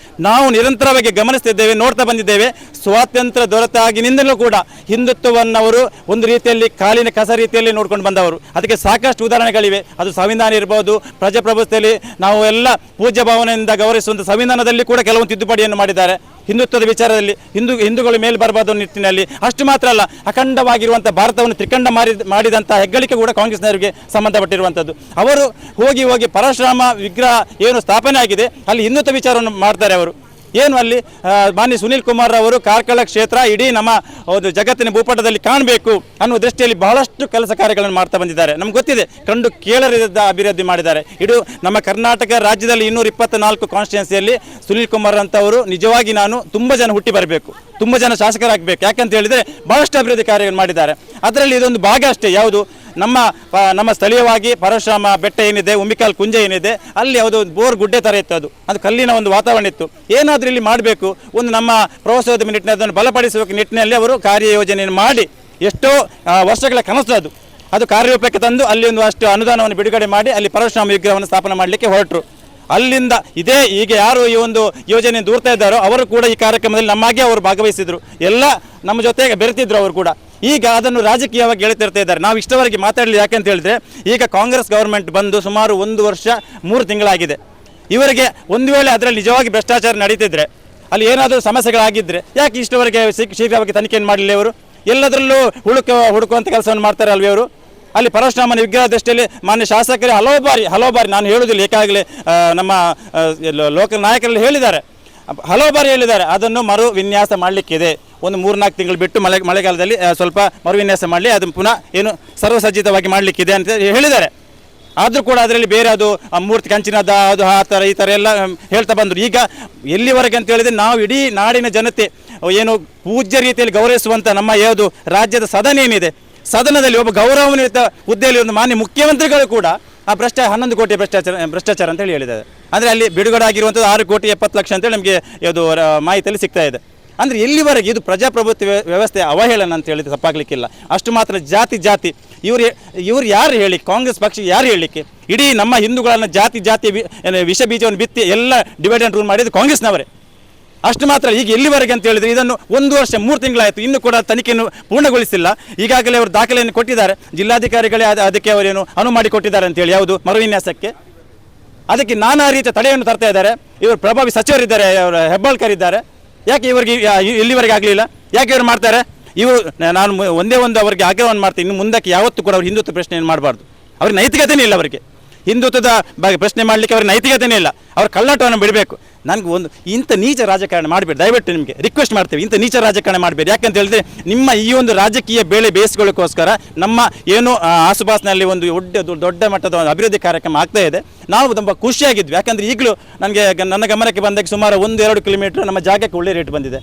ನಾವು ನಿರಂತರವಾಗಿ ಗಮನಿಸ್ತಿದ್ದೇವೆ, ನೋಡ್ತಾ ಬಂದಿದ್ದೇವೆ. ಸ್ವಾತಂತ್ರ್ಯ ದೊರೆತಾಗಿನಿಂದಲೂ ಕೂಡ ಹಿಂದುತ್ವವನ್ನು ಅವರು ಒಂದು ರೀತಿಯಲ್ಲಿ ಕಾಲಿನ ಕಸ ರೀತಿಯಲ್ಲಿ ನೋಡ್ಕೊಂಡು ಬಂದವರು. ಅದಕ್ಕೆ ಸಾಕಷ್ಟು ಉದಾಹರಣೆಗಳಿವೆ. ಅದು ಸಂವಿಧಾನ ಇರ್ಬೋದು, ಪ್ರಜಾಪ್ರಭುತ್ವದಲ್ಲಿ ನಾವು ಎಲ್ಲ ಪೂಜ್ಯ ಭಾವನೆಯಿಂದ ಗೌರವಿಸುವಂಥ ಸಂವಿಧಾನದಲ್ಲಿ ಕೂಡ ಕೆಲವೊಂದು ತಿದ್ದುಪಡಿಯನ್ನು ಮಾಡಿದ್ದಾರೆ. ಹಿಂದುತ್ವದ ವಿಚಾರದಲ್ಲಿ ಹಿಂದೂಗಳು ಮೇಲೆ ಬರಬಾರ್ದು ನಿಟ್ಟಿನಲ್ಲಿ. ಅಷ್ಟು ಮಾತ್ರ ಅಲ್ಲ, ಅಖಂಡವಾಗಿರುವಂಥ ಭಾರತವನ್ನು ತ್ರಿಖಂಡ ಮಾಡಿದಂಥ ಹೆಗ್ಗಳಿಕೆ ಕೂಡ ಕಾಂಗ್ರೆಸ್ನವರಿಗೆ ಸಂಬಂಧಪಟ್ಟಿರುವಂಥದ್ದು. ಅವರು ಹೋಗಿ ಪರಶುರಾಮ ವಿಗ್ರಹ ಏನು ಸ್ಥಾಪನೆ ಆಗಿದೆ ಅಲ್ಲಿ ಹಿಂದುತ್ವ ವಿಚಾರವನ್ನು ಮಾಡ್ತಾರೆ ಅವರು. ಏನು ಅಲ್ಲಿ ಮಾನ್ಯ ಸುನೀಲ್ ಕುಮಾರ್ ಅವರು ಕಾರ್ಕಳ ಕ್ಷೇತ್ರ ಇಡೀ ನಮ್ಮ ಒಂದು ಜಗತ್ತಿನ ಭೂಪಟದಲ್ಲಿ ಕಾಣಬೇಕು ಅನ್ನುವ ದೃಷ್ಟಿಯಲ್ಲಿ ಬಹಳಷ್ಟು ಕೆಲಸ ಕಾರ್ಯಗಳನ್ನು ಮಾಡ್ತಾ ಬಂದಿದ್ದಾರೆ. ನಮ್ಗೆ ಗೊತ್ತಿದೆ, ಕಂಡು ಕೇಳರಿದ ಅಭಿವೃದ್ಧಿ ಮಾಡಿದ್ದಾರೆ. ಇದು ನಮ್ಮ ಕರ್ನಾಟಕ ರಾಜ್ಯದಲ್ಲಿ 224 ಕಾನ್ಸ್ಟಿಟ್ಯೂನ್ಸಿಯಲ್ಲಿ ಸುನೀಲ್ ಕುಮಾರ್ ಅಂತವರು ನಿಜವಾಗಿ ನಾನು ತುಂಬ ಜನ ಹುಟ್ಟಿ ಬರಬೇಕು, ತುಂಬ ಜನ ಶಾಸಕರಾಗಬೇಕು. ಯಾಕಂತ ಹೇಳಿದರೆ ಬಹಳಷ್ಟು ಅಭಿವೃದ್ಧಿ ಕಾರ್ಯಗಳನ್ನು ಮಾಡಿದ್ದಾರೆ. ಅದರಲ್ಲಿ ಇದೊಂದು ಭಾಗ ಅಷ್ಟೇ. ಯಾವುದು ನಮ್ಮ ಸ್ಥಳೀಯವಾಗಿ ಪರಶುರಾಮ ಬೆಟ್ಟ ಏನಿದೆ, ಉಮ್ಮಿಕಾಲ್ ಕುಂಜ ಏನಿದೆ, ಅಲ್ಲಿ ಯಾವುದೋ ಒಂದು ಬೋರ್ ಗುಡ್ಡೆ ಥರ ಇತ್ತು. ಅದು ಕಲ್ಲಿನ ಒಂದು ವಾತಾವರಣ ಇತ್ತು. ಏನಾದರೂ ಇಲ್ಲಿ ಮಾಡಬೇಕು, ಒಂದು ನಮ್ಮ ಪ್ರವಾಸೋದ್ಯಮ ನಿಟ್ಟಿನಲ್ಲಿ ಅದನ್ನು ಬಲಪಡಿಸುವ ನಿಟ್ಟಿನಲ್ಲಿ ಅವರು ಕಾರ್ಯಯೋಜನೆಯನ್ನು ಮಾಡಿ ಎಷ್ಟೋ ವರ್ಷಗಳ ಕನಸು ಅದು ಕಾರ್ಯರೂಪಕ್ಕೆ ತಂದು ಅಲ್ಲಿ ಒಂದು ಅಷ್ಟು ಅನುದಾನವನ್ನು ಬಿಡುಗಡೆ ಮಾಡಿ ಅಲ್ಲಿ ಪರಶುರಾಮ ವಿಗ್ರಹವನ್ನು ಸ್ಥಾಪನೆ ಮಾಡಲಿಕ್ಕೆ ಹೊರಟರು. ಅಲ್ಲಿಂದ ಈಗ ಯಾರು ಈ ಒಂದು ಯೋಜನೆ ದೂರ್ತಾ ಇದ್ದಾರೋ ಅವರು ಕೂಡ ಈ ಕಾರ್ಯಕ್ರಮದಲ್ಲಿ ನಮ್ಮಾಗೆ ಅವರು ಭಾಗವಹಿಸಿದ್ರು, ಎಲ್ಲ ನಮ್ಮ ಜೊತೆಗೆ ಬೆರೆತಿದ್ರು ಅವರು ಕೂಡ. ಈಗ ಅದನ್ನು ರಾಜಕೀಯವಾಗಿ ಹೇಳ್ತಿರ್ತಾ ಇದ್ದಾರೆ. ನಾವು ಇಷ್ಟವರೆಗೆ ಮಾತಾಡಲಿ ಯಾಕೆಂತ ಹೇಳಿದ್ರೆ, ಈಗ ಕಾಂಗ್ರೆಸ್ ಗೌರ್ಮೆಂಟ್ ಬಂದು ಸುಮಾರು 1 ವರ್ಷ 3 ತಿಂಗಳಾಗಿದೆ. ಇವರಿಗೆ ಒಂದು ವೇಳೆ ಅದರಲ್ಲಿ ನಿಜವಾಗಿ ಭ್ರಷ್ಟಾಚಾರ ನಡೀತಿದ್ರೆ, ಅಲ್ಲಿ ಏನಾದರೂ ಸಮಸ್ಯೆಗಳಾಗಿದ್ದರೆ ಯಾಕೆ ಇಷ್ಟವರೆಗೆ ಶೀಘ್ರವಾಗಿ ತನಿಖೆಯನ್ನು ಮಾಡಲಿಲ್ಲ ಇವರು? ಎಲ್ಲದರಲ್ಲೂ ಹುಡುಕುವಂಥ ಕೆಲಸವನ್ನು ಮಾಡ್ತಾರೆ ಅಲ್ವೇ ಅವರು? ಅಲ್ಲಿ ಪರಶುರಾಮನ ವಿಗ್ರಹ ದೃಷ್ಟಿಯಲ್ಲಿ ಮಾನ್ಯ ಶಾಸಕರೇ ಹಲವು ಬಾರಿ ನಾನು ಹೇಳುವುದಿಲ್ಲ, ಏಕಾಗಲೇ ನಮ್ಮ ಲೋಕಲ್ ನಾಯಕರಲ್ಲಿ ಹೇಳಿದ್ದಾರೆ, ಹಲವು ಬಾರಿ ಹೇಳಿದ್ದಾರೆ ಅದನ್ನು ಮರು ವಿನ್ಯಾಸ ಮಾಡಲಿಕ್ಕಿದೆ. ಒಂದು 3-4 ತಿಂಗಳು ಬಿಟ್ಟು ಮಳೆಗಾಲದಲ್ಲಿ ಸ್ವಲ್ಪ ಮರುವಿನ್ಯಾಸ ಮಾಡಲಿ, ಅದನ್ನು ಪುನಃ ಏನು ಸರ್ವಸಜ್ಜಿತವಾಗಿ ಮಾಡಲಿಕ್ಕಿದೆ ಅಂತ ಹೇಳಿದ್ದಾರೆ. ಆದರೂ ಕೂಡ ಅದರಲ್ಲಿ ಬೇರೆ ಅದು ಮೂರ್ತಿ ಕಂಚಿನದ ಅದು ಆ ಥರ ಈ ಥರ ಎಲ್ಲ ಹೇಳ್ತಾ ಬಂದರು. ಈಗ ಎಲ್ಲಿವರೆಗೆ ಅಂತ ಹೇಳಿದರೆ, ನಾವು ಇಡೀ ನಾಡಿನ ಜನತೆ ಏನು ಪೂಜ್ಯ ರೀತಿಯಲ್ಲಿ ಗೌರವಿಸುವಂಥ ನಮ್ಮ ಯಾವುದು ರಾಜ್ಯದ ಸದನ ಏನಿದೆ, ಸದನದಲ್ಲಿ ಒಬ್ಬ ಗೌರವಾನ್ವಿತ ಹುದ್ದೆಯಲ್ಲಿ ಒಂದು ಮಾನ್ಯ ಮುಖ್ಯಮಂತ್ರಿಗಳು ಕೂಡ ಆ 11 ಕೋಟಿ ಭ್ರಷ್ಟಾಚಾರ ಅಂತ ಹೇಳಿದ್ದಾರೆ. ಅಂದರೆ ಅಲ್ಲಿ ಬಿಡುಗಡೆ ಆಗಿರುವಂಥದ್ದು 6,70,00,000 ಅಂತೇಳಿ ನಮಗೆ ಯಾವುದು ಮಾಹಿತಿಯಲ್ಲಿ ಸಿಗ್ತಾ ಇದೆ. ಅಂದರೆ ಎಲ್ಲಿವರೆಗೆ ಇದು ಪ್ರಜಾಪ್ರಭುತ್ವ ವ್ಯವಸ್ಥೆ ಅವಹೇಳನ ಅಂತ ಹೇಳಿದ್ರೆ ತಪ್ಪಾಗಲಿಕ್ಕಿಲ್ಲ. ಅಷ್ಟು ಮಾತ್ರ ಜಾತಿ ಇವರು ಯಾರು ಹೇಳಿ, ಕಾಂಗ್ರೆಸ್ ಪಕ್ಷ ಯಾರು ಹೇಳಲಿಕ್ಕೆ? ಇಡೀ ನಮ್ಮ ಹಿಂದೂಗಳನ್ನು ಜಾತಿ ವಿಷ ಬೀಜವನ್ನು ಬಿತ್ತಿ ಎಲ್ಲ ಡಿವೈಡ್ ಆ್ಯಂಡ್ ರೂಲ್ ಮಾಡಿದ್ದು ಕಾಂಗ್ರೆಸ್ನವರೇ. ಅಷ್ಟು ಮಾತ್ರ. ಈಗ ಎಲ್ಲಿವರೆಗೆ ಅಂತ ಹೇಳಿದರೆ, ಇದನ್ನು 1 ವರ್ಷ 3 ತಿಂಗಳಾಯಿತು, ಇನ್ನೂ ಕೂಡ ತನಿಖೆಯನ್ನು ಪೂರ್ಣಗೊಳಿಸಿಲ್ಲ. ಈಗಾಗಲೇ ಅವರು ದಾಖಲೆಯನ್ನು ಕೊಟ್ಟಿದ್ದಾರೆ, ಜಿಲ್ಲಾಧಿಕಾರಿಗಳೇ ಅದಕ್ಕೆ ಅವರೇನು ಅನುವು ಮಾಡಿ ಕೊಟ್ಟಿದ್ದಾರೆ ಅಂತೇಳಿ, ಯಾವುದು ಮರುವಿನ್ಯಾಸಕ್ಕೆ. ಅದಕ್ಕೆ ನಾನಾ ರೀತಿಯ ತಡೆಯನ್ನು ತರ್ತಾ ಇದ್ದಾರೆ. ಇವರು ಪ್ರಭಾವಿ ಸಚಿವರಿದ್ದಾರೆ, ಅವರು ಹೆಬ್ಬಾಳ್ಕರ್ ಇದ್ದಾರೆ. ಯಾಕೆ ಇವರಿಗೆ ಇಲ್ಲಿವರೆಗೆ ಆಗಲಿಲ್ಲ? ಯಾಕೆ ಇವರು ಮಾಡ್ತಾರೆ? ಇವರು ನಾನು ಒಂದೇ ಒಂದು ಅವರಿಗೆ ಆಗ್ರಹವನ್ನು ಮಾಡ್ತೀನಿ, ಇನ್ನು ಮುಂದಕ್ಕೆ ಯಾವತ್ತೂ ಕೂಡ ಅವ್ರು ಹಿಂದುತ್ವ ಪ್ರಶ್ನೆಯನ್ನು ಮಾಡಬಾರ್ದು. ಅವ್ರಿಗೆ ನೈತಿಕತೆಯೇ ಇಲ್ಲ. ಅವರಿಗೆ ಹಿಂದುತ್ವದ ಬಗ್ಗೆ ಪ್ರಶ್ನೆ ಮಾಡಲಿಕ್ಕೆ ಅವ್ರಿಗೆ ನೈತಿಕತೆಯೇ ಇಲ್ಲ. ಅವ್ರ ಕಳ್ಳಾಟವನ್ನು ಬಿಡಬೇಕು. ನನಗೆ ಇಂಥ ನೀಚ ರಾಜಕಾರಣ ಮಾಡಬೇಡಿ, ದಯವಿಟ್ಟು ನಿಮಗೆ ರಿಕ್ವೆಸ್ಟ್ ಮಾಡ್ತೇವೆ, ಇಂಥ ನೀಚ ರಾಜಕಾರಣ ಮಾಡಬೇಡಿ. ಯಾಕಂತ ಹೇಳಿದ್ರೆ, ನಿಮ್ಮ ಈ ಒಂದು ರಾಜಕೀಯ ಬೇಳೆ ಬೇಯಿಸ್ಕೊಳ್ಳೋಕ್ಕೋಸ್ಕರ ನಮ್ಮ ಏನು ಆಸುಪಾಸಿನಲ್ಲಿ ಒಂದು ದೊಡ್ಡ ಮಟ್ಟದ ಅಭಿವೃದ್ಧಿ ಕಾರ್ಯಕ್ರಮ ಆಗ್ತಾ ಇದೆ. ನಾವು ತುಂಬ ಖುಷಿಯಾಗಿದ್ವಿ. ಯಾಕಂದರೆ ಈಗಲೂ ನನ್ನ ಗಮನಕ್ಕೆ ಬಂದಾಗ ಸುಮಾರು 1-2 ಕಿಲೋಮೀಟರ್ ನಮ್ಮ ಜಾಗಕ್ಕೆ ಒಳ್ಳೆ ರೇಟ್ ಬಂದಿದೆ.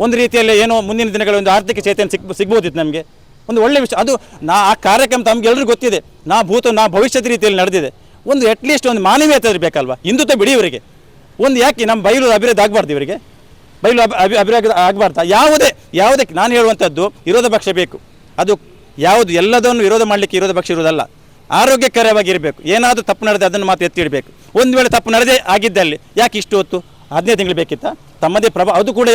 ಒಂದು ರೀತಿಯಲ್ಲಿ ಏನೋ ಮುಂದಿನ ದಿನಗಳ ಒಂದು ಆರ್ಥಿಕ ಚೇತನ ಸಿಗ್ಬೋದಿತ್ತು ನಮಗೆ. ಒಂದು ಒಳ್ಳೆ ವಿಷಯ ಅದು. ಆ ಕಾರ್ಯಕ್ರಮ ತಮಗೆಲ್ಲರಿಗೂ ಗೊತ್ತಿದೆ, ನಾ ಭವಿಷ್ಯದ ರೀತಿಯಲ್ಲಿ ನಡೆದಿದೆ. ಒಂದು ಅಟ್ಲೀಸ್ಟ್ ಒಂದು ಮಾನವೀಯತೆ ಇರಬೇಕಲ್ವ? ಹಿಂದುತ್ವ ಬಿಡಿ ಇವರಿಗೆ. ಒಂದು ಯಾಕೆ ನಮ್ಮ ಬಯಲು ಅಭಿವೃದ್ಧಿ ಆಗಬಾರ್ದು? ಇವರಿಗೆ ಬಯಲು ಅಭಿವೃದ್ಧಿ ಆಗಬಾರ್ದು. ಯಾವುದೇ ನಾನು ಹೇಳುವಂಥದ್ದು, ವಿರೋಧ ಪಕ್ಷ ಬೇಕು. ಅದು ಯಾವುದು ಎಲ್ಲದನ್ನು ವಿರೋಧ ಮಾಡಲಿಕ್ಕೆ ವಿರೋಧ ಪಕ್ಷ ಇರೋದಲ್ಲ, ಆರೋಗ್ಯಕರವಾಗಿರಬೇಕು. ಏನಾದರೂ ತಪ್ಪು ನಡೆದೆ ಅದನ್ನು ಮಾತ್ರ ಎತ್ತಿ ಇಡಬೇಕು. ಒಂದು ವೇಳೆ ತಪ್ಪು ನಡೆದೇ ಆಗಿದ್ದಲ್ಲಿ ಯಾಕೆ ಇಷ್ಟು ಹೊತ್ತು 15 ತಿಂಗಳು ಬೇಕಿತ್ತ? ತಮ್ಮದೇ ಅದು ಕೂಡ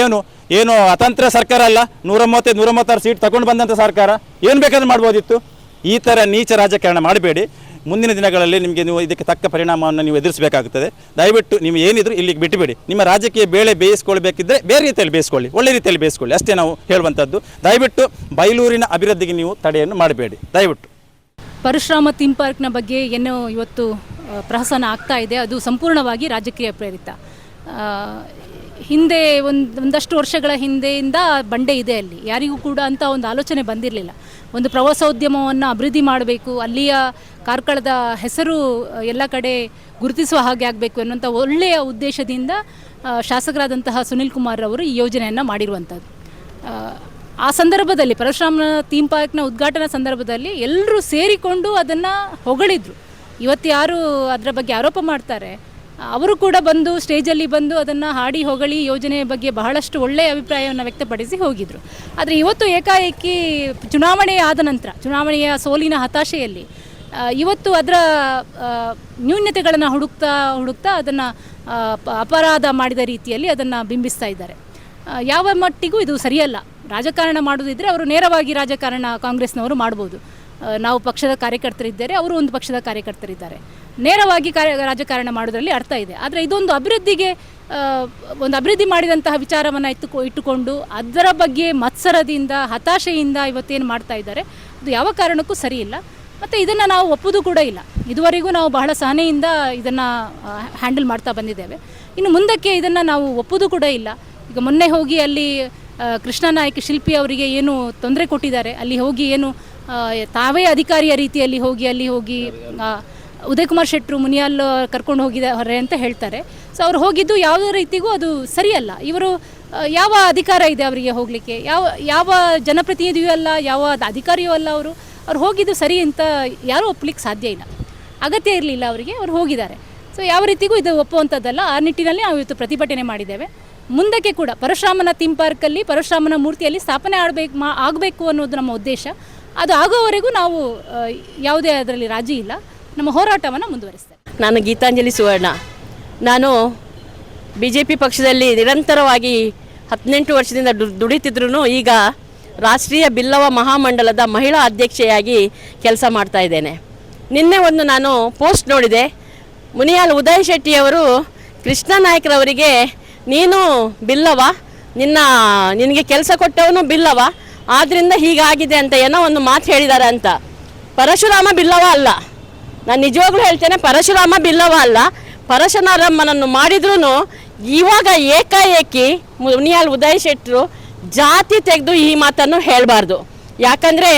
ಏನು ಅತಂತ್ರ ಸರ್ಕಾರ ಅಲ್ಲ, 136 ಸೀಟ್ ತಗೊಂಡು ಬಂದಂಥ ಸರ್ಕಾರ, ಏನು ಬೇಕಾದ್ರೂ ಮಾಡ್ಬೋದಿತ್ತು. ಈ ಥರ ನೀಚ ರಾಜಕಾರಣ ಮಾಡಬೇಡಿ. ಮುಂದಿನ ದಿನಗಳಲ್ಲಿ ನಿಮಗೆ ನೀವು ಇದಕ್ಕೆ ತಕ್ಕ ಪರಿಣಾಮವನ್ನು ನೀವು ಎದುರಿಸಬೇಕಾಗುತ್ತದೆ. ದಯವಿಟ್ಟು ನೀವು ಏನಿದ್ರು ಇಲ್ಲಿಗೆ ಬಿಟ್ಟುಬಿಡಿ. ನಿಮ್ಮ ರಾಜಕೀಯ ಬೇಳೆ ಬೇಯಿಸ್ಕೊಳ್ಬೇಕಿದ್ರೆ ಬೇರೆ ರೀತಿಯಲ್ಲಿ ಬೇಯಿಸ್ಕೊಳ್ಳಿ, ಒಳ್ಳೆ ರೀತಿಯಲ್ಲಿ ಬೇಯಿಸ್ಕೊಳ್ಳಿ, ಅಷ್ಟೇ ನಾವು ಹೇಳುವಂಥದ್ದು. ದಯವಿಟ್ಟು ಬೈಲೂರಿನ ಅಭಿವೃದ್ಧಿಗೆ ನೀವು ತಡೆಯನ್ನು ಮಾಡಬೇಡಿ, ದಯವಿಟ್ಟು. ಪರಶುರಾಮ ಥೀಮ್ ಪಾರ್ಕ್ನ ಬಗ್ಗೆ ಏನು ಇವತ್ತು ಪ್ರಹಸನ ಆಗ್ತಾ ಇದೆ, ಅದು ಸಂಪೂರ್ಣವಾಗಿ ರಾಜಕೀಯ ಪ್ರೇರಿತ. ಹಿಂದೆ ಒಂದಷ್ಟು ವರ್ಷಗಳ ಹಿಂದೆಯಿಂದ ಬಂಡೆ ಇದೆ ಅಲ್ಲಿ. ಯಾರಿಗೂ ಕೂಡ ಅಂತ ಒಂದು ಆಲೋಚನೆ ಬಂದಿರಲಿಲ್ಲ. ಒಂದು ಪ್ರವಾಸೋದ್ಯಮವನ್ನು ಅಭಿವೃದ್ಧಿ ಮಾಡಬೇಕು, ಅಲ್ಲಿಯ ಕಾರ್ಕಳದ ಹೆಸರು ಎಲ್ಲ ಕಡೆ ಗುರುತಿಸುವ ಹಾಗೆ ಆಗಬೇಕು ಅನ್ನುವಂಥ ಒಳ್ಳೆಯ ಉದ್ದೇಶದಿಂದ ಶಾಸಕರಾದಂತಹ ಸುನೀಲ್ ಕುಮಾರ್ ಅವರು ಈ ಯೋಜನೆಯನ್ನು ಮಾಡಿರುವಂಥದ್ದು. ಆ ಸಂದರ್ಭದಲ್ಲಿ ಪರಶುರಾಮ ಥೀಮ್ ಪಾರ್ಕ್ನ ಉದ್ಘಾಟನಾ ಸಂದರ್ಭದಲ್ಲಿ ಎಲ್ಲರೂ ಸೇರಿಕೊಂಡು ಅದನ್ನು ಹೊಗಳಿದ್ರು. ಇವತ್ತು ಯಾರು ಅದರ ಬಗ್ಗೆ ಆರೋಪ ಮಾಡ್ತಾರೆ ಅವರು ಕೂಡ ಬಂದು ಸ್ಟೇಜಲ್ಲಿ ಬಂದು ಅದನ್ನು ಹಾಡಿ ಹೊಗಳಿ ಯೋಜನೆಯ ಬಗ್ಗೆ ಬಹಳಷ್ಟು ಒಳ್ಳೆಯ ಅಭಿಪ್ರಾಯವನ್ನು ವ್ಯಕ್ತಪಡಿಸಿ ಹೋಗಿದ್ರು. ಆದರೆ ಇವತ್ತು ಏಕಾಏಕಿ ಚುನಾವಣೆಯ ಸೋಲಿನ ಹತಾಶೆಯಲ್ಲಿ ಇವತ್ತು ಅದರ ನ್ಯೂನತೆಗಳನ್ನು ಹುಡುಕ್ತಾ ಅದನ್ನು ಅಪರಾಧ ಮಾಡಿದ ರೀತಿಯಲ್ಲಿ ಅದನ್ನು ಬಿಂಬಿಸ್ತಾ ಇದ್ದಾರೆ. ಯಾವ ಮಟ್ಟಿಗೂ ಇದು ಸರಿಯಲ್ಲ. ರಾಜಕಾರಣ ಮಾಡೋದಿದ್ದರೆ ಅವರು ನೇರವಾಗಿ ರಾಜಕಾರಣ ಕಾಂಗ್ರೆಸ್ನವರು ಮಾಡ್ಬೋದು. ನಾವು ಪಕ್ಷದ ಕಾರ್ಯಕರ್ತರಿದ್ದಾರೆ, ಅವರು ಒಂದು ಪಕ್ಷದ ಕಾರ್ಯಕರ್ತರಿದ್ದಾರೆ. ನೇರವಾಗಿ ರಾಜಕಾರಣ ಮಾಡೋದ್ರಲ್ಲಿ ಅರ್ಥ ಇದೆ. ಆದರೆ ಇದೊಂದು ಒಂದು ಅಭಿವೃದ್ಧಿ ಮಾಡಿದಂತಹ ವಿಚಾರವನ್ನು ಇಟ್ಟುಕೊಂಡು ಅದರ ಬಗ್ಗೆ ಮತ್ಸರದಿಂದ, ಹತಾಶೆಯಿಂದ ಇವತ್ತೇನು ಮಾಡ್ತಾ ಇದ್ದಾರೆ, ಅದು ಯಾವ ಕಾರಣಕ್ಕೂ ಸರಿ ಇಲ್ಲ. ಮತ್ತು ಇದನ್ನು ನಾವು ಒಪ್ಪೋದು ಕೂಡ ಇಲ್ಲ. ಇದುವರೆಗೂ ನಾವು ಬಹಳ ಸಹನೆಯಿಂದ ಇದನ್ನು ಹ್ಯಾಂಡಲ್ ಮಾಡ್ತಾ ಬಂದಿದ್ದೇವೆ. ಇನ್ನು ಮುಂದಕ್ಕೆ ಇದನ್ನು ನಾವು ಒಪ್ಪೋದು ಕೂಡ ಇಲ್ಲ. ಈಗ ಮೊನ್ನೆ ಹೋಗಿ ಅಲ್ಲಿ ಕೃಷ್ಣ ನಾಯ್ಕ ಶಿಲ್ಪಿ ಅವರಿಗೆ ಏನು ತೊಂದರೆ ಕೊಟ್ಟಿದ್ದಾರೆ, ಅಲ್ಲಿ ಹೋಗಿ ಏನು ತಾವೇ ಅಧಿಕಾರಿಯ ರೀತಿಯಲ್ಲಿ ಹೋಗಿ ಉದಯ್ ಕುಮಾರ್ ಶೆಟ್ಟರು ಮುನಿಯಾಲ್ ಕರ್ಕೊಂಡು ಹೋಗಿದ್ದಾರೆ ಅಂತ ಹೇಳ್ತಾರೆ. ಸೊ ಅವ್ರು ಹೋಗಿದ್ದು ಯಾವುದೇ ರೀತಿಗೂ ಅದು ಸರಿಯಲ್ಲ. ಇವರು ಯಾವ ಅಧಿಕಾರ ಇದೆ ಅವರಿಗೆ ಹೋಗಲಿಕ್ಕೆ? ಯಾವ ಜನಪ್ರತಿನಿಧಿಯೂ ಅಲ್ಲ, ಯಾವ ಅಧಿಕಾರಿಯೂ ಅಲ್ಲ. ಅವ್ರು ಹೋಗಿದ್ದು ಸರಿ ಅಂತ ಯಾರೂ ಒಪ್ಪಲಿಕ್ಕೆ ಸಾಧ್ಯ ಇಲ್ಲ. ಅಗತ್ಯ ಇರಲಿಲ್ಲ ಅವರಿಗೆ, ಅವ್ರು ಹೋಗಿದ್ದಾರೆ. ಸೊ ಯಾವ ರೀತಿಗೂ ಇದು ಒಪ್ಪುವಂಥದ್ದಲ್ಲ. ಆ ನಿಟ್ಟಿನಲ್ಲಿ ನಾವು ಇವತ್ತು ಪ್ರತಿಭಟನೆ ಮಾಡಿದ್ದೇವೆ. ಮುಂದಕ್ಕೆ ಕೂಡ ಪರಶುರಾಮನ ಥೀಮ್ ಪಾರ್ಕಲ್ಲಿ ಪರಶುರಾಮನ ಮೂರ್ತಿಯಲ್ಲಿ ಸ್ಥಾಪನೆ ಆಗಬೇಕು ಅನ್ನೋದು ನಮ್ಮ ಉದ್ದೇಶ. ಅದು ಆಗೋವರೆಗೂ ನಾವು ಯಾವುದೇ ಅದರಲ್ಲಿ ರಾಜಿ ಇಲ್ಲ. ನಮ್ಮ ಹೋರಾಟವನ್ನು ಮುಂದುವರಿಸ್ತೇವೆ. ನಾನು ಗೀತಾಂಜಲಿ ಸುವರ್ಣ. ನಾನು BJP ಪಕ್ಷದಲ್ಲಿ ನಿರಂತರವಾಗಿ 18 ವರ್ಷದಿಂದ ದುಡಿತಿದ್ರು ಈಗ ರಾಷ್ಟ್ರೀಯ ಬಿಲ್ಲವ ಮಹಾಮಂಡಲದ ಮಹಿಳಾ ಅಧ್ಯಕ್ಷೆಯಾಗಿ ಕೆಲಸ ಮಾಡ್ತಾ ಇದ್ದೇನೆ. ನಿನ್ನೆ ಒಂದು ನಾನು ಪೋಸ್ಟ್ ನೋಡಿದೆ. ಮುನಿಯಾಲ್ ಉದಯ್ ಶೆಟ್ಟಿಯವರು ಕೃಷ್ಣ ನಾಯ್ಕರವರಿಗೆ ನೀನು ಬಿಲ್ಲವ, ನಿನಗೆ ಕೆಲಸ ಕೊಟ್ಟವನು ಬಿಲ್ಲವ, ಆದ್ದರಿಂದ ಹೀಗಾಗಿದೆ ಅಂತ ಏನೋ ಒಂದು ಮಾತು ಹೇಳಿದ್ದಾರೆ ಅಂತ. ಪರಶುರಾಮ ಬಿಲ್ಲವ ಅಲ್ಲ, ನಾನು ನಿಜವಾಗ್ಲೂ ಹೇಳ್ತೇನೆ, ಪರಶುರಾಮ ಬಿಲ್ಲವ ಅಲ್ಲ. ಪರಶುರಾಮನನ್ನು ಮಾಡಿದ್ರೂ ಇವಾಗ ಏಕಾಏಕಿ ಮುನಿಯಾಲ್ ಉದಯ್ ಶೆಟ್ಟರು ಜಾತಿ ತೆಗೆದು ಈ ಮಾತನ್ನು ಹೇಳಬಾರ್ದು. ಯಾಕಂದರೆ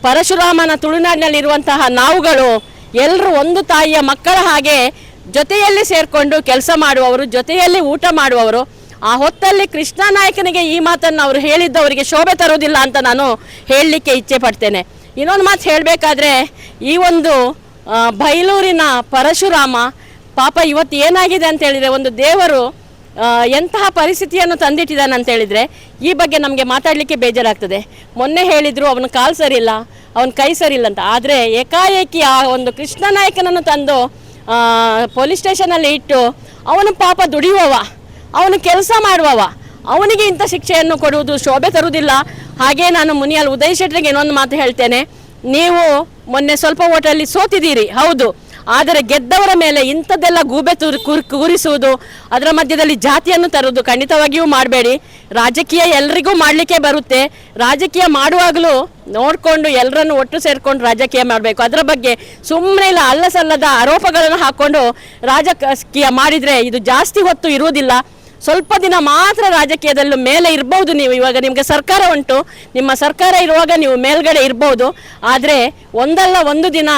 ಪರಶುರಾಮನ ತುಳುನಾಡಿನಲ್ಲಿರುವಂತಹ ನಾವುಗಳು ಎಲ್ಲರೂ ಒಂದು ತಾಯಿಯ ಮಕ್ಕಳ ಹಾಗೆ ಜೊತೆಯಲ್ಲಿ ಸೇರಿಕೊಂಡು ಕೆಲಸ ಮಾಡುವವರು, ಜೊತೆಯಲ್ಲಿ ಊಟ ಮಾಡುವವರು. ಆ ಹೊತ್ತಲ್ಲಿ ಕೃಷ್ಣ ನಾಯಕನಿಗೆ ಈ ಮಾತನ್ನು ಅವರು ಹೇಳಿದ್ದವರಿಗೆ ಶೋಭೆ ತರೋದಿಲ್ಲ ಅಂತ ನಾನು ಹೇಳಲಿಕ್ಕೆ ಇಚ್ಛೆ ಪಡ್ತೇನೆ. ಇನ್ನೊಂದು ಮಾತು ಹೇಳಬೇಕಾದ್ರೆ, ಈ ಒಂದು ಬೈಲೂರಿನ ಪರಶುರಾಮ ಪಾಪ ಇವತ್ತು ಏನಾಗಿದೆ ಅಂತ ಹೇಳಿದರೆ, ಒಂದು ದೇವರು ಎಂತಹ ಪರಿಸ್ಥಿತಿಯನ್ನು ತಂದಿಟ್ಟಿದ್ದಾನೆ ಅಂತ ಹೇಳಿದರೆ ಈ ಬಗ್ಗೆ ನಮಗೆ ಮಾತಾಡಲಿಕ್ಕೆ ಬೇಜಾರಾಗ್ತದೆ. ಮೊನ್ನೆ ಹೇಳಿದರು ಅವನ ಕಾಲು ಸರಿಯಿಲ್ಲ, ಅವನ ಕೈ ಸರಿಯಿಲ್ಲ ಅಂತ. ಆದರೆ ಏಕಾಏಕಿ ಆ ಒಂದು ಕೃಷ್ಣ ನಾಯಕನನ್ನು ತಂದು ಪೊಲೀಸ್ ಸ್ಟೇಷನಲ್ಲಿ ಇಟ್ಟು ಅವನು ಪಾಪ ದುಡಿಯುವವ, ಅವನು ಕೆಲಸ ಮಾಡುವವ, ಅವನಿಗೆ ಇಂಥ ಶಿಕ್ಷೆಯನ್ನು ಕೊಡುವುದು ಶೋಭೆ ತರುವುದಿಲ್ಲ. ಹಾಗೇ ನಾನು ಮುನಿಯಾಲ್ ಉದಯ್ ಶೆಟ್ಟರಿಗೆ ಇನ್ನೊಂದು ಮಾತು ಹೇಳ್ತೇನೆ. ನೀವು ಮೊನ್ನೆ ಸ್ವಲ್ಪ ಓಟಲ್ಲಿ ಸೋತಿದ್ದೀರಿ, ಹೌದು. ಆದರೆ ಗೆದ್ದವರ ಮೇಲೆ ಇಂಥದ್ದೆಲ್ಲ ಗೂಬೆ ಕೂರಿಸುವುದು, ಅದರ ಮಧ್ಯದಲ್ಲಿ ಜಾತಿಯನ್ನು ತರುವುದು ಖಂಡಿತವಾಗಿಯೂ ಮಾಡಬೇಡಿ. ರಾಜಕೀಯ ಎಲ್ರಿಗೂ ಮಾಡಲಿಕ್ಕೆ ಬರುತ್ತೆ. ರಾಜಕೀಯ ಮಾಡುವಾಗಲೂ ನೋಡಿಕೊಂಡು ಎಲ್ಲರನ್ನು ಒಟ್ಟು ಸೇರಿಕೊಂಡು ರಾಜಕೀಯ ಮಾಡಬೇಕು. ಅದರ ಬಗ್ಗೆ ಸುಮ್ಮನೆ ಇಲ್ಲ ಅಲ್ಲಸಲ್ಲದ ಆರೋಪಗಳನ್ನು ಹಾಕ್ಕೊಂಡು ರಾಜಕೀಯ ಮಾಡಿದರೆ ಇದು ಜಾಸ್ತಿ ಹೊತ್ತು ಇರುವುದಿಲ್ಲ. ಸ್ವಲ್ಪ ದಿನ ಮಾತ್ರ ರಾಜಕೀಯದಲ್ಲೂ ಮೇಲೆ ಇರ್ಬೋದು ನೀವು. ಇವಾಗ ನಿಮಗೆ ಸರ್ಕಾರ ಉಂಟು, ನಿಮ್ಮ ಸರ್ಕಾರ ಇರುವಾಗ ನೀವು ಮೇಲ್ಗಡೆ ಇರ್ಬೋದು. ಆದರೆ ಒಂದಲ್ಲ ಒಂದು ದಿನ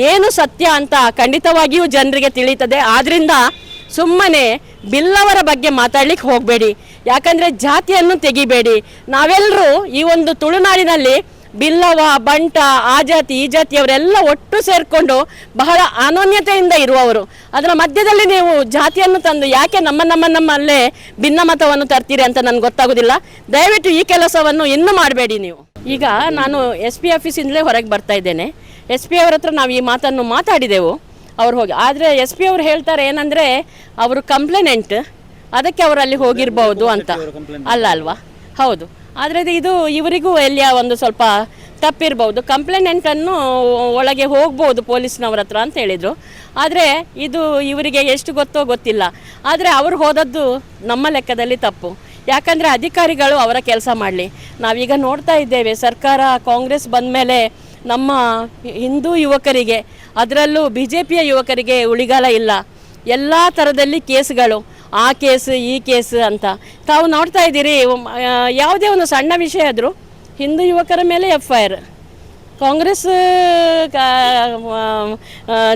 ಏನು ಸತ್ಯ ಅಂತ ಖಂಡಿತವಾಗಿಯೂ ಜನರಿಗೆ ತಿಳಿಯುತ್ತದೆ. ಆದ್ದರಿಂದ ಸುಮ್ಮನೆ ಬಿಲ್ಲವರ ಬಗ್ಗೆ ಮಾತಾಡ್ಲಿಕ್ಕೆ ಹೋಗಬೇಡಿ. ಯಾಕಂದರೆ ಜಾತಿಯನ್ನು ತೆಗಿಬೇಡಿ. ನಾವೆಲ್ಲರೂ ಈ ಒಂದು ತುಳುನಾಡಿನಲ್ಲಿ ಬಿಲ್ಲವ, ಬಂಟ, ಆ ಜಾತಿ ಈ ಜಾತಿಯವರೆಲ್ಲ ಒಟ್ಟು ಸೇರಿಕೊಂಡು ಬಹಳ ಅನನ್ಯತೆಯಿಂದ ಇರುವವರು. ಅದರ ಮಧ್ಯದಲ್ಲಿ ನೀವು ಜಾತಿಯನ್ನು ತಂದು ಯಾಕೆ ನಮ್ಮಲ್ಲೇ ಭಿನ್ನಮತವನ್ನು ತರ್ತೀರಿ ಅಂತ ನನಗೆ ಗೊತ್ತಾಗೋದಿಲ್ಲ. ದಯವಿಟ್ಟು ಈ ಕೆಲಸವನ್ನು ಇನ್ನೂ ಮಾಡಬೇಡಿ ನೀವು. ಈಗ ನಾನು SP ಆಫೀಸಿಂದಲೇ ಹೊರಗೆ ಬರ್ತಾ ಇದ್ದೇನೆ. SP ಅವರ ಹತ್ರ ನಾವು ಈ ಮಾತನ್ನು ಮಾತಾಡಿದೆವು. ಅವ್ರು ಹೋಗಿ, ಆದರೆ SP ಅವರು ಹೇಳ್ತಾರೆ ಏನಂದರೆ ಅವರು ಕಂಪ್ಲೇನೆಂಟ್, ಅದಕ್ಕೆ ಅವರಲ್ಲಿ ಹೋಗಿರ್ಬೋದು ಅಂತ. ಅಲ್ವಾ? ಹೌದು. ಆದರೆ ಇದು ಇವರಿಗೂ ಎಲ್ಲಿಯ ಒಂದು ಸ್ವಲ್ಪ ತಪ್ಪಿರ್ಬೋದು. ಕಂಪ್ಲೇನೆಂಟನ್ನು ಒಳಗೆ ಹೋಗ್ಬೋದು ಪೊಲೀಸ್ನವ್ರ ಹತ್ರ ಅಂತ ಹೇಳಿದರು. ಆದರೆ ಇದು ಇವರಿಗೆ ಎಷ್ಟು ಗೊತ್ತೋ ಗೊತ್ತಿಲ್ಲ. ಆದರೆ ಅವರು ಹೋದದ್ದು ನಮ್ಮ ಲೆಕ್ಕದಲ್ಲಿ ತಪ್ಪು. ಯಾಕಂದರೆ ಅಧಿಕಾರಿಗಳು ಅವರ ಕೆಲಸ ಮಾಡಲಿ. ನಾವೀಗ ನೋಡ್ತಾ ಇದ್ದೇವೆ, ಸರ್ಕಾರ ಕಾಂಗ್ರೆಸ್ ಬಂದ ಮೇಲೆ ನಮ್ಮ ಹಿಂದೂ ಯುವಕರಿಗೆ, ಅದರಲ್ಲೂ BJPಯ ಯುವಕರಿಗೆ ಉಳಿಗಾಲ ಇಲ್ಲ. ಎಲ್ಲ ಥರದಲ್ಲಿ ಕೇಸ್ಗಳು, ಆ ಕೇಸ್ ಈ ಕೇಸ್ ಅಂತ ತಾವು ನೋಡ್ತಾ ಇದ್ದೀರಿ. ಯಾವುದೇ ಒಂದು ಸಣ್ಣ ವಿಷಯ ಆದರೂ ಹಿಂದೂ ಯುವಕರ ಮೇಲೆ FIR. ಕಾಂಗ್ರೆಸ್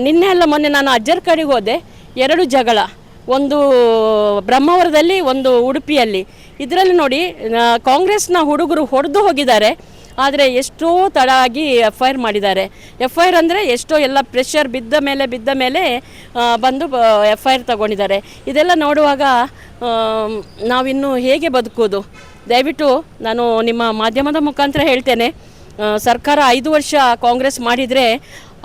ನಿನ್ನೆ ಅಲ್ಲ ಮೊನ್ನೆ ನಾನು ಅಜ್ಜರ ಕಡೆಗೆ ಹೋದೆ, 2 ಜಗಳ, ಒಂದು ಬ್ರಹ್ಮಾವರದಲ್ಲಿ, ಒಂದು ಉಡುಪಿಯಲ್ಲಿ. ಇದರಲ್ಲಿ ನೋಡಿ, ಕಾಂಗ್ರೆಸ್ನ ಹುಡುಗರು ಹೊಡೆದು ಹೋಗಿದ್ದಾರೆ. ಆದರೆ ಎಷ್ಟೋ ತಡ ಆಗಿ FIR ಮಾಡಿದ್ದಾರೆ. FIR ಅಂದರೆ ಎಷ್ಟೋ ಎಲ್ಲ ಪ್ರೆಷರ್ ಬಿದ್ದ ಮೇಲೆ ಬಂದು FIR ತಗೊಂಡಿದ್ದಾರೆ. ಇದೆಲ್ಲ ನೋಡುವಾಗ ನಾವಿನ್ನು ಹೇಗೆ ಬದುಕೋದು? ದಯವಿಟ್ಟು ನಾನು ನಿಮ್ಮ ಮಾಧ್ಯಮದ ಮುಖಾಂತರ ಹೇಳ್ತೇನೆ, ಸರ್ಕಾರ 5 ವರ್ಷ ಕಾಂಗ್ರೆಸ್ ಮಾಡಿದರೆ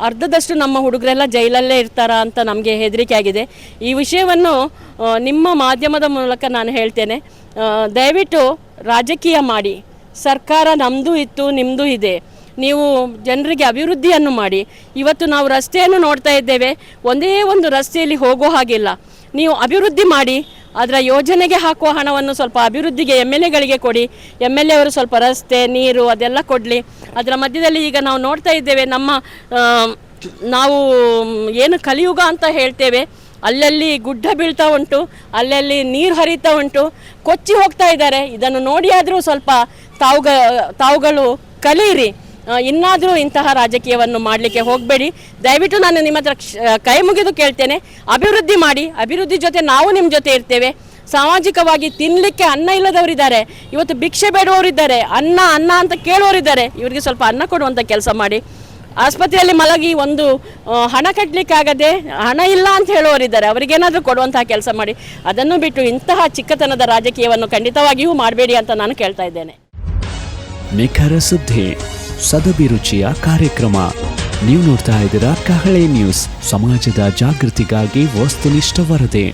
ಅರ್ಧದಷ್ಟು ನಮ್ಮ ಹುಡುಗರೆಲ್ಲ ಜೈಲಲ್ಲೇ ಇರ್ತಾರಾ ಅಂತ ನಮಗೆ ಹೆದರಿಕೆ ಆಗಿದೆ. ಈ ವಿಷಯವನ್ನು ನಿಮ್ಮ ಮಾಧ್ಯಮದ ಮೂಲಕ ನಾನು ಹೇಳ್ತೇನೆ, ದಯವಿಟ್ಟು ರಾಜಕೀಯ ಮಾಡಿ. ಸರ್ಕಾರ ನಮ್ಮದು ಇತ್ತು, ನಿಮ್ಮದು ಇದೆ. ನೀವು ಜನರಿಗೆ ಅಭಿವೃದ್ಧಿಯನ್ನು ಮಾಡಿ. ಇವತ್ತು ನಾವು ರಸ್ತೆಯನ್ನು ನೋಡ್ತಾ ಇದ್ದೇವೆ, ಒಂದೇ ಒಂದು ರಸ್ತೆಯಲ್ಲಿ ಹೋಗೋ ಹಾಗಿಲ್ಲ. ನೀವು ಅಭಿವೃದ್ಧಿ ಮಾಡಿ, ಅದರ ಯೋಜನೆಗೆ ಹಾಕುವ ಹಣವನ್ನು ಸ್ವಲ್ಪ ಅಭಿವೃದ್ಧಿಗೆ MLAಗಳಿಗೆ ಕೊಡಿ. MLA ಅವರು ಸ್ವಲ್ಪ ರಸ್ತೆ, ನೀರು ಅದೆಲ್ಲ ಕೊಡಲಿ. ಅದರ ಮಧ್ಯದಲ್ಲಿ ಈಗ ನಾವು ನೋಡ್ತಾ ಇದ್ದೇವೆ, ನಾವು ಏನು ಕಲಿಯುಗ ಅಂತ ಹೇಳ್ತೇವೆ, ಅಲ್ಲಲ್ಲಿ ಗುಡ್ಡ ಬೀಳ್ತಾ ಉಂಟು, ಅಲ್ಲಲ್ಲಿ ನೀರು ಹರಿತಾ ಉಂಟು, ಕೊಚ್ಚಿ ಹೋಗ್ತಾ ಇದ್ದಾರೆ. ಇದನ್ನು ನೋಡಿ ಆದರೂ ಸ್ವಲ್ಪ ತಾವುಗಳು ಕಲಿಯಿರಿ. ಇನ್ನಾದರೂ ಇಂತಹ ರಾಜಕೀಯವನ್ನು ಮಾಡಲಿಕ್ಕೆ ಹೋಗಬೇಡಿ. ದಯವಿಟ್ಟು ನಾನು ನಿಮ್ಮ ಹತ್ರ ಕೈ ಮುಗಿದು ಕೇಳ್ತೇನೆ, ಅಭಿವೃದ್ಧಿ ಮಾಡಿ. ಅಭಿವೃದ್ಧಿ ಜೊತೆ ನಾವು ನಿಮ್ಮ ಜೊತೆ ಇರ್ತೇವೆ. ಸಾಮಾಜಿಕವಾಗಿ ತಿನ್ನಲಿಕ್ಕೆ ಅನ್ನ ಇಲ್ಲದವರಿದ್ದಾರೆ, ಇವತ್ತು ಭಿಕ್ಷೆ ಬೇಡುವವರಿದ್ದಾರೆ, ಅನ್ನ ಅಂತ ಕೇಳುವವರಿದ್ದಾರೆ. ಇವರಿಗೆ ಸ್ವಲ್ಪ ಅನ್ನ ಕೊಡುವಂಥ ಕೆಲಸ ಮಾಡಿ. ಆಸ್ಪತ್ರೆಯಲ್ಲಿ ಮಲಗಿ ಒಂದು ಹಣ ಕಟ್ಟಲಿಕ್ಕಾಗದೆ ಹಣ ಇಲ್ಲ ಅಂತ ಹೇಳುವವರಿದ್ದಾರೆ, ಅವರಿಗೇನಾದರೂ ಕೊಡುವಂತಹ ಕೆಲಸ ಮಾಡಿ. ಅದನ್ನು ಬಿಟ್ಟು ಇಂತಹ ಚಿಕ್ಕತನದ ರಾಜಕೀಯವನ್ನು ಖಂಡಿತವಾಗಿಯೂ ಮಾಡಬೇಡಿ ಅಂತ ನಾನು ಕೇಳ್ತಾ ಇದ್ದೇನೆ. ನಿಖರ ಸುದ್ದಿ, ಸದಭಿರುಚಿಯ ಕಾರ್ಯಕ್ರಮ. ನೀವು ನೋಡ್ತಾ ಇದ್ದೀರಾ ಕಹಳೆ ನ್ಯೂಸ್, ಸಮಾಜದ ಜಾಗೃತಿಗಾಗಿ ವಸ್ತುನಿಷ್ಠ ವರದಿ.